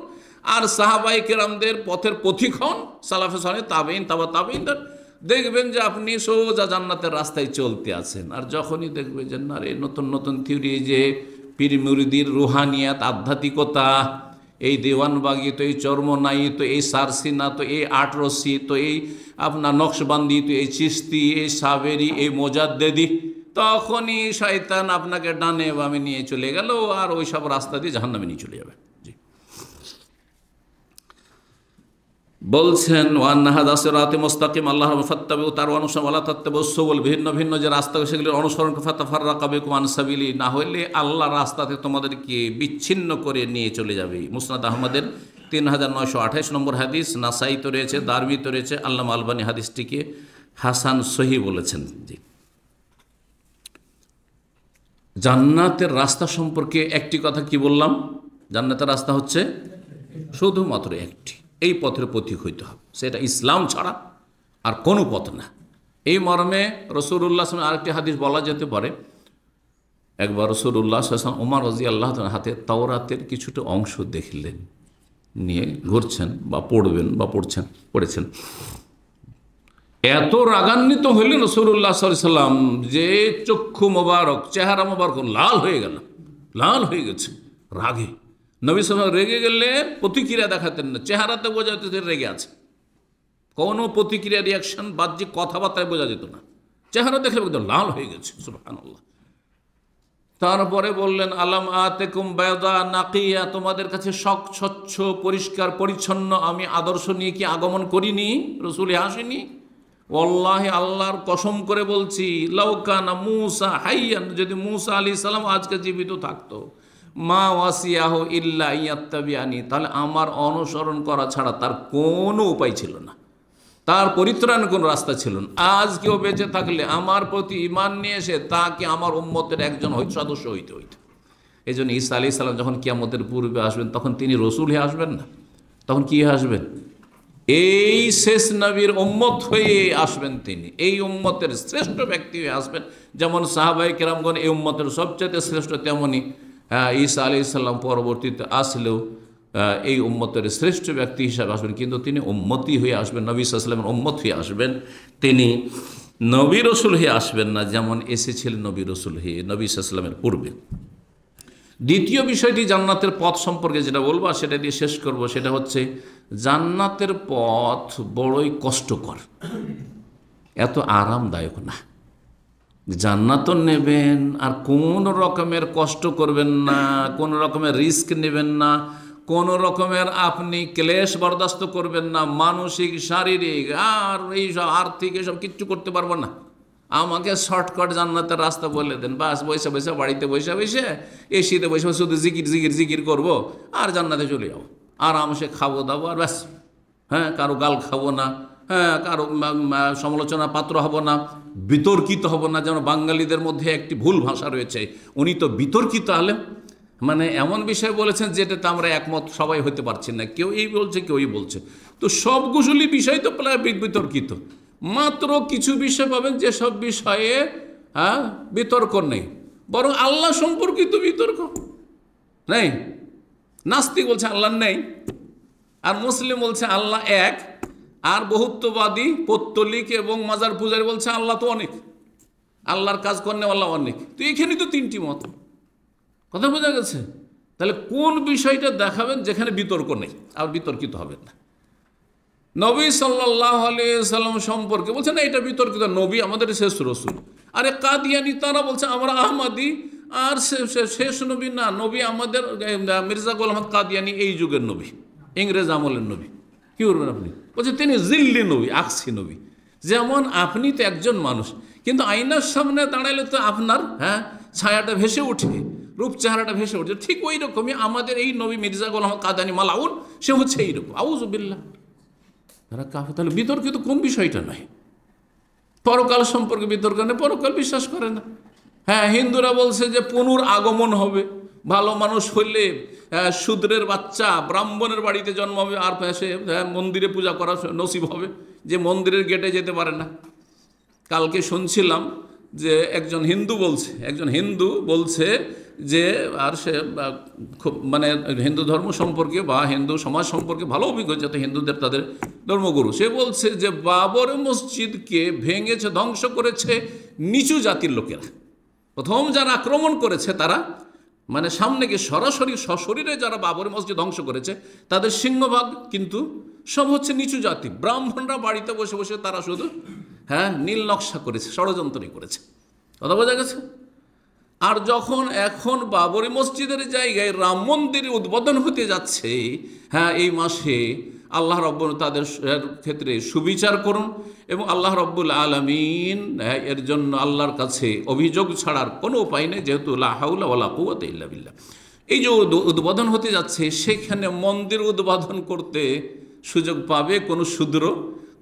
Speaker 1: আর সাহাবায়ে কেরামদের পথের পথিক হন, সালাফে সালেহ, তাবেঈন, তাবেঈন, দেখবেন যে আপনি সোজা জান্নাতের রাস্তায় চলতে আছেন। আর যখনই দেখবেন যে না রে, নতুন নতুন থিওরি, যে পীর মুরিদির রুহানিয়াত, আধ্যাত্মিকতা, এই দেওয়ানবাগি, তো এই চরমনাই, তো এই সারসিনা, তো এই আটরসি, তো এই আপনার নকশবন্দি, তো এই চিস্তি, এই সাবেরি, এই মোজাদ্দেদি, তখনই শয়তান আপনাকে ডানে বামে নিয়ে চলে গেল, আর ওই সব রাস্তা দিয়ে জাহান্নামে নিয়ে চলে যাবে। জি, বলছেন ওয়ান্না হাযা সিরাতি মুস্তাকিম, আল্লাহ ফাত্তাবিউ, তার অনুসরণ, ওয়ালা তাত্তাবিউস সুবুল, ভিন্ন ভিন্ন যে রাস্তা সেগুলির অনুসরণ, ফাতাফাররাকা বিকুম আন সাবিলি, না হইলে আল্লাহ রাস্তাতে তোমাদেরকে বিচ্ছিন্ন করে নিয়ে চলে যাবে। মুসনাদ আহমদের 3928 নম্বর হাদিস, নাসাই তো রয়েছে, দারমি তো রয়েছে, আল্লামা আলবানী হাদিসটিকে হাসান সহি বলেছেন। জি, জান্নাতের রাস্তা সম্পর্কে একটি কথা কি বললাম, জান্নাতের রাস্তা হচ্ছে শুধুমাত্র একটি, এই পথের পথিক হইতে হবে, সেটা ইসলাম ছাড়া আর কোনো পথ না। এই মর্মে রাসূলুল্লাহ সাল্লাল্লাহু আলাইহি ওয়াসাল্লাম আরেকটি হাদিস বলা যেতে পারে, একবার রাসূলুল্লাহ সাল্লাল্লাহু আলাইহি ওয়াসাল্লাম ওমর রাদিয়াল্লাহু তাআলার হাতে তাওরাতের কিছুটা অংশ দেখলেন, নিয়ে ঘুরছেন বা পড়বেন বা পড়েছেন। এত রাগান্বিত হইলেন রাসূলুল্লাহ সাল্লাল্লাহু আলাইহি ওয়াসাল্লাম যে চক্ষু মোবারক, চেহারা মোবারক লাল হয়ে গেল, লাল হয়ে গেছে রাগে। নবী সাল্লাল্লাহু আলাইহি ওয়াসাল্লাম রেগে গেলে প্রতিক্রিয়া দেখাতেন না, চেহারাতে বোঝা যেত যে রেগে আছে, কোনো প্রতিক্রিয়া, রিয়াকশন, বাহ্যিক কথাবার্তায় বোঝা যেত না, চেহারা দেখলে একদম লাল হয়ে গেছে। সুবহানাল্লাহ। তারপরে বললেন, আলাম আতেকুম বায়দা নাকিয়া, তোমাদের কাছে স্বচ্ছ পরিষ্কার পরিচ্ছন্ন আমি আদর্শ নিয়ে কি আগমন করিনি? রাসূল আসেনি? ওয়াল্লাহি, আল্লাহর কসম করে বলছি, লাউ কানা মূসা হাইয়ান, যদি মূসা আলাইহিস সালাম আজকে জীবিত থাকতো, মা ওয়াসিয়াহু ইল্লা ইয়াত্তাবিআনি, তাহলে আমার অনুসরণ করা ছাড়া তার কোনো উপায় ছিল না, তার পরিত্রাণের কোনো রাস্তা ছিল না। আজ কেউ বেঁচে থাকলে আমার প্রতি ঈমান নিয়ে এসে তাকে আমার উম্মতের একজন সদস্য হইতে হইত। এই জন্য ঈসা আলাইহিস সালাম যখন কিয়ামতের পূর্বে আসবেন, তখন তিনি রসুল হয়ে আসবেন না, তখন কি আসবেন? এই শেষ নবীর উম্মত হয়ে আসবেন তিনি, এই উম্মতের শ্রেষ্ঠ ব্যক্তি হয়ে আসবেন। যেমন সাহাবায়ে কেরামগণ এই উম্মতের সবচেয়ে শ্রেষ্ঠ, তেমনি ঈসা আলাইহিস সালাম পরবর্তীতে আসলেও এই উম্মতের শ্রেষ্ঠ ব্যক্তি হিসাবে আসবেন, কিন্তু তিনি উম্মতি হয়ে আসবেন, নবী সাল্লাল্লাহু আলাইহি ওয়াসাল্লামের উম্মত হয়ে আসবেন, তিনি নবী রসুল হয়ে আসবেন না, যেমন এসেছিলেন নবী রসুল হয়ে নবী সাল্লাল্লাহু আলাইহি ওয়াসাল্লামের পূর্বে। দ্বিতীয় বিষয়টি জান্নাতের পথ সম্পর্কে যেটা বলবো, সেটা দিয়ে শেষ করব, সেটা হচ্ছে জান্নাতের পথ বড়ই কষ্টকর, এত আরামদায়ক না। জান্নাতও নেবেন আর কোন রকমের কষ্ট করবেন না, কোন রকমের রিস্ক নেবেন না, কোন রকমের আপনি ক্লেশ বরদাস্ত করবেন না, মানসিক, শারীরিক আর এইসব আর্থিক এসব কিচ্ছু করতে পারবো না, আমাকে শর্টকাট জান্নাতের রাস্তা বলে দেন, বাস বসে বসে বাড়িতে বসে বসে এসিতে বসে শুধু জিকির করবো আর জান্নাতে চলে যাবো, আরামসে খাবো দাবো আর ব্যাস। হ্যাঁ, কারো গাল খাবো না, হ্যাঁ, কারো সমালোচনা পাত্র হব না, বিতর্কিত হব না। যেমন বাঙালিদের মধ্যে একটি ভুল ভাষা রয়েছে, উনি তো বিতর্কিত আলেম, মানে এমন বিষয় বলেছেন যেটাতে আমরা একমত সবাই হতে পারছি না, কেউ এই বলছে কেউ এই বলছে, তো সবগুলি বিষয় তো প্রায় বিতর্কিত। মাত্র কিছু বিষয় পাবেন যেসব বিষয়ে বিতর্ক নেই, বরং আল্লাহ সম্পর্কিত বিতর্ক নেই। নাস্তিক বলছে আল্লাহ নেই, আর মুসলিম বলছে আল্লাহ এক, আর বহুত্ববাদী, পৌত্তলিক এবং মাজার পূজারী বলছে আল্লাহ তো অনেক, আল্লাহর কাজ করেন আল্লাহ অনেক। তো এখানেই তো তিনটি মত, কথা বোঝা গেছে? তাহলে কোন বিষয়টা দেখাবেন যেখানে বিতর্ক নেই, আর বিতর্কিত হবেন না। নবী সাল্লাল্লাহু আলাইহি সাল্লাম সম্পর্কে বলছে না এটা বিতর্কিত, নবী আমাদের শেষ রসুল। আরে কাদিয়ানি তারা বলছে আমরা আহমদি, আর শেষ নবী না, নবী আমাদের মির্জা গোলাম আহমদ কাদিয়ানি এই যুগের নবী, ইংরেজ আমলের নবী। কি করবেন আপনি? বলছে তিনি জিল্লি নবী, আকসি নবী। যেমন আপনি তো একজন মানুষ, কিন্তু আয়নার সামনে দাঁড়ালে তো আপনার ছায়াটা ভেসে ওঠে, রূপ চেহারাটা ভেসে ওঠে। ঠিক ওই রকমই আমাদের এই নবী মির্জা গোলাম কাদানি মালাউন, সে হচ্ছে এইরকম। আউযুবিল্লাহ। তারা কাফের, তাহলে বিতর্কিত কোন বিষয়টা নয়। পরকাল সম্পর্কে বিতর্ক নেই, পরকাল বিশ্বাস করে না। হিন্দুরা বলছে যে পুনর আগমন হবে, ভালো মানুষ হইলে শূদ্রের বাচ্চা ব্রাহ্মণের বাড়িতে জন্ম হবে, আর সে মন্দিরে পূজা করা নসিব হবে, যে মন্দিরের গেটে যেতে পারে না। কালকে শুনছিলাম যে একজন হিন্দু বলছে যে, আর সে খুব মানে হিন্দু ধর্ম সম্পর্কে বা হিন্দু সমাজ সম্পর্কে ভালো অভিজ্ঞতা, হিন্দুদের তাদের ধর্মগুরু, সে বলছে যে বাবর মসজিদকে ভেঙেছে, ধ্বংস করেছে নিচু জাতির লোকেরা। প্রথম যারা আক্রমণ করেছে তারা, মানে সামনে গিয়ে সরাসরি সশরীরে যারা বাবর মসজিদ ধ্বংস করেছে, তাদের সিংহভাগ কিন্তু সব হচ্ছে নিচু জাতি। ব্রাহ্মণরা বাড়িতে বসে বসে তারা শুধু নীল নকশা করেছে, ষড়যন্ত্রই করেছে। কথা বোঝা গেছে? আর যখন এখন বাবরি মসজিদের জায়গায় রাম মন্দির উদ্বোধন হতে যাচ্ছে এই মাসে, আল্লাহ রব্বুল তাদের ক্ষেত্রে সুবিচার করুন, এবং আল্লাহ রব্বুল আলামিন এর জন্য আল্লাহর কাছে অভিযোগ ছাড়ার কোনো উপায় নেই, যেহেতু লা হাওলা ওয়ালা কুওয়াতা ইল্লা বিল্লাহ। এই যে উদ্বোধন হতে যাচ্ছে, সেখানে মন্দির উদ্বোধন করতে সুযোগ পাবে কোনো শূদ্র,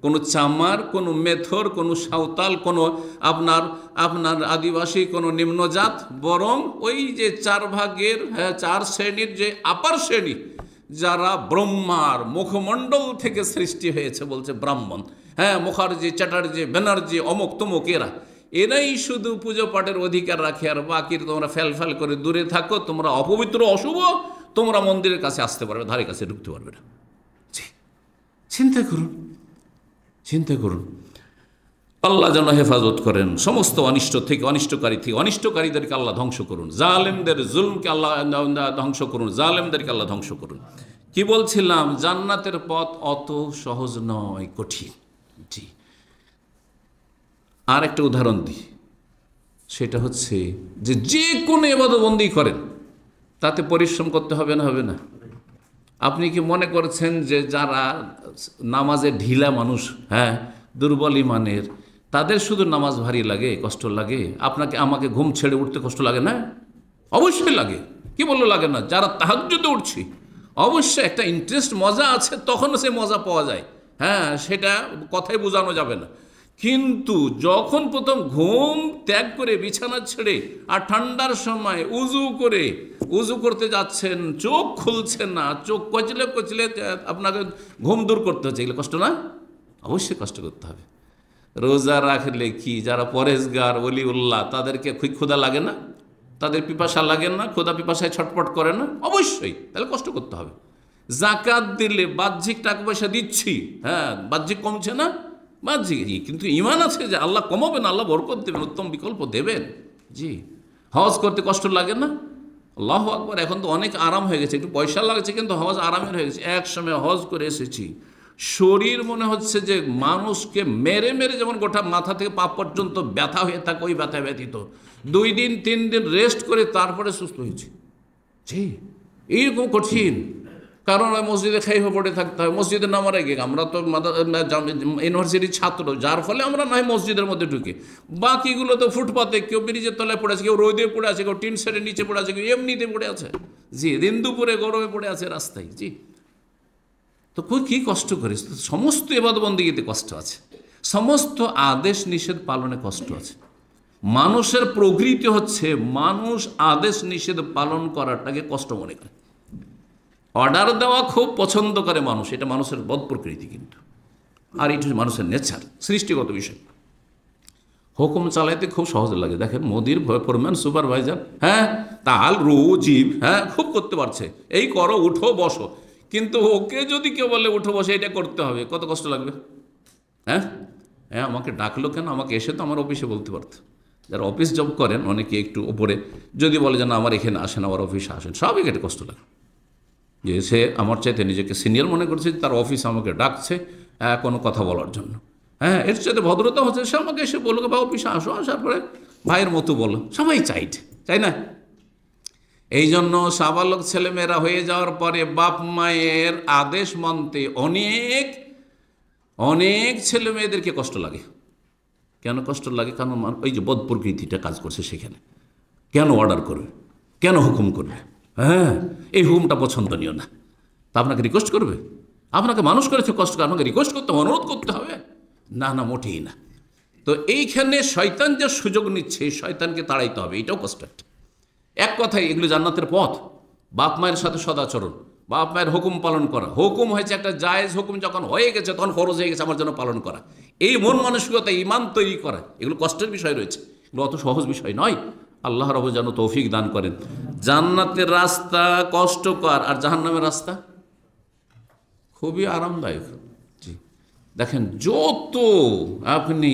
Speaker 1: কোনো চামার, কোনো মেথর, কোনো সাঁওতাল, কোনো আপনার আদিবাসী, কোনো নিম্নজাত, বরং ওই যে 4 ভাগের 4 শ্রেণীর যে আপার শ্রেণী, যারা ব্রহ্মার মুখমণ্ডল থেকে সৃষ্টি হয়েছে, বলছে ব্রাহ্মণ, মুখার্জি, চ্যাটার্জি, ব্যানার্জি, অমুক তমুক, এরাই শুধু পুজো পাঠের অধিকার রাখে, আর বাকি তোমরা ফ্যাল করে দূরে থাকো, তোমরা অপবিত্র, অশুভ, তোমরা মন্দিরের কাছে আসতে পারবে, ধারে কাছে ঢুকতে পারবে না। চিন্তা করুন। আল্লাহ যেন হেফাজত করেন সমস্ত অনিষ্ট থেকে, অনিষ্টকারী থেকে। অনিষ্টকারীদেরকে আল্লাহ ধ্বংস করুন, জালেমদের জুলমকে আল্লাহ ধ্বংস করুন, জালেমদেরকে আল্লাহ ধ্বংস করুন। কি বলছিলাম? জান্নাতের পথ অত সহজ নয়, কঠিন। জি, আর একটা উদাহরণ দিই, সেটা হচ্ছে যে কোনো ইবাদতবন্দি করেন, তাতে পরিশ্রম করতে হবে না? আপনি কি মনে করছেন যে যারা নামাজে ঢিলা মানুষ, দুর্বল ইমানের, তাদের শুধু নামাজ ভারী লাগে, কষ্ট লাগে? আমাকে ঘুম ছেড়ে উঠতে কষ্ট লাগে না? অবশ্যই লাগে। কি বললো লাগে না? যারা তাহাজ্জুদে উঠছি, অবশ্যই একটা ইন্টারেস্ট, মজা আছে, তখনও সে মজা পাওয়া যায়, সেটা কথায় বোঝানো যাবে না। কিন্তু যখন প্রথম ঘুম ত্যাগ করে বিছানা ছেড়ে আর ঠান্ডার সময় উজু করতে যাচ্ছেন, চোখ খুলছে না, চোখ কচলে আপনাকে ঘুম দূর করতে হচ্ছে, এগুলো কষ্ট না? অবশ্যই কষ্ট করতে হবে। রোজা রাখলে কি, যারা পরেজগার ওলিউল্লাহ, তাদেরকে ক্ষুধা লাগে না? তাদের পিপাসা লাগে না? ক্ষুধা পিপাসায় ছটপট করে না? অবশ্যই, তাহলে কষ্ট করতে হবে। জাকাত দিলে বাহ্যিক টাকা পয়সা দিচ্ছি, বাহ্যিক কমছে না? বাহ্যিক, কিন্তু ইমান আছে যে আল্লাহ কমাবেন, আল্লাহ বরকত দেবেন, উত্তম বিকল্প দেবেন। জি, হজ করতে কষ্ট লাগে না? আল্লাহু আকবার, এখন তো অনেক আরাম হয়ে গেছে, একটু পয়সা লাগছে, কিন্তু হজ আরামের হয়ে গেছে। এক সময় হজ করে এসেছি, শরীর মনে হচ্ছে যে মানুষকে মেরে যেমন গোটা মাথা থেকে পা পর্যন্ত ব্যথা হয়ে থাকে, ওই ব্যথা ব্যথিত। 2 দিন 3 দিন রেস্ট করে তারপরে সুস্থ হয়েছি। জি, এইরকম কঠিন, কারণ ওই মসজিদে খাইয়ে পড়ে থাকতে হয়, মসজিদে নামার আগে। আমরা তো ইউনিভার্সিটির ছাত্র, যার ফলে আমরা নয় মসজিদের মধ্যে ঢুকি, বাকিগুলো তো ফুটপাতে, কেউ ব্রিজের তলায় পড়ে আছে, কেউ রোদে পড়ে আছে, কেউ টিন সেটের নিচে পড়ে আছে, কেউ এমনিতে পড়ে আছে। জি, দিন দুপুরে গরমে পড়ে আছে রাস্তায়। জি, তো কি কষ্ট করিস? সমস্ত ইবাদতবন্দিতে কষ্ট আছে, সমস্ত আদেশ নিষেধ পালনে কষ্ট আছে। মানুষের প্রকৃতি হচ্ছে মানুষ আদেশ নিষেধ পালন করাটাকে কষ্ট মনে করে। অর্ডার দেওয়া খুব পছন্দ করে মানুষ, এটা মানুষের বদ প্রকৃতি, কিন্তু আর এটা মানুষের নেচার, সৃষ্টিগত বিষয়। হুকুম চালাইতে খুব সহজ লাগে। দেখেন মোদির ফোরম্যান, সুপারভাইজার, তাল রোজিব, খুব করতে পারছে, এই করো, উঠো বসো, কিন্তু ওকে যদি কেউ বলে উঠো বসে এটা করতে হবে, কত কষ্ট লাগবে? আমাকে ডাকলো কেন? আমাকে এসে তো আমার অফিসে বলতে পারতো। যারা অফিস জব করেন অনেকে একটু ওপরে, যদি বলে যে না আমার এখানে আসেন, আমার অফিসে আসেন, সবই এটা কষ্ট লাগে। যে সে আমার চাইতে নিজেকে সিনিয়র মনে করছে, তার অফিস আমাকে ডাকছে কোনো কথা বলার জন্য, এর চাইতে ভদ্রতা হচ্ছে সে আমাকে এসে বললো বা অফিসে আসো, আসার পরে ভাইয়ের মতো বলো, সবাই চাই না? এই জন্য সাবালক ছেলেমেয়েরা হয়ে যাওয়ার পরে বাপ মায়ের আদেশ মানতে অনেক ছেলে মেয়েদেরকে কষ্ট লাগে। কেন কষ্ট লাগে? কারণ ওই যে বদ প্রকৃতিটা কাজ করছে সেখানে। কেন অর্ডার করবে, কেন হুকুম করবে? হ্যাঁ, এই হুকুমটা পছন্দনীয় না, তা আপনাকে রিকোয়েস্ট করবে? আপনাকে মানুষ করেছে কষ্ট করে, আপনাকে রিকোয়েস্ট করতে হবে, অনুরোধ করতে হবে? না না, মোটেই না। তো এইখানে শয়তান যে সুযোগ নিচ্ছে, শয়তানকে তাড়াইতে হবে, এটাও কষ্ট একটা। এক কথায় এগুলো জান্নাতের পথ। বাপ মায়ের সাথে সদাচরণ, বাপ মায়ের হুকুম পালন করা, হুকুম হয়েছে একটা জায়েজ হুকুম, যখন হয়ে গেছে তখন ফরজ হয়ে গেছে আমার জন্য পালন করা, এই মন মানসিকতা, ইমান তৈরি করা, এগুলো কষ্টের বিষয় রয়েছে, এগুলো অত সহজ বিষয় নয়। আল্লাহ রাব্বুল যেন তৌফিক দান করেন। জান্নাতের রাস্তা কষ্টকর, আর জাহান্নামের রাস্তা খুবই আরামদায়ক। জি, দেখেন, যত আপনি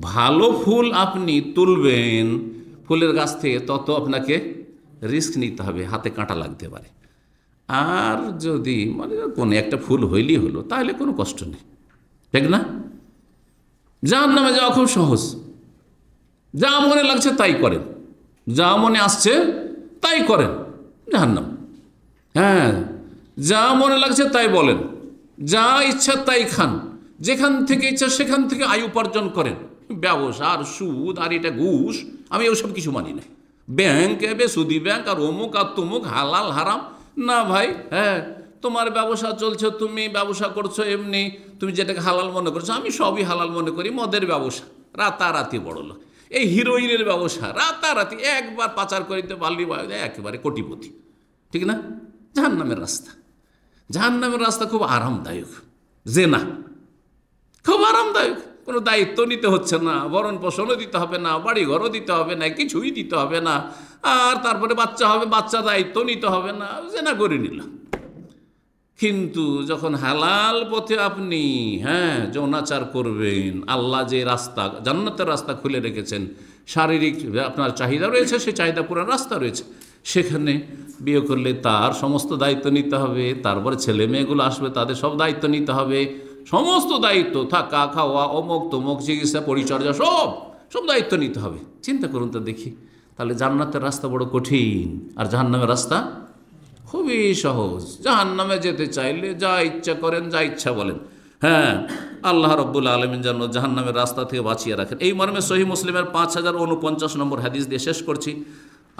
Speaker 1: ভালো ফুল আপনি তুলবেন ফুলের গাছ থেকে, তত আপনাকে রিস্ক নিতে হবে, হাতে কাঁটা লাগতে পারে। আর যদি মানে কোনো একটা ফুল হইলেই হলো, তাহলে কোনো কষ্ট নেই, ঠিক না? জাহান্নামে যাওয়া খুব সহজ, যা মনে লাগছে তাই করেন, যা মনে আসছে তাই করেন, জাহান্নাম। হ্যাঁ, যা মনে লাগছে তাই বলেন, যা ইচ্ছা তাই খান, যেখান থেকে ইচ্ছা সেখান থেকে আয় উপার্জন করেন। ব্যবসা আর সুদ আর এটা ঘুষ, আমি ওসব কিছু মানি না। ব্যাংক এবে সুদি ব্যাংক আর অমুক আর তমুক, হালাল হারাম না ভাই। হ্যাঁ, তোমার ব্যবসা চলছে, তুমি ব্যবসা করছো এমনি, তুমি যেটাকে হালাল মনে করছো, আমি সবই হালাল মনে করি। মদের ব্যবসা রাতারাতি বড় লোক, এই হিরোইনের ব্যবসা রাতারাতি একবার পাচার করিতে পারলি একেবারে কোটিপতি, ঠিক না? জাহান্নামের রাস্তা, জাহান্নামের রাস্তা খুব আরামদায়ক। জেনা খুব আরামদায়ক, কোনো দায়িত্ব নিতে হচ্ছে না, ভরণ পোষণও দিতে হবে না, বাড়ি ঘরও দিতে হবে না, কিছুই দিতে হবে না। আর তারপরে বাচ্চা হবে, বাচ্চা দায়িত্ব নিতে হবে না, জেনা করে নিল। কিন্তু যখন হালাল পথে আপনি যৌনাচার করবেন, আল্লাহ যে রাস্তা, জান্নাতের রাস্তা খুলে রেখেছেন, শারীরিক আপনার চাহিদা রয়েছে, সেই চাহিদা পূরণ রাস্তা রয়েছে, সেখানে বিয়ে করলে তার সমস্ত দায়িত্ব নিতে হবে। তারপরে ছেলে মেয়েগুলো আসবে, তাদের সব দায়িত্ব নিতে হবে, সমস্ত দায়িত্ব, থাকা খাওয়া অমুক তমুক, চিকিৎসা পরিচর্যা, সব সব দায়িত্ব নিতে হবে। চিন্তা করুন তো দেখি, তাহলে জান্নাতের রাস্তা বড় কঠিন, আর জাহান্নামের রাস্তা খুবই সহজ। জাহান্নামে যেতে চাইলে যা ইচ্ছা করেন, যা ইচ্ছা বলেন। হ্যাঁ, আল্লাহ রাব্বুল আলামিন যেন জাহান্নামের রাস্তা থেকে বাঁচিয়ে রাখেন। এই মর্মে সহিহ মুসলিমের 5049 নম্বর হাদিস দিয়ে শেষ করছি।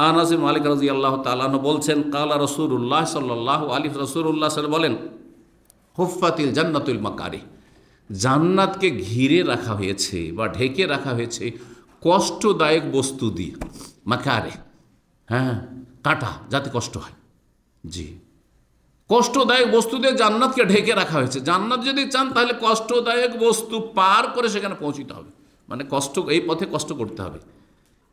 Speaker 1: আনাস ইবনে মালিক রাদিয়াল্লাহু তাআলা আনহু বলছেন, কালা রাসূলুল্লাহ সাল্লাল্লাহু আলাইহি রাসূলুল্লাহ সাল্লাল্লাহু বলেন, হুফফাতিল জান্নাতুল মাকারিহ, জান্নাতকে ঘিরে রাখা হয়েছে বা ঢেকে রাখা হয়েছে কষ্টদায়ক বস্তু দিয়ে। মাকারিহ, হ্যাঁ, কাটা যাতে কষ্ট হয়। জি, কষ্টদায়ক বস্তু দিয়ে জান্নাতকে ঢেকে রাখা হয়েছে। জান্নাত যদি চান তাহলে কষ্টদায়ক বস্তু পার করে সেখানে পৌঁছিতে হবে, মানে কষ্ট, এই পথে কষ্ট করতে হবে।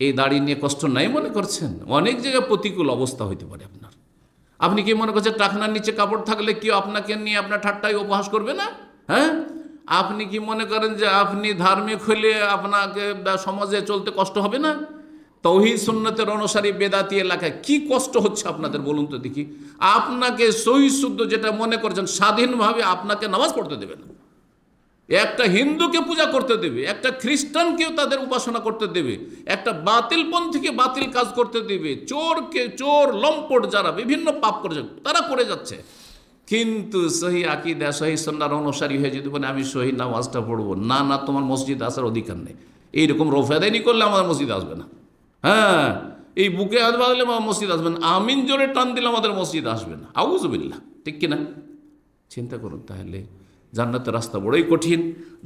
Speaker 1: এই দাড়ি নিয়ে কষ্ট নাই মনে করছেন? অনেক জায়গায় প্রতিকূল অবস্থা হইতে পারে আপনার। আপনি কি মনে করছেন টাকনার নিচে কাপড় থাকলে কেউ আপনাকে নিয়ে আপনার ঠাট্টায় উপহাস করবে না? হ্যাঁ, আপনি কি মনে করেন যে আপনি ধার্মিক হইলে আপনাকে সমাজে চলতে কষ্ট হবে না? তৌহিদ সুন্নতের অনুসারী বেদাতি এলাকায় কি কষ্ট হচ্ছে আপনাদের বলুন তো দেখি। আপনাকে সহি শুদ্ধ যেটা মনে করছেন স্বাধীনভাবে আপনাকে নামাজ পড়তে দেবে না, একটা হিন্দুকে পূজা করতে দেবে, একটা খ্রিস্টানকেও তাদের উপাসনা করতে দেবে, একটা বাতিলপন্থীকে বাতিল কাজ করতে দেবে, চোরকে চোর, লম্পট যারা বিভিন্ন পাপ করে তারা করে যাচ্ছে। কিন্তু সহি আকীদা, সহি সুন্নাহর অনুসারী হয়ে যদি বলে আমি সহি নামাজটা পড়বো, না না, তোমার মসজিদ আসার অধিকার নেই। এইরকম রফাদানি করলে আমাদের মসজিদ আসবে না। হ্যাঁ, এই বুকে হাত বাঁধলে আমার মসজিদ আসবে না, আমিন জোরে টান দিলে আমাদের মসজিদ আসবে না। আউযুবিল্লাহ, ঠিক কিনা? চিন্তা করুন, তাহলে জান্নাতের রাস্তা বড়ই কঠিন।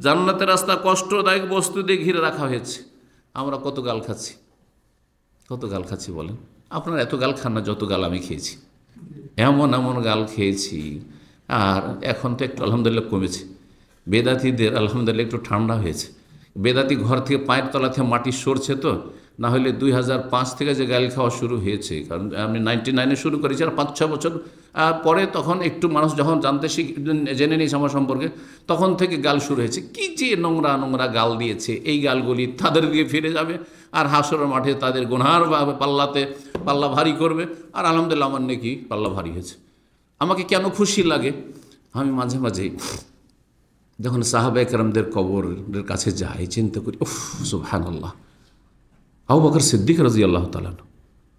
Speaker 1: জান্নাতের রাস্তা কষ্টদায়ক বস্তু দিয়ে ঘিরে রাখা হয়েছে। আমরা কত গাল খাচ্ছি, কত গাল খাচ্ছি বলেন? আপনারা এত গাল খান না যত গাল আমি খেয়েছি। এমন এমন গাল খেয়েছি। আর এখন তো একটু আলহামদুলিল্লাহ কমেছে, বেদাতিদের আলহামদুলিল্লাহ একটু ঠান্ডা হয়েছে। বেদাতি ঘর থেকে পায়ের তলা থেকে মাটি সরছে, তো না হলে 2005 থেকে যে গাল খাওয়া শুরু হয়েছে, কারণ আমি 99-এ শুরু করেছি, আর 5-6 বছর পরে তখন একটু মানুষ যখন জানতে জেনে নিয়েছে আমার সম্পর্কে, তখন থেকে গাল শুরু হয়েছে। কি যে নোংরা নোংরা গাল দিয়েছে, এই গালগুলি তাদের দিকে ফিরে যাবে, আর হাসরের মাঠে তাদের গুনহার পাল্লা ভারী করবে। আর আলহামদুলিল্লাহ আমার নেকি পাল্লা ভারী হয়েছে। আমাকে কেন খুশি লাগে, আমি মাঝে মাঝে যখন সাহাবায়ে কেরামদের কবরের কাছে যাই, চিন্তা করি, উফ সুবহানাল্লাহ, আবু বকর সিদ্দিক রাদিয়াল্লাহু তাআলা,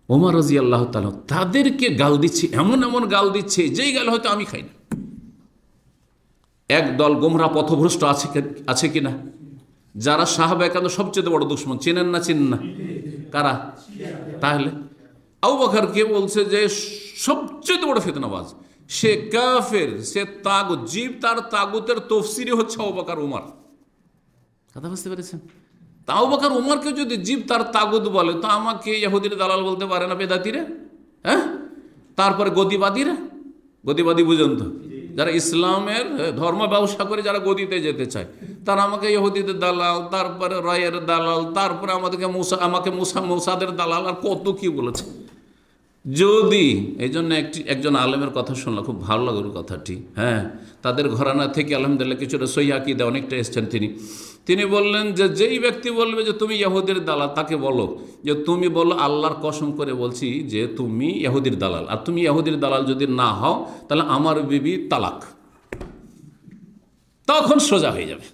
Speaker 1: ওমর রাদিয়াল্লাহু তাআলা, তাদেরকে গাল দিচ্ছে, এমন এমন গাল দিচ্ছে যেই গাল হয়তো আমি খাই না। একদল গোমরা পথভ্রষ্ট আছে কিনা? যারা সাহাবায়ে কেরামের সবচেয়ে বড় দুশমন, চেনেন না চিনেন না? কারা? তাহলে আবু বকর কে বলছে যে সবচেয়ে বড় ফিতনাবাজ, সে কাফের, সে তাগুত, জীব তার তাগুতের তফসিরই হচ্ছে আবু বকর ওমর। কথা বুঝতে পেরেছেন? তা আবু বকর ওমরকে যদি জীব তার তাগুত বলে, তো আমাকে ইহুদির দালাল বলতে পারে না বেদাতিরা? হ্যাঁ, তারপরে গদিবাদীরা, গদিবাদী বুঝেন তো, যারা ইসলামের ধর্ম ব্যবসা করে যারা গদিতে যেতে চায়, তারা আমাকে ইহুদিদের দালাল, তারপরে রয়ের দালাল, তারপরে আমাকে মুসাদের দালাল, আর কত কি বলেছে। যদি এই জন্য একজন আলেমের কথা শুনলাম, খুব ভালো লাগল কথাটি। হ্যাঁ, তাদের ঘরানা থেকে আলহামদুলিল্লাহ কিছুটা সহিহ আকীদা অনেকটা এসছেন তিনি বললেন যে যেই ব্যক্তি বলবে যে তুমি ইহুদির দালাল, তাকে বলো যে তুমি বলো আল্লাহর কসম করে বলছি যে তুমি ইহুদির দালাল, আর তুমি ইহুদির দালাল যদি না হও তাহলে আমার বিবি তালাক, তখন সোজা হয়ে যাবে।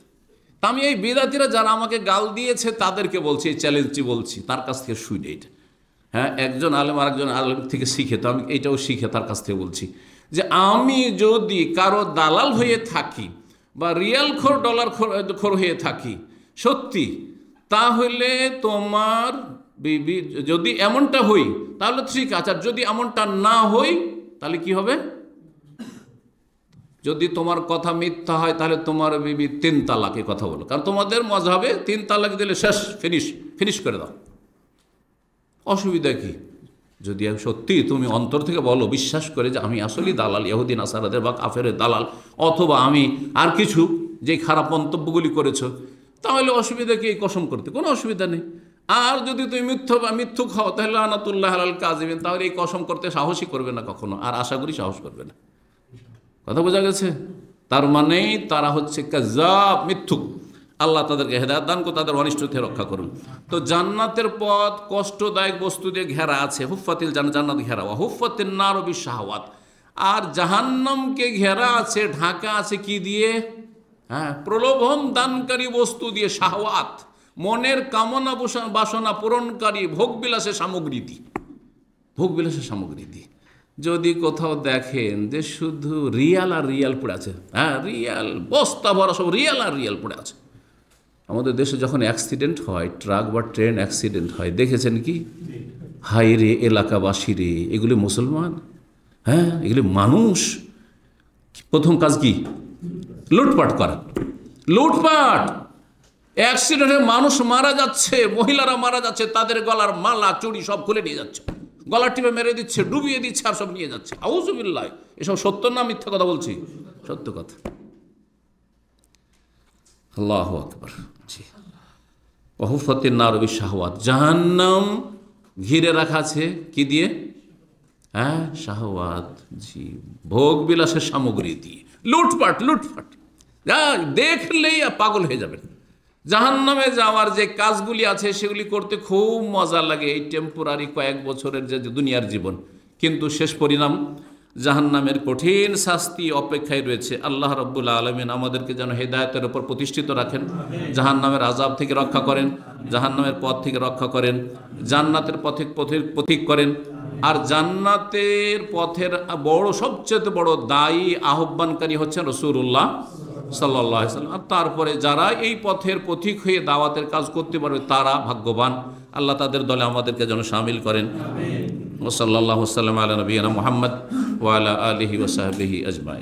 Speaker 1: তা আমি এই বিদাতিরা যারা আমাকে গাল দিয়েছে তাদেরকে বলছি, এই চ্যালেঞ্জটি বলছি, তার কাছ থেকে শুনে এটা। হ্যাঁ, একজন আলেম আরেকজন আলেম থেকে শিখে, তো আমি এইটাও শিখে তার কাছ থেকে বলছি যে আমি যদি কারো দালাল হয়ে থাকি বা রিয়াল খোর, ডলার খোর হয়ে থাকি সত্যি, তাহলে তোমার বিবি, যদি এমনটা হই তাহলে ঠিক আছে, আর যদি এমনটা না হই তাহলে কি হবে? যদি তোমার কথা মিথ্যা হয় তাহলে তোমার বিবি 3 তালাকে কথা বলো, কারণ তোমাদের মাযহাবে 3 তালাক দিলে শেষ, ফিনিশ করে দাও। অসুবিধা কি? যদি সত্যি তুমি অন্তর থেকে বলো, বিশ্বাস করে যে আমি আসলেই দালাল, ইহুদি নাসারাদের বা কাফেরের দালাল, অথবা আমি আর কিছু যে খারাপ মন্তব্যগুলি করেছো, তাহলে অসুবিধা কি এই কসম করতে? কোনো অসুবিধা নেই। আর যদি তুমি মিথ্যুক হও তাহলে লানাতুল্লাহ আলাল কাযিবিন, তাহলে এই কসম করতে সাহসই করবে না কখনো, আর আশা করি সাহস করবে না। কথা বোঝা গেছে? তার মানে তারা হচ্ছে কাযাব, মিথ্যুক। আল্লাহ তাদেরকে হেদায়েত দান করুন, তাদের অনিষ্ট থেকে রক্ষা করুন। তো জান্নাতের পথ কষ্টদায়ক বস্তু দিয়ে ঘেরা আছে, হুফফাতিল জান্নাত ঘেরা, হুফফাতিন নার বিশাহাওয়াত, আর জাহান্নামকে ঘেরা আছে, ঢাকা আছে কি দিয়ে? হ্যাঁ, প্রলোভন দানকারী বস্তু দিয়ে, শাহওয়াত, মনের কামনা বাসনা পূরণকারী ভোগবিলাসের সামগ্রী দিয়ে, ভোগবিলাসের সামগ্রী দিয়ে। যদি কোথাও দেখেন যে শুধু রিয়াল আর রিয়াল পড়ে আছে, হ্যাঁ, রিয়াল বস্তা ভরা সব রিয়াল আর রিয়াল পড়ে আছে। আমাদের দেশে যখন অ্যাক্সিডেন্ট হয়, ট্রাক বা ট্রেন অ্যাক্সিডেন্ট হয়, দেখেছেন কি? হাই রে এলাকাবাসী রে, এগুলি মুসলমান? হ্যাঁ, এগুলি মানুষ। প্রথম কাজ কি? লুটপাট করা, লুটপাট। অ্যাক্সিডেন্টে মানুষ মারা যাচ্ছে, মহিলারা মারা যাচ্ছে, তাদের গলার মালা চুড়ি সব খুলে নিয়ে যাচ্ছে, গলা টিপে মেরে দিচ্ছে, ডুবিয়ে দিচ্ছে, আর সব নিয়ে যাচ্ছে। আউযুবিল্লাহ। এসব সত্য না মিথ্যা কথা বলছি? সত্য কথা। আল্লাহু আকবার। জি, ওহুফাতিন নার বিশাহাওয়াত, জাহান্নাম ঘিরে রাখা আছে কি দিয়ে? হ্যাঁ, শাহওয়াত, জি, ভোগ বিলাসের সামগ্রী দিয়ে। লুটপাট, লুটপাট, যা দেখলেই পাগল হয়ে যাবেন। জাহান্নামে যাওয়ার যে কাজগুলি আছে সেগুলি করতে খুব মজা লাগে, এই টেম্পোরারি কয়েক বছরের যে দুনিয়ার জীবন, কিন্তু শেষ পরিণাম জাহান্নামের কঠিন শাস্তি অপেক্ষায় রয়েছে। আল্লাহ রাব্বুল আলামিন আমাদেরকে যেন হেদায়েতের উপর প্রতিষ্ঠিত রাখেন, জাহান্নামের আযাব থেকে রক্ষা করেন, জাহান্নামের পথ থেকে রক্ষা করেন, জান্নাতের পথিক করেন। আর জান্নাতের পথের সবচেয়ে বড় দায়ী আহ্বানকারী হচ্ছেন রাসূলুল্লাহ সাল্লাল্লাহু আলাইহি ওয়াসাল্লাম। আর তারপরে যারা এই পথের পথিক হয়ে দাওয়াতের কাজ করতে পারবে তারা ভাগ্যবান। আল্লাহ তাদের দলে আমাদেরকে যেন শামিল করেন। ওয়া সাল্লাল্লাহু আলা নবিয়িনা মুহাম্মদ ওয়া আলা আলিহি ওয়া সাহবিহি আজমাইন।